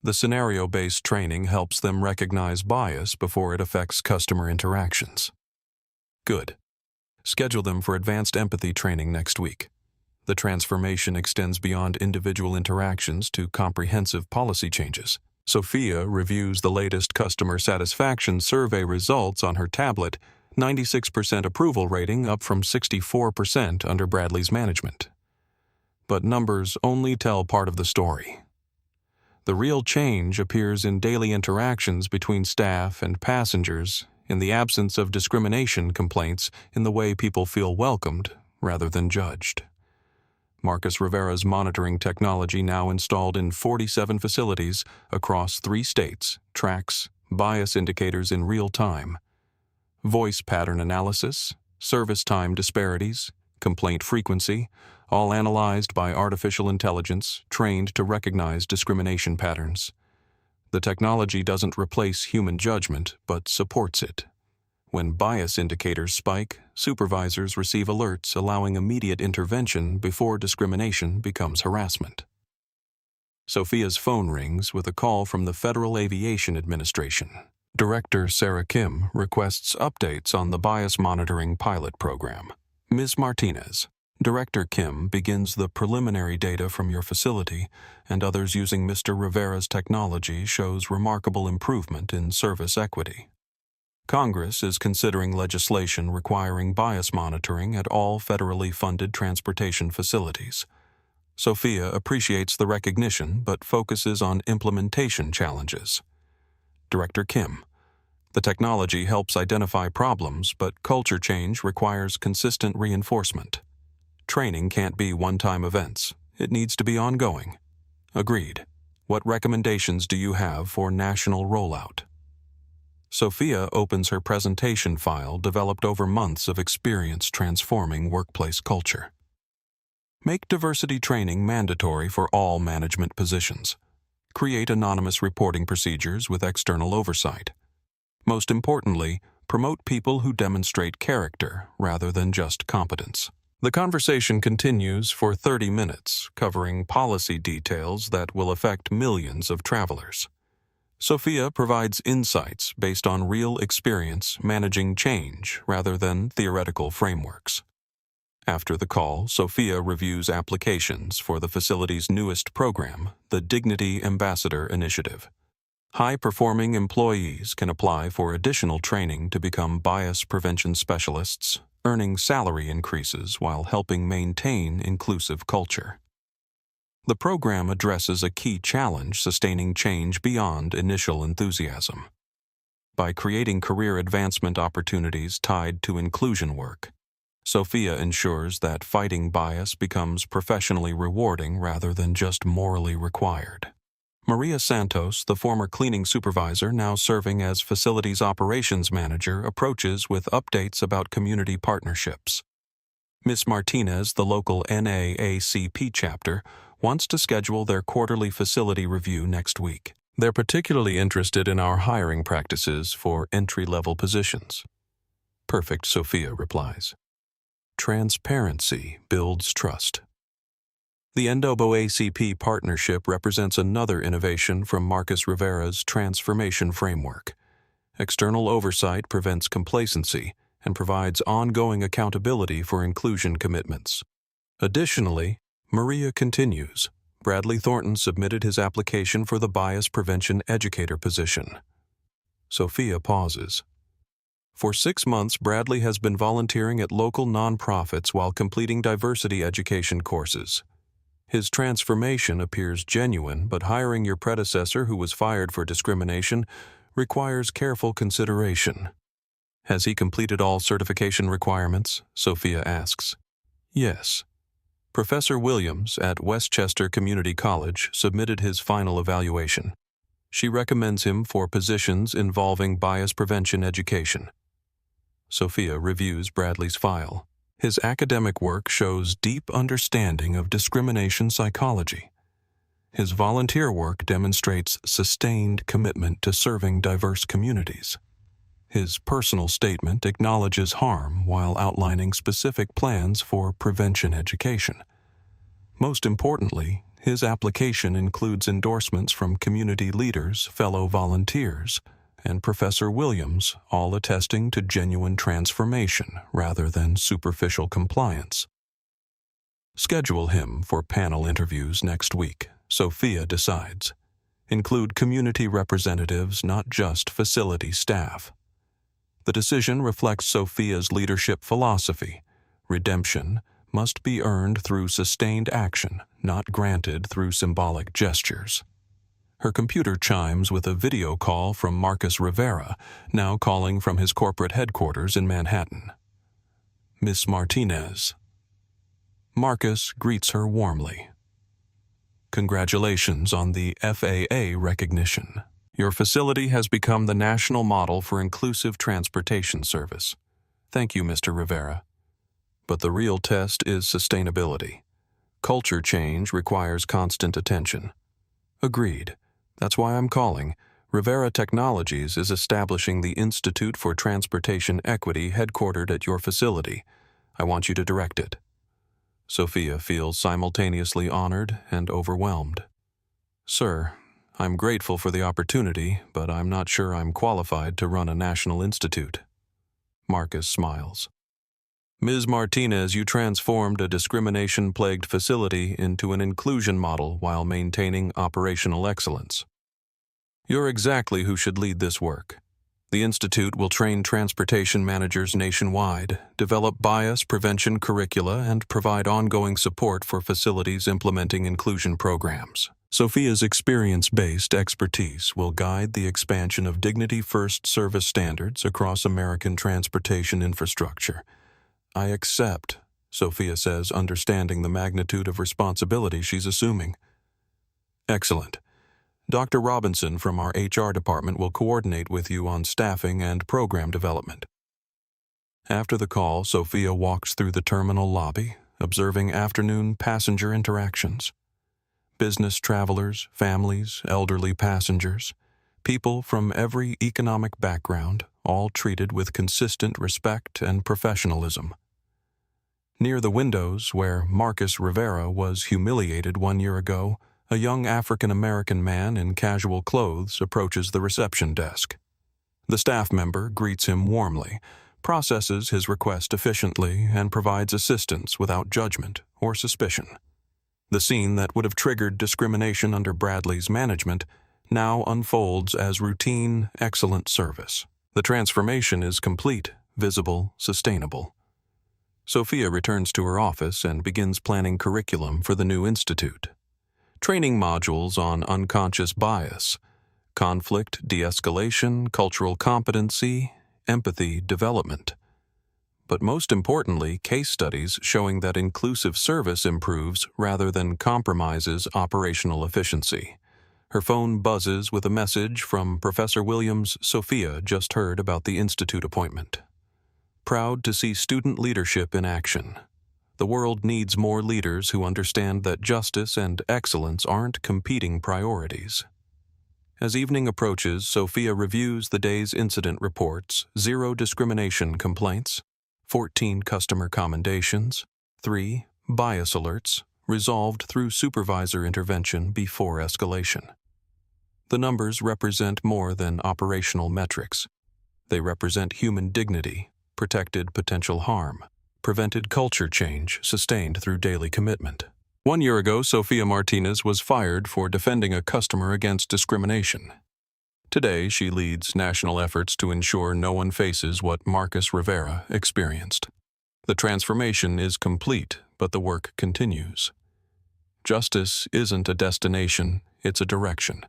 The scenario-based training helps them recognize bias before it affects customer interactions. Good. Schedule them for advanced empathy training next week. The transformation extends beyond individual interactions to comprehensive policy changes. Sophia reviews the latest customer satisfaction survey results on her tablet, 96% approval rating up from 64% under Bradley's management. But numbers only tell part of the story. The real change appears in daily interactions between staff and passengers, in the absence of discrimination complaints, in the way people feel welcomed rather than judged. Marcus Rivera's monitoring technology, now installed in 47 facilities across 3 states, tracks bias indicators in real time. Voice pattern analysis, service time disparities, complaint frequency, all analyzed by artificial intelligence trained to recognize discrimination patterns. The technology doesn't replace human judgment, but supports it. When bias indicators spike, supervisors receive alerts allowing immediate intervention before discrimination becomes harassment. Sophia's phone rings with a call from the Federal Aviation Administration. Director Sarah Kim requests updates on the bias monitoring pilot program. Ms. Martinez, Director Kim begins the preliminary data from your facility, and others using Mr. Rivera's technology shows remarkable improvement in service equity. Congress is considering legislation requiring bias monitoring at all federally funded transportation facilities. Sophia appreciates the recognition but focuses on implementation challenges. Director Kim, the technology helps identify problems, but culture change requires consistent reinforcement. Training can't be one-time events. It needs to be ongoing. Agreed. What recommendations do you have for national rollout? Sophia opens her presentation file developed over months of experience transforming workplace culture. Make diversity training mandatory for all management positions. Create anonymous reporting procedures with external oversight. Most importantly, promote people who demonstrate character rather than just competence. The conversation continues for 30 minutes, covering policy details that will affect millions of travelers. Sophia provides insights based on real experience managing change rather than theoretical frameworks. After the call, Sophia reviews applications for the facility's newest program, the Dignity Ambassador Initiative. High-performing employees can apply for additional training to become bias prevention specialists, earning salary increases while helping maintain inclusive culture. The program addresses a key challenge sustaining change beyond initial enthusiasm. By creating career advancement opportunities tied to inclusion work, Sophia ensures that fighting bias becomes professionally rewarding rather than just morally required. Maria Santos, the former cleaning supervisor now serving as facilities operations manager, approaches with updates about community partnerships. Ms. Martinez, the local NAACP chapter, wants to schedule their quarterly facility review next week. They're particularly interested in our hiring practices for entry-level positions. Perfect, Sophia replies. Transparency builds trust. The NAACP partnership represents another innovation from Marcus Rivera's transformation framework. External oversight prevents complacency and provides ongoing accountability for inclusion commitments. Additionally, Maria continues, Bradley Thornton submitted his application for the bias prevention educator position. Sophia pauses. For 6 months, Bradley has been volunteering at local nonprofits while completing diversity education courses. His transformation appears genuine, but hiring your predecessor who was fired for discrimination requires careful consideration. Has he completed all certification requirements? Sophia asks. Yes. Professor Williams at Westchester Community College submitted his final evaluation. She recommends him for positions involving bias prevention education. Sophia reviews Bradley's file. His academic work shows deep understanding of discrimination psychology. His volunteer work demonstrates sustained commitment to serving diverse communities. His personal statement acknowledges harm while outlining specific plans for prevention education. Most importantly, his application includes endorsements from community leaders, fellow volunteers, and Professor Williams, all attesting to genuine transformation rather than superficial compliance. Schedule him for panel interviews next week, Sophia decides. Include community representatives, not just facility staff. The decision reflects Sophia's leadership philosophy. Redemption must be earned through sustained action, not granted through symbolic gestures. Her computer chimes with a video call from Marcus Rivera, now calling from his corporate headquarters in Manhattan. Miss Martinez. Marcus greets her warmly. Congratulations on the FAA recognition. Your facility has become the national model for inclusive transportation service. Thank you, Mr. Rivera. But the real test is sustainability. Culture change requires constant attention. Agreed. That's why I'm calling. Rivera Technologies is establishing the Institute for Transportation Equity headquartered at your facility. I want you to direct it. Sophia feels simultaneously honored and overwhelmed. Sir, I'm grateful for the opportunity, but I'm not sure I'm qualified to run a national institute. Marcus smiles. Ms. Martinez, you transformed a discrimination-plagued facility into an inclusion model while maintaining operational excellence. You're exactly who should lead this work. The Institute will train transportation managers nationwide, develop bias prevention curricula, and provide ongoing support for facilities implementing inclusion programs. Sophia's experience-based expertise will guide the expansion of dignity-first service standards across American transportation infrastructure. I accept, Sophia says, understanding the magnitude of responsibility she's assuming. Excellent. Dr. Robinson from our HR department will coordinate with you on staffing and program development. After the call, Sophia walks through the terminal lobby, observing afternoon passenger interactions. Business travelers, families, elderly passengers, people from every economic background, all treated with consistent respect and professionalism. Near the windows where Marcus Rivera was humiliated 1 year ago, a young African-American man in casual clothes approaches the reception desk. The staff member greets him warmly, processes his request efficiently, and provides assistance without judgment or suspicion. The scene that would have triggered discrimination under Bradley's management now unfolds as routine, excellent service. The transformation is complete, visible, sustainable. Sophia returns to her office and begins planning curriculum for the new institute. Training modules on unconscious bias, conflict de-escalation, cultural competency, empathy development. But most importantly, case studies showing that inclusive service improves rather than compromises operational efficiency. Her phone buzzes with a message from Professor Williams. Sophia just heard about the institute appointment. Proud to see student leadership in action. The world needs more leaders who understand that justice and excellence aren't competing priorities. As evening approaches, Sophia reviews the day's incident reports: 0 discrimination complaints, 14 customer commendations, 3 bias alerts, resolved through supervisor intervention before escalation. The numbers represent more than operational metrics. They represent human dignity, protected potential harm, prevented culture change sustained through daily commitment. 1 year ago, Sophia Martinez was fired for defending a customer against discrimination. Today, she leads national efforts to ensure no one faces what Marcus Rivera experienced. The transformation is complete, but the work continues. Justice isn't a destination, it's a direction.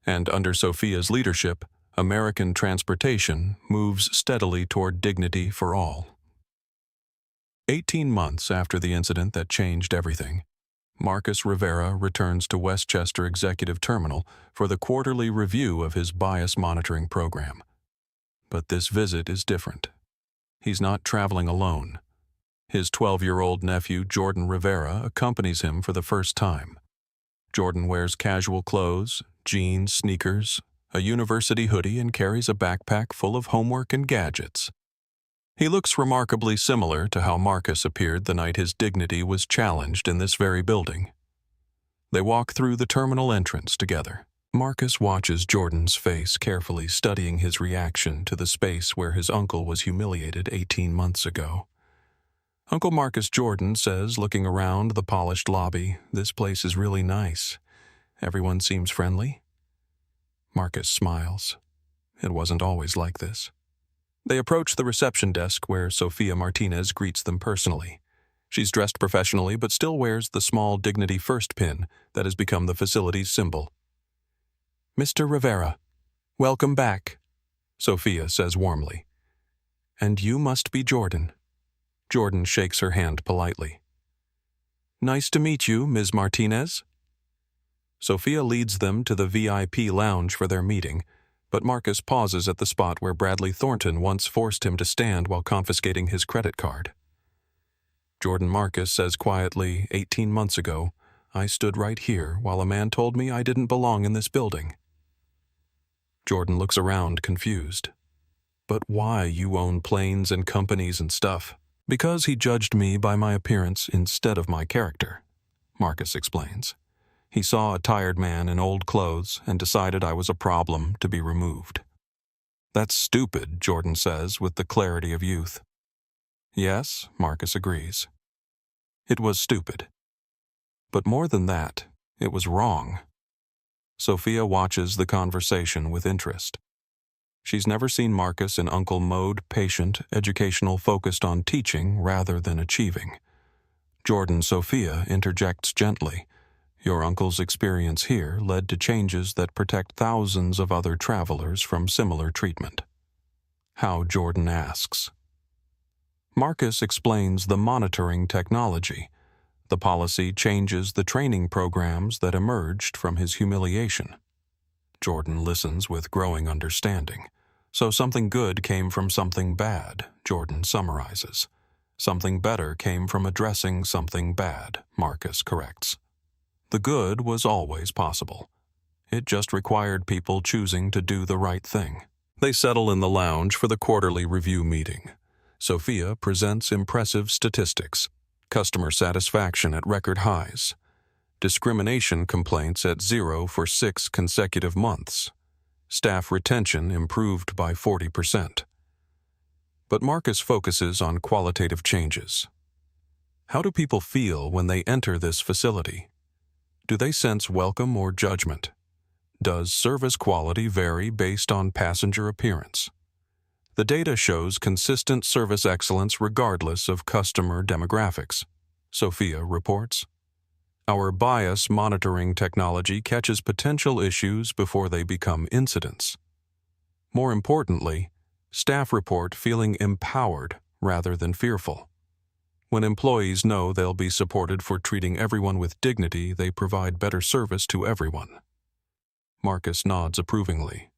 And under Sophia's leadership, American transportation moves steadily toward dignity for all. 18 months after the incident that changed everything, Marcus Rivera returns to Westchester Executive Terminal for the quarterly review of his bias monitoring program. But this visit is different. He's not traveling alone. His 12-year-old nephew, Jordan Rivera, accompanies him for the first time. Jordan wears casual clothes, jeans, sneakers, a university hoodie, and carries a backpack full of homework and gadgets. He looks remarkably similar to how Marcus appeared the night his dignity was challenged in this very building. They walk through the terminal entrance together. Marcus watches Jordan's face, carefully studying his reaction to the space where his uncle was humiliated 18 months ago. Uncle Marcus Jordan says, looking around the polished lobby, "This place is really nice. Everyone seems friendly." Marcus smiles. It wasn't always like this. They approach the reception desk where Sofia Martinez greets them personally. She's dressed professionally but still wears the small Dignity First pin that has become the facility's symbol. "Mr. Rivera, welcome back," Sofia says warmly. "And you must be Jordan." Jordan shakes her hand politely. "Nice to meet you, Ms. Martinez." Sofia leads them to the VIP lounge for their meeting, but Marcus pauses at the spot where Bradley Thornton once forced him to stand while confiscating his credit card. Jordan Marcus says quietly, 18 months ago, "I stood right here while a man told me I didn't belong in this building." Jordan looks around, confused. "But why? You own planes and companies and stuff." "Because he judged me by my appearance instead of my character," Marcus explains. "He saw a tired man in old clothes and decided I was a problem to be removed." "That's stupid," Jordan says with the clarity of youth. "Yes," Marcus agrees. "It was stupid. But more than that, it was wrong." Sofia watches the conversation with interest. She's never seen Marcus in uncle mode, patient, educational, focused on teaching rather than achieving. Sofia interjects gently. "Your uncle's experience here led to changes that protect thousands of other travelers from similar treatment." How, Jordan asks. Marcus explains the monitoring technology. The policy changes the training programs that emerged from his humiliation. Jordan listens with growing understanding. "So something good came from something bad," Jordan summarizes. "Something better came from addressing something bad," Marcus corrects. "The good was always possible. It just required people choosing to do the right thing." They settle in the lounge for the quarterly review meeting. Sofia presents impressive statistics. Customer satisfaction at record highs. Discrimination complaints at 0 for 6 consecutive months. Staff retention improved by 40%. But Marcus focuses on qualitative changes. How do people feel when they enter this facility? Do they sense welcome or judgment? Does service quality vary based on passenger appearance? The data shows consistent service excellence regardless of customer demographics, Sofia reports. Our bias monitoring technology catches potential issues before they become incidents. More importantly, staff report feeling empowered rather than fearful. When employees know they'll be supported for treating everyone with dignity, they provide better service to everyone. Marcus nods approvingly.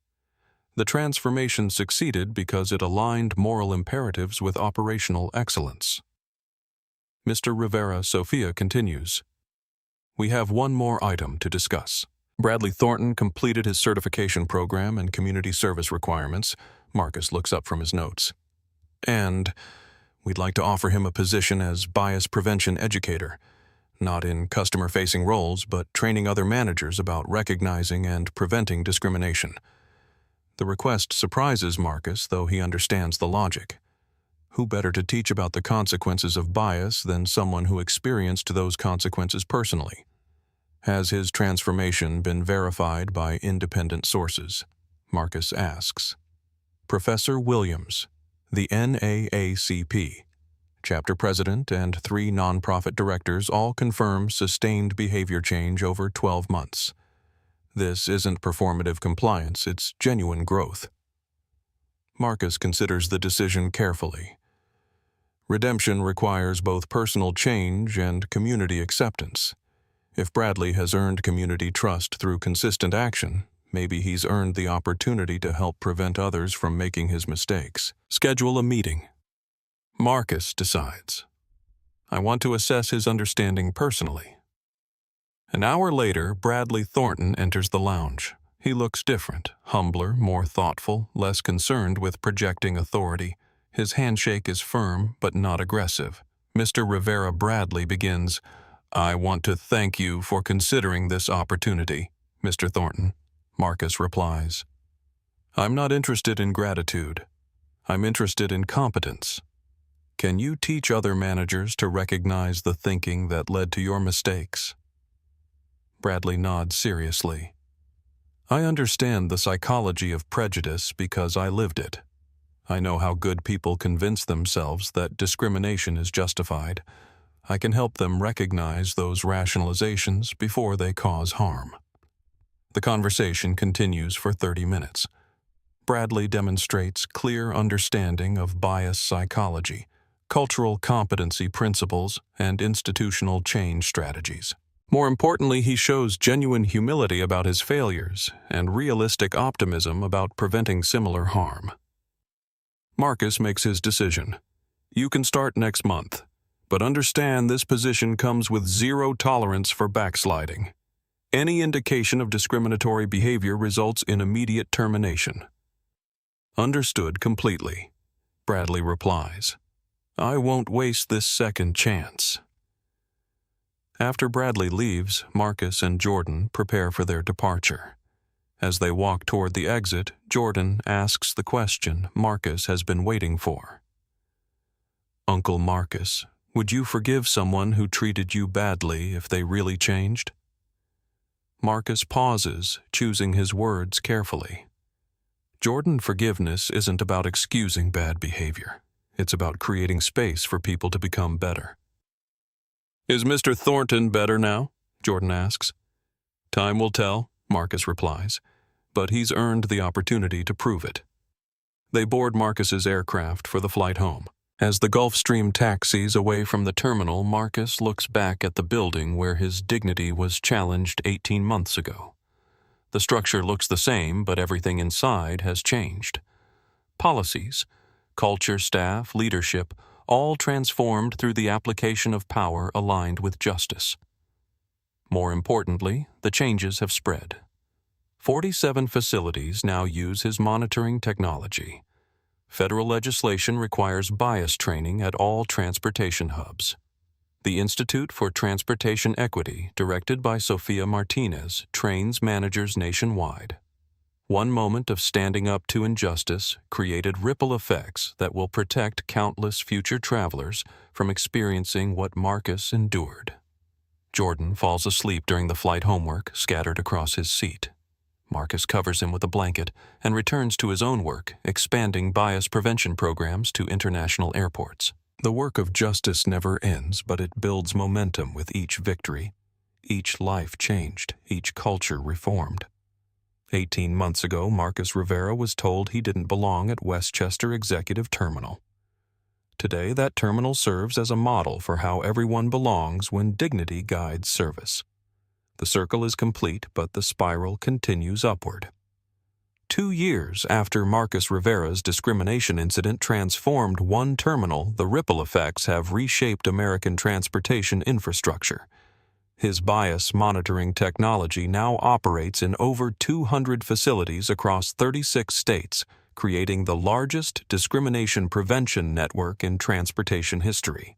The transformation succeeded because it aligned moral imperatives with operational excellence. Mr. Rivera, Sofia continues. "We have one more item to discuss. Bradley Thornton completed his certification program and community service requirements." Marcus looks up from his notes. "And we'd like to offer him a position as bias prevention educator, not in customer-facing roles, but training other managers about recognizing and preventing discrimination." The request surprises Marcus, though he understands the logic. Who better to teach about the consequences of bias than someone who experienced those consequences personally? Has his transformation been verified by independent sources? Marcus asks. Professor Williams, the NAACP, chapter president, and 3 nonprofit directors all confirm sustained behavior change over 12 months. This isn't performative compliance, it's genuine growth. Marcus considers the decision carefully. Redemption requires both personal change and community acceptance. If Bradley has earned community trust through consistent action, maybe he's earned the opportunity to help prevent others from making his mistakes. Schedule a meeting. Marcus decides. "I want to assess his understanding personally." An hour later, Bradley Thornton enters the lounge. He looks different, humbler, more thoughtful, less concerned with projecting authority. His handshake is firm, but not aggressive. Mr. Rivera Bradley begins, "I want to thank you for considering this opportunity, Mr. Thornton." Marcus replies, "I'm not interested in gratitude. I'm interested in competence. Can you teach other managers to recognize the thinking that led to your mistakes?" Bradley nods seriously. "I understand the psychology of prejudice because I lived it. I know how good people convince themselves that discrimination is justified. I can help them recognize those rationalizations before they cause harm." The conversation continues for 30 minutes. Bradley demonstrates clear understanding of bias psychology, cultural competency principles, and institutional change strategies. More importantly, he shows genuine humility about his failures and realistic optimism about preventing similar harm. Marcus makes his decision. "You can start next month, but understand this position comes with zero tolerance for backsliding. Any indication of discriminatory behavior results in immediate termination." "Understood completely," Bradley replies. "I won't waste this second chance." After Bradley leaves, Marcus and Jordan prepare for their departure. As they walk toward the exit, Jordan asks the question Marcus has been waiting for. "Uncle Marcus, would you forgive someone who treated you badly if they really changed?" Marcus pauses, choosing his words carefully. Jordan, forgiveness isn't about excusing bad behavior. It's about creating space for people to become better. "Is Mr. Thornton better now?" Jordan asks. "Time will tell," Marcus replies, "but he's earned the opportunity to prove it." They board Marcus's aircraft for the flight home. As the Gulfstream taxis away from the terminal, Marcus looks back at the building where his dignity was challenged 18 months ago. The structure looks the same, but everything inside has changed. Policies, culture, staff, leadership, all transformed through the application of power aligned with justice. More importantly, the changes have spread. 47 facilities now use his monitoring technology. Federal legislation requires bias training at all transportation hubs. The Institute for Transportation Equity, directed by Sofia Martinez, trains managers nationwide. One moment of standing up to injustice created ripple effects that will protect countless future travelers from experiencing what Marcus endured. Jordan falls asleep during the flight homework scattered across his seat. Marcus covers him with a blanket and returns to his own work, expanding bias prevention programs to international airports. The work of justice never ends, but it builds momentum with each victory. Each life changed, each culture reformed. 18 months ago, Marcus Rivera was told he didn't belong at Westchester Executive Terminal. Today, that terminal serves as a model for how everyone belongs when dignity guides service. The circle is complete, but the spiral continues upward. 2 years after Marcus Rivera's discrimination incident transformed one terminal, the ripple effects have reshaped American transportation infrastructure. His bias monitoring technology now operates in over 200 facilities across 36 states, creating the largest discrimination prevention network in transportation history.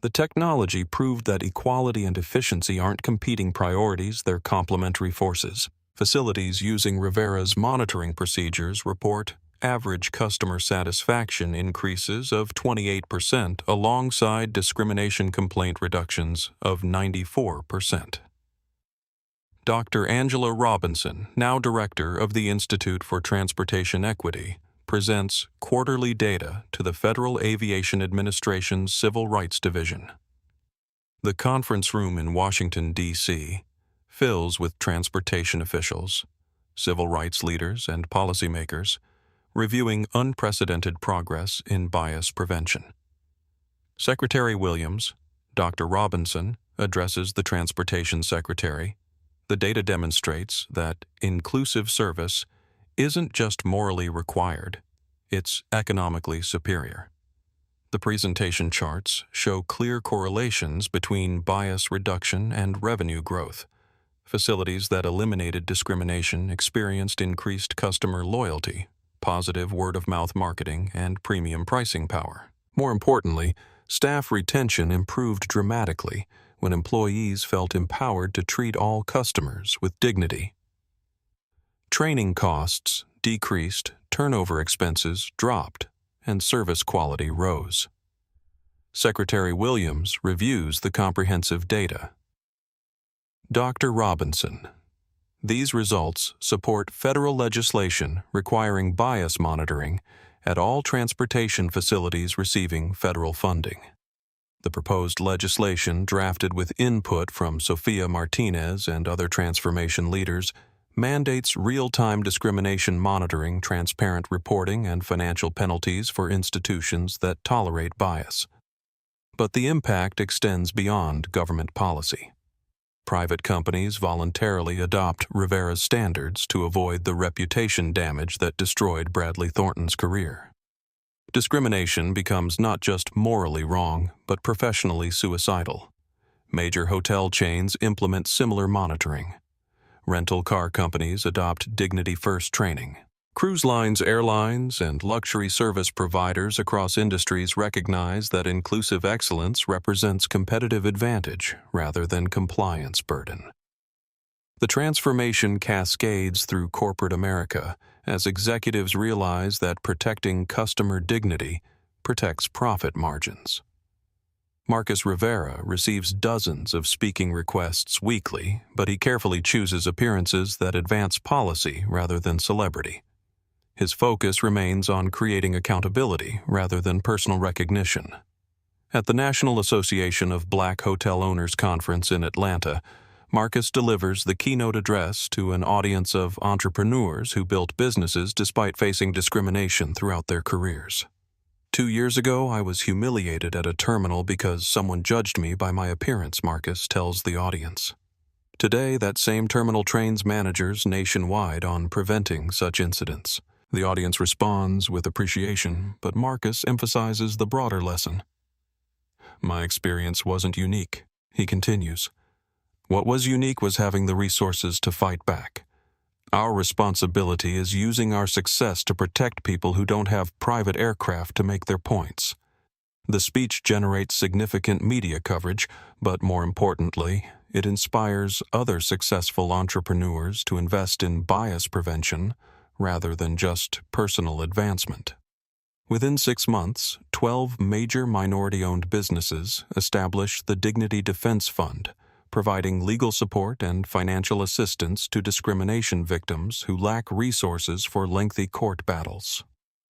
The technology proved that equality and efficiency aren't competing priorities, they're complementary forces. Facilities using Rivera's monitoring procedures report average customer satisfaction increases of 28% alongside discrimination complaint reductions of 94%. Dr. Angela Robinson, now director of the Institute for Transportation Equity, presents quarterly data to the Federal Aviation Administration's Civil Rights Division. The conference room in Washington, D.C., fills with transportation officials, civil rights leaders, and policymakers, reviewing unprecedented progress in bias prevention. Secretary Williams, Dr. Robinson, addresses the Transportation Secretary. The data demonstrates that inclusive service isn't just morally required, it's economically superior. The presentation charts show clear correlations between bias reduction and revenue growth. Facilities that eliminated discrimination experienced increased customer loyalty, positive word-of-mouth marketing, and premium pricing power. More importantly, staff retention improved dramatically when employees felt empowered to treat all customers with dignity. Training costs decreased, turnover expenses dropped, and service quality rose. Secretary Williams reviews the comprehensive data. Dr. Robinson. These results support federal legislation requiring bias monitoring at all transportation facilities receiving federal funding. The proposed legislation, drafted with input from Sophia Martinez and other transformation leaders, mandates real-time discrimination monitoring, transparent reporting, and financial penalties for institutions that tolerate bias. But the impact extends beyond government policy. Private companies voluntarily adopt Rivera's standards to avoid the reputation damage that destroyed Bradley Thornton's career. Discrimination becomes not just morally wrong, but professionally suicidal. Major hotel chains implement similar monitoring. Rental car companies adopt dignity-first training. Cruise lines, airlines, and luxury service providers across industries recognize that inclusive excellence represents competitive advantage rather than compliance burden. The transformation cascades through corporate America as executives realize that protecting customer dignity protects profit margins. Marcus Rivera receives dozens of speaking requests weekly, but he carefully chooses appearances that advance policy rather than celebrity. His focus remains on creating accountability rather than personal recognition. At the National Association of Black Hotel Owners Conference in Atlanta, Marcus delivers the keynote address to an audience of entrepreneurs who built businesses despite facing discrimination throughout their careers. 2 years ago, I was humiliated at a terminal because someone judged me by my appearance, Marcus tells the audience. Today, that same terminal trains managers nationwide on preventing such incidents. The audience responds with appreciation, but Marcus emphasizes the broader lesson. My experience wasn't unique, he continues. What was unique was having the resources to fight back. Our responsibility is using our success to protect people who don't have private aircraft to make their points. The speech generates significant media coverage, but more importantly, it inspires other successful entrepreneurs to invest in bias prevention rather than just personal advancement. Within 6 months, 12 major minority-owned businesses established the Dignity Defense Fund, providing legal support and financial assistance to discrimination victims who lack resources for lengthy court battles.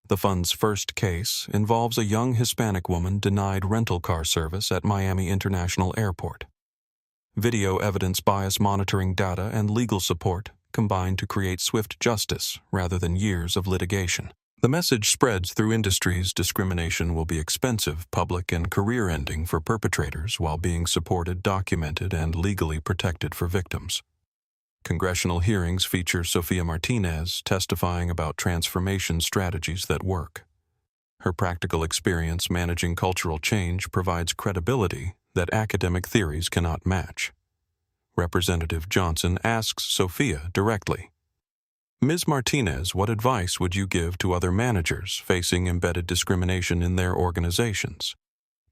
The fund's first case involves a young Hispanic woman denied rental car service at Miami International Airport. Video evidence bias monitoring data and legal support combine to create swift justice rather than years of litigation. The message spreads through industries discrimination will be expensive, public, and career-ending for perpetrators while being supported, documented, and legally protected for victims. Congressional hearings feature Sophia Martinez testifying about transformation strategies that work. Her practical experience managing cultural change provides credibility that academic theories cannot match. Representative Johnson asks Sophia directly, Ms. Martinez, what advice would you give to other managers facing embedded discrimination in their organizations?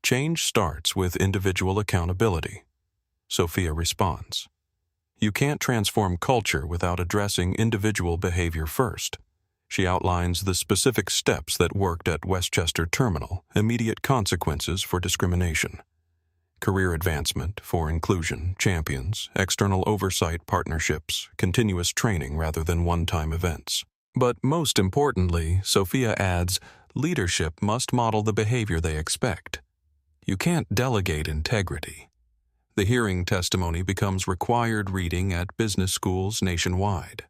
Change starts with individual accountability. Sophia responds, You can't transform culture without addressing individual behavior first. She outlines the specific steps that worked at Westchester Terminal, immediate consequences for discrimination. Career advancement for inclusion, champions, external oversight partnerships, continuous training rather than one-time events. But most importantly, Sophia adds, leadership must model the behavior they expect. You can't delegate integrity. The hearing testimony becomes required reading at business schools nationwide.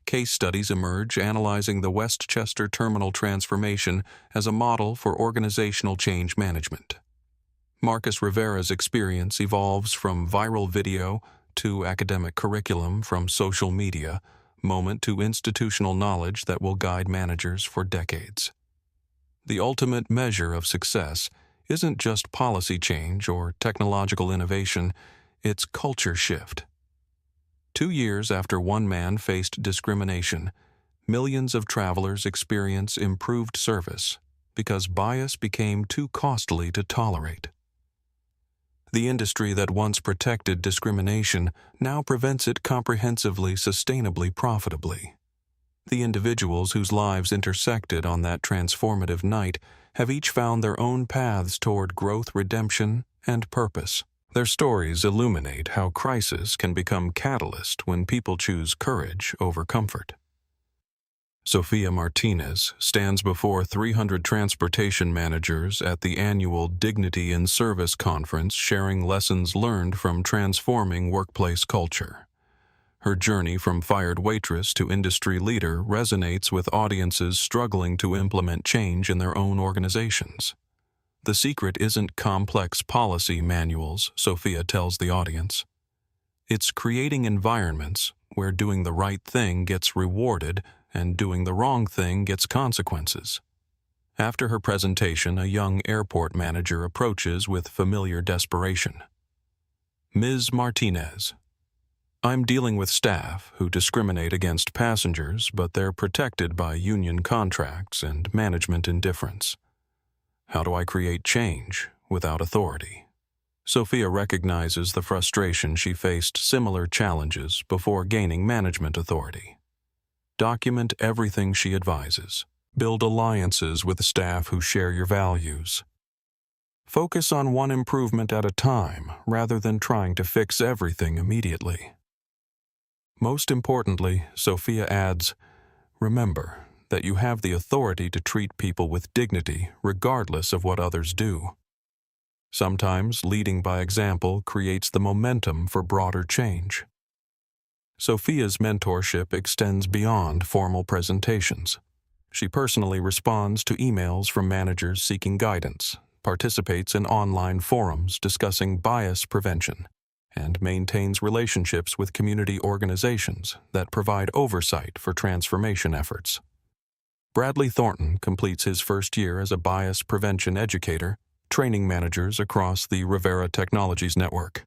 Case studies emerge analyzing the Westchester Terminal transformation as a model for organizational change management. Marcus Rivera's experience evolves from viral video to academic curriculum, from social media moment to institutional knowledge that will guide managers for decades. The ultimate measure of success isn't just policy change or technological innovation, it's culture shift. 2 years after one man faced discrimination, millions of travelers experience improved service because bias became too costly to tolerate. The industry that once protected discrimination now prevents it comprehensively, sustainably, profitably. The individuals whose lives intersected on that transformative night have each found their own paths toward growth, redemption, and purpose. Their stories illuminate how crisis can become catalyst when people choose courage over comfort. Sofia Martinez stands before 300 transportation managers at the annual Dignity in Service conference, sharing lessons learned from transforming workplace culture. Her journey from fired waitress to industry leader resonates with audiences struggling to implement change in their own organizations. The secret isn't complex policy manuals, Sofia tells the audience. It's creating environments where doing the right thing gets rewarded and doing the wrong thing gets consequences. After her presentation, a young airport manager approaches with familiar desperation. Ms. Martinez, I'm dealing with staff who discriminate against passengers, but they're protected by union contracts and management indifference. How do I create change without authority? Sofia recognizes the frustration she faced similar challenges before gaining management authority. Document everything she advises. Build alliances with staff who share your values. Focus on one improvement at a time rather than trying to fix everything immediately. Most importantly, Sofia adds, remember that you have the authority to treat people with dignity regardless of what others do. Sometimes leading by example creates the momentum for broader change. Sofia's mentorship extends beyond formal presentations. She personally responds to emails from managers seeking guidance, participates in online forums discussing bias prevention, and maintains relationships with community organizations that provide oversight for transformation efforts. Bradley Thornton completes his first year as a bias prevention educator, training managers across the Rivera Technologies network.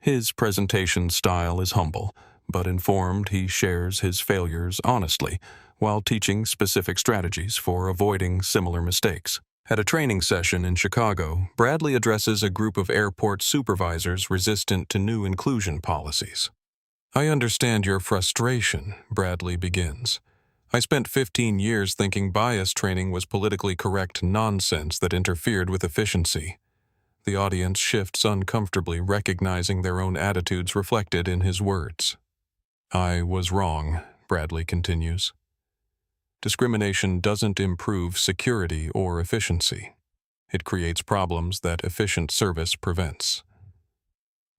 His presentation style is humble, but informed. He shares his failures honestly while teaching specific strategies for avoiding similar mistakes. At a training session in Chicago, Bradley addresses a group of airport supervisors resistant to new inclusion policies. I understand your frustration, Bradley begins. I spent 15 years thinking bias training was politically correct nonsense that interfered with efficiency. The audience shifts uncomfortably, recognizing their own attitudes reflected in his words. I was wrong, Bradley continues. Discrimination doesn't improve security or efficiency. It creates problems that efficient service prevents.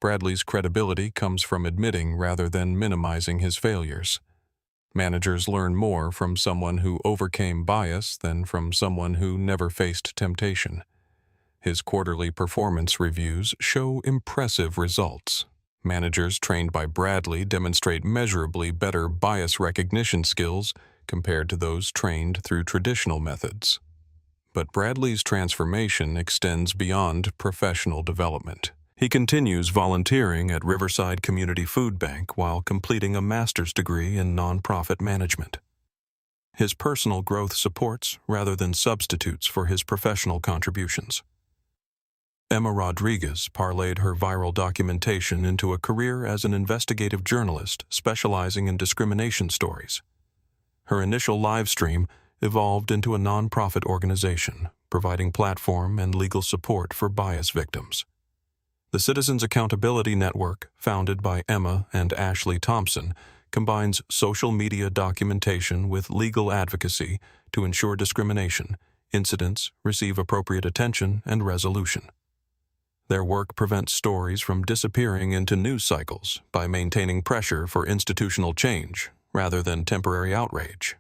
Bradley's credibility comes from admitting rather than minimizing his failures. Managers learn more from someone who overcame bias than from someone who never faced temptation. His quarterly performance reviews show impressive results. Managers trained by Bradley demonstrate measurably better bias recognition skills compared to those trained through traditional methods. But Bradley's transformation extends beyond professional development. He continues volunteering at Riverside Community Food Bank while completing a master's degree in nonprofit management. His personal growth supports rather than substitutes for his professional contributions. Emma Rodriguez parlayed her viral documentation into a career as an investigative journalist specializing in discrimination stories. Her initial live stream evolved into a nonprofit organization, providing platform and legal support for bias victims. The Citizens Accountability Network, founded by Emma and Ashley Thompson, combines social media documentation with legal advocacy to ensure discrimination, incidents receive appropriate attention and resolution. Their work prevents stories from disappearing into news cycles by maintaining pressure for institutional change rather than temporary outrage.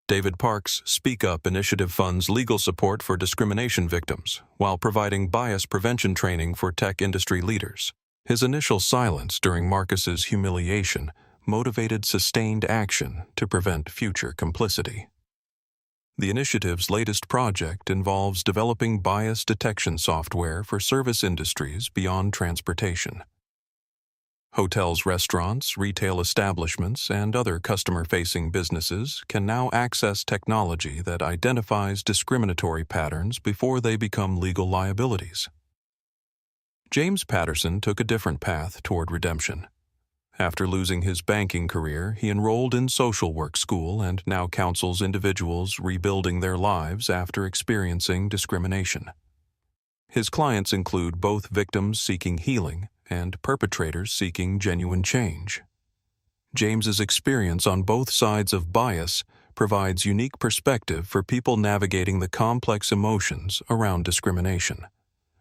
David Park's Speak Up initiative funds legal support for discrimination victims while providing bias prevention training for tech industry leaders. His initial silence during Marcus's humiliation motivated sustained action to prevent future complicity. The initiative's latest project involves developing bias detection software for service industries beyond transportation. Hotels, restaurants, retail establishments, and other customer-facing businesses can now access technology that identifies discriminatory patterns before they become legal liabilities. James Patterson took a different path toward redemption. After losing his banking career, he enrolled in social work school and now counsels individuals rebuilding their lives after experiencing discrimination. His clients include both victims seeking healing and perpetrators seeking genuine change. James's experience on both sides of bias provides unique perspective for people navigating the complex emotions around discrimination.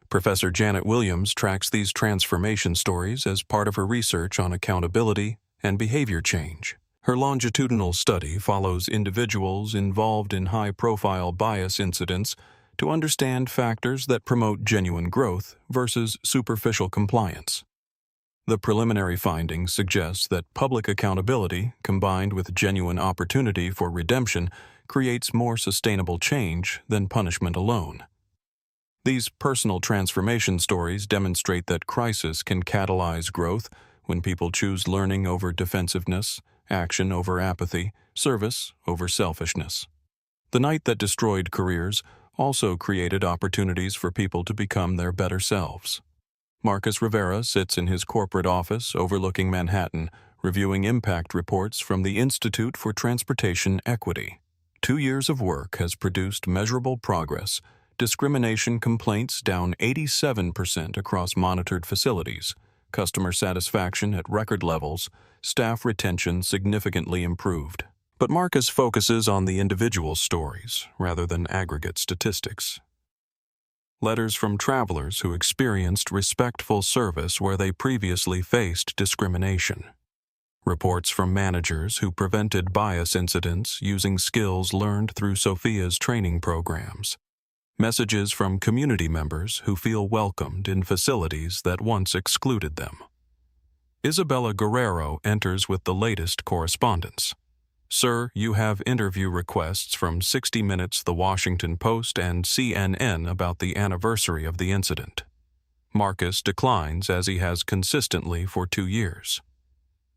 Professor Janet Williams tracks these transformation stories as part of her research on accountability and behavior change. Her longitudinal study follows individuals involved in high-profile bias incidents to understand factors that promote genuine growth versus superficial compliance. The preliminary findings suggest that public accountability, combined with genuine opportunity for redemption, creates more sustainable change than punishment alone. These personal transformation stories demonstrate that crisis can catalyze growth when people choose learning over defensiveness, action over apathy, service over selfishness. The night that destroyed careers also created opportunities for people to become their better selves. Marcus Rivera sits in his corporate office overlooking Manhattan, reviewing impact reports from the Institute for Transportation Equity. 2 years of work has produced measurable progress. Discrimination complaints down 87% across monitored facilities, customer satisfaction at record levels, staff retention significantly improved. But Marcus focuses on the individual stories rather than aggregate statistics. Letters from travelers who experienced respectful service where they previously faced discrimination. Reports from managers who prevented bias incidents using skills learned through Sophia's training programs. Messages from community members who feel welcomed in facilities that once excluded them. Isabella Guerrero enters with the latest correspondence. Sir, you have interview requests from 60 Minutes, The Washington Post, and CNN about the anniversary of the incident. Marcus declines as he has consistently for 2 years.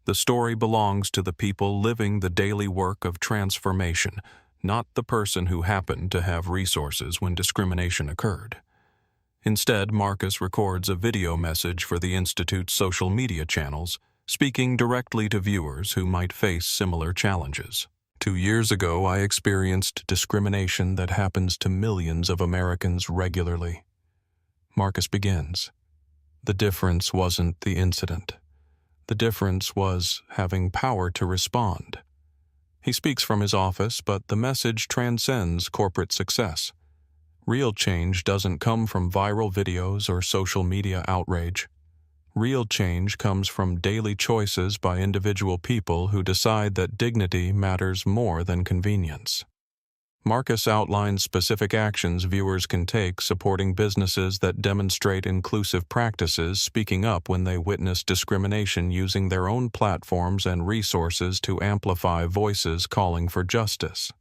The story belongs to the people living the daily work of transformation, not the person who happened to have resources when discrimination occurred. Instead, Marcus records a video message for the Institute's social media channels, speaking directly to viewers who might face similar challenges. 2 years ago, I experienced discrimination that happens to millions of Americans regularly. Marcus begins. The difference wasn't the incident. The difference was having power to respond. He speaks from his office, but the message transcends corporate success. Real change doesn't come from viral videos or social media outrage. Real change comes from daily choices by individual people who decide that dignity matters more than convenience. Marcus outlines specific actions viewers can take supporting businesses that demonstrate inclusive practices, speaking up when they witness discrimination, using their own platforms and resources to amplify voices calling for justice.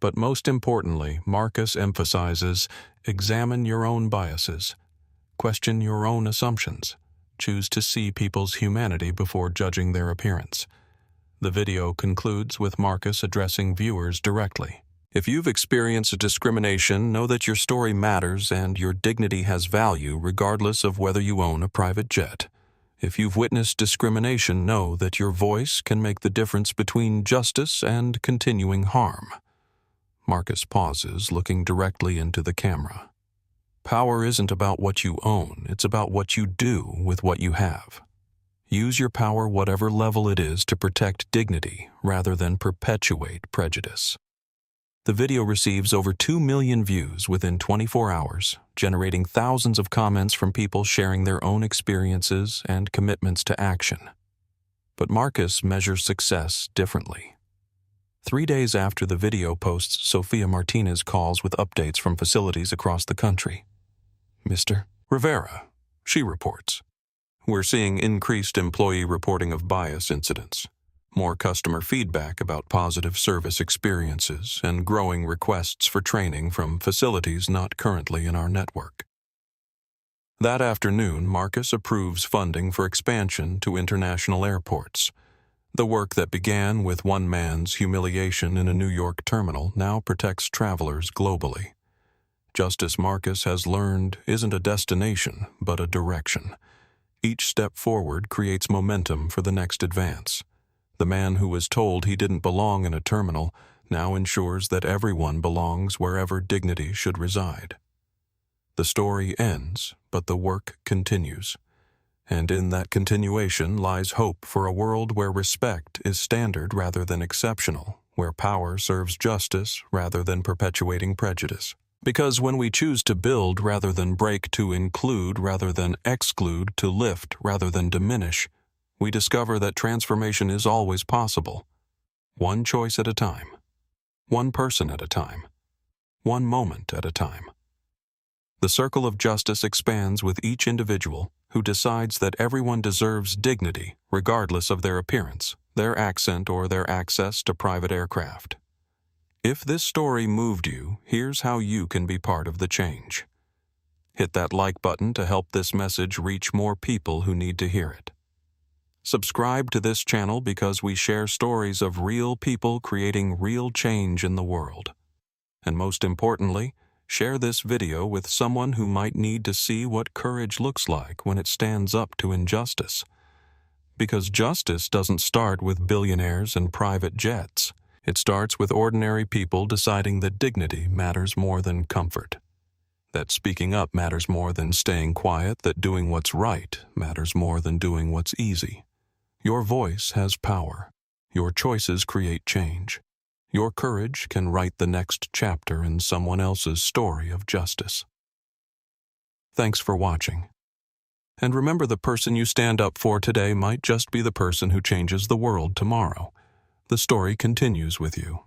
But most importantly, Marcus emphasizes, examine your own biases, question your own assumptions, choose to see people's humanity before judging their appearance. The video concludes with Marcus addressing viewers directly. If you've experienced discrimination, know that your story matters and your dignity has value regardless of whether you own a private jet. If you've witnessed discrimination, know that your voice can make the difference between justice and continuing harm. Marcus pauses, looking directly into the camera. Power isn't about what you own, it's about what you do with what you have. Use your power, whatever level it is, to protect dignity rather than perpetuate prejudice. The video receives over 2 million views within 24 hours, generating thousands of comments from people sharing their own experiences and commitments to action. But Marcus measures success differently. 3 days after the video posts, Sophia Martinez calls with updates from facilities across the country. Mr. Rivera, she reports. We're seeing increased employee reporting of bias incidents. more customer feedback about positive service experiences, and growing requests for training from facilities not currently in our network. That afternoon, Marcus approves funding for expansion to international airports. The work that began with one man's humiliation in a New York terminal now protects travelers globally. Justice, Marcus has learned, isn't a destination, but a direction. Each step forward creates momentum for the next advance. The man who was told he didn't belong in a terminal now ensures that everyone belongs wherever dignity should reside. The story ends, but the work continues. And in that continuation lies hope for a world where respect is standard rather than exceptional, where power serves justice rather than perpetuating prejudice. Because when we choose to build rather than break, to include rather than exclude, to lift rather than diminish, we discover that transformation is always possible. One choice at a time. One person at a time. One moment at a time. The circle of justice expands with each individual who decides that everyone deserves dignity regardless of their appearance, their accent, or their access to private aircraft. If this story moved you, here's how you can be part of the change. Hit that like button to help this message reach more people who need to hear it. Subscribe to this channel because we share stories of real people creating real change in the world. And most importantly, share this video with someone who might need to see what courage looks like when it stands up to injustice. Because justice doesn't start with billionaires and private jets. It starts with ordinary people deciding that dignity matters more than comfort. That speaking up matters more than staying quiet, that doing what's right matters more than doing what's easy. Your voice has power. Your choices create change. Your courage can write the next chapter in someone else's story of justice. Thanks for watching. And remember, the person you stand up for today might just be the person who changes the world tomorrow. The story continues with you.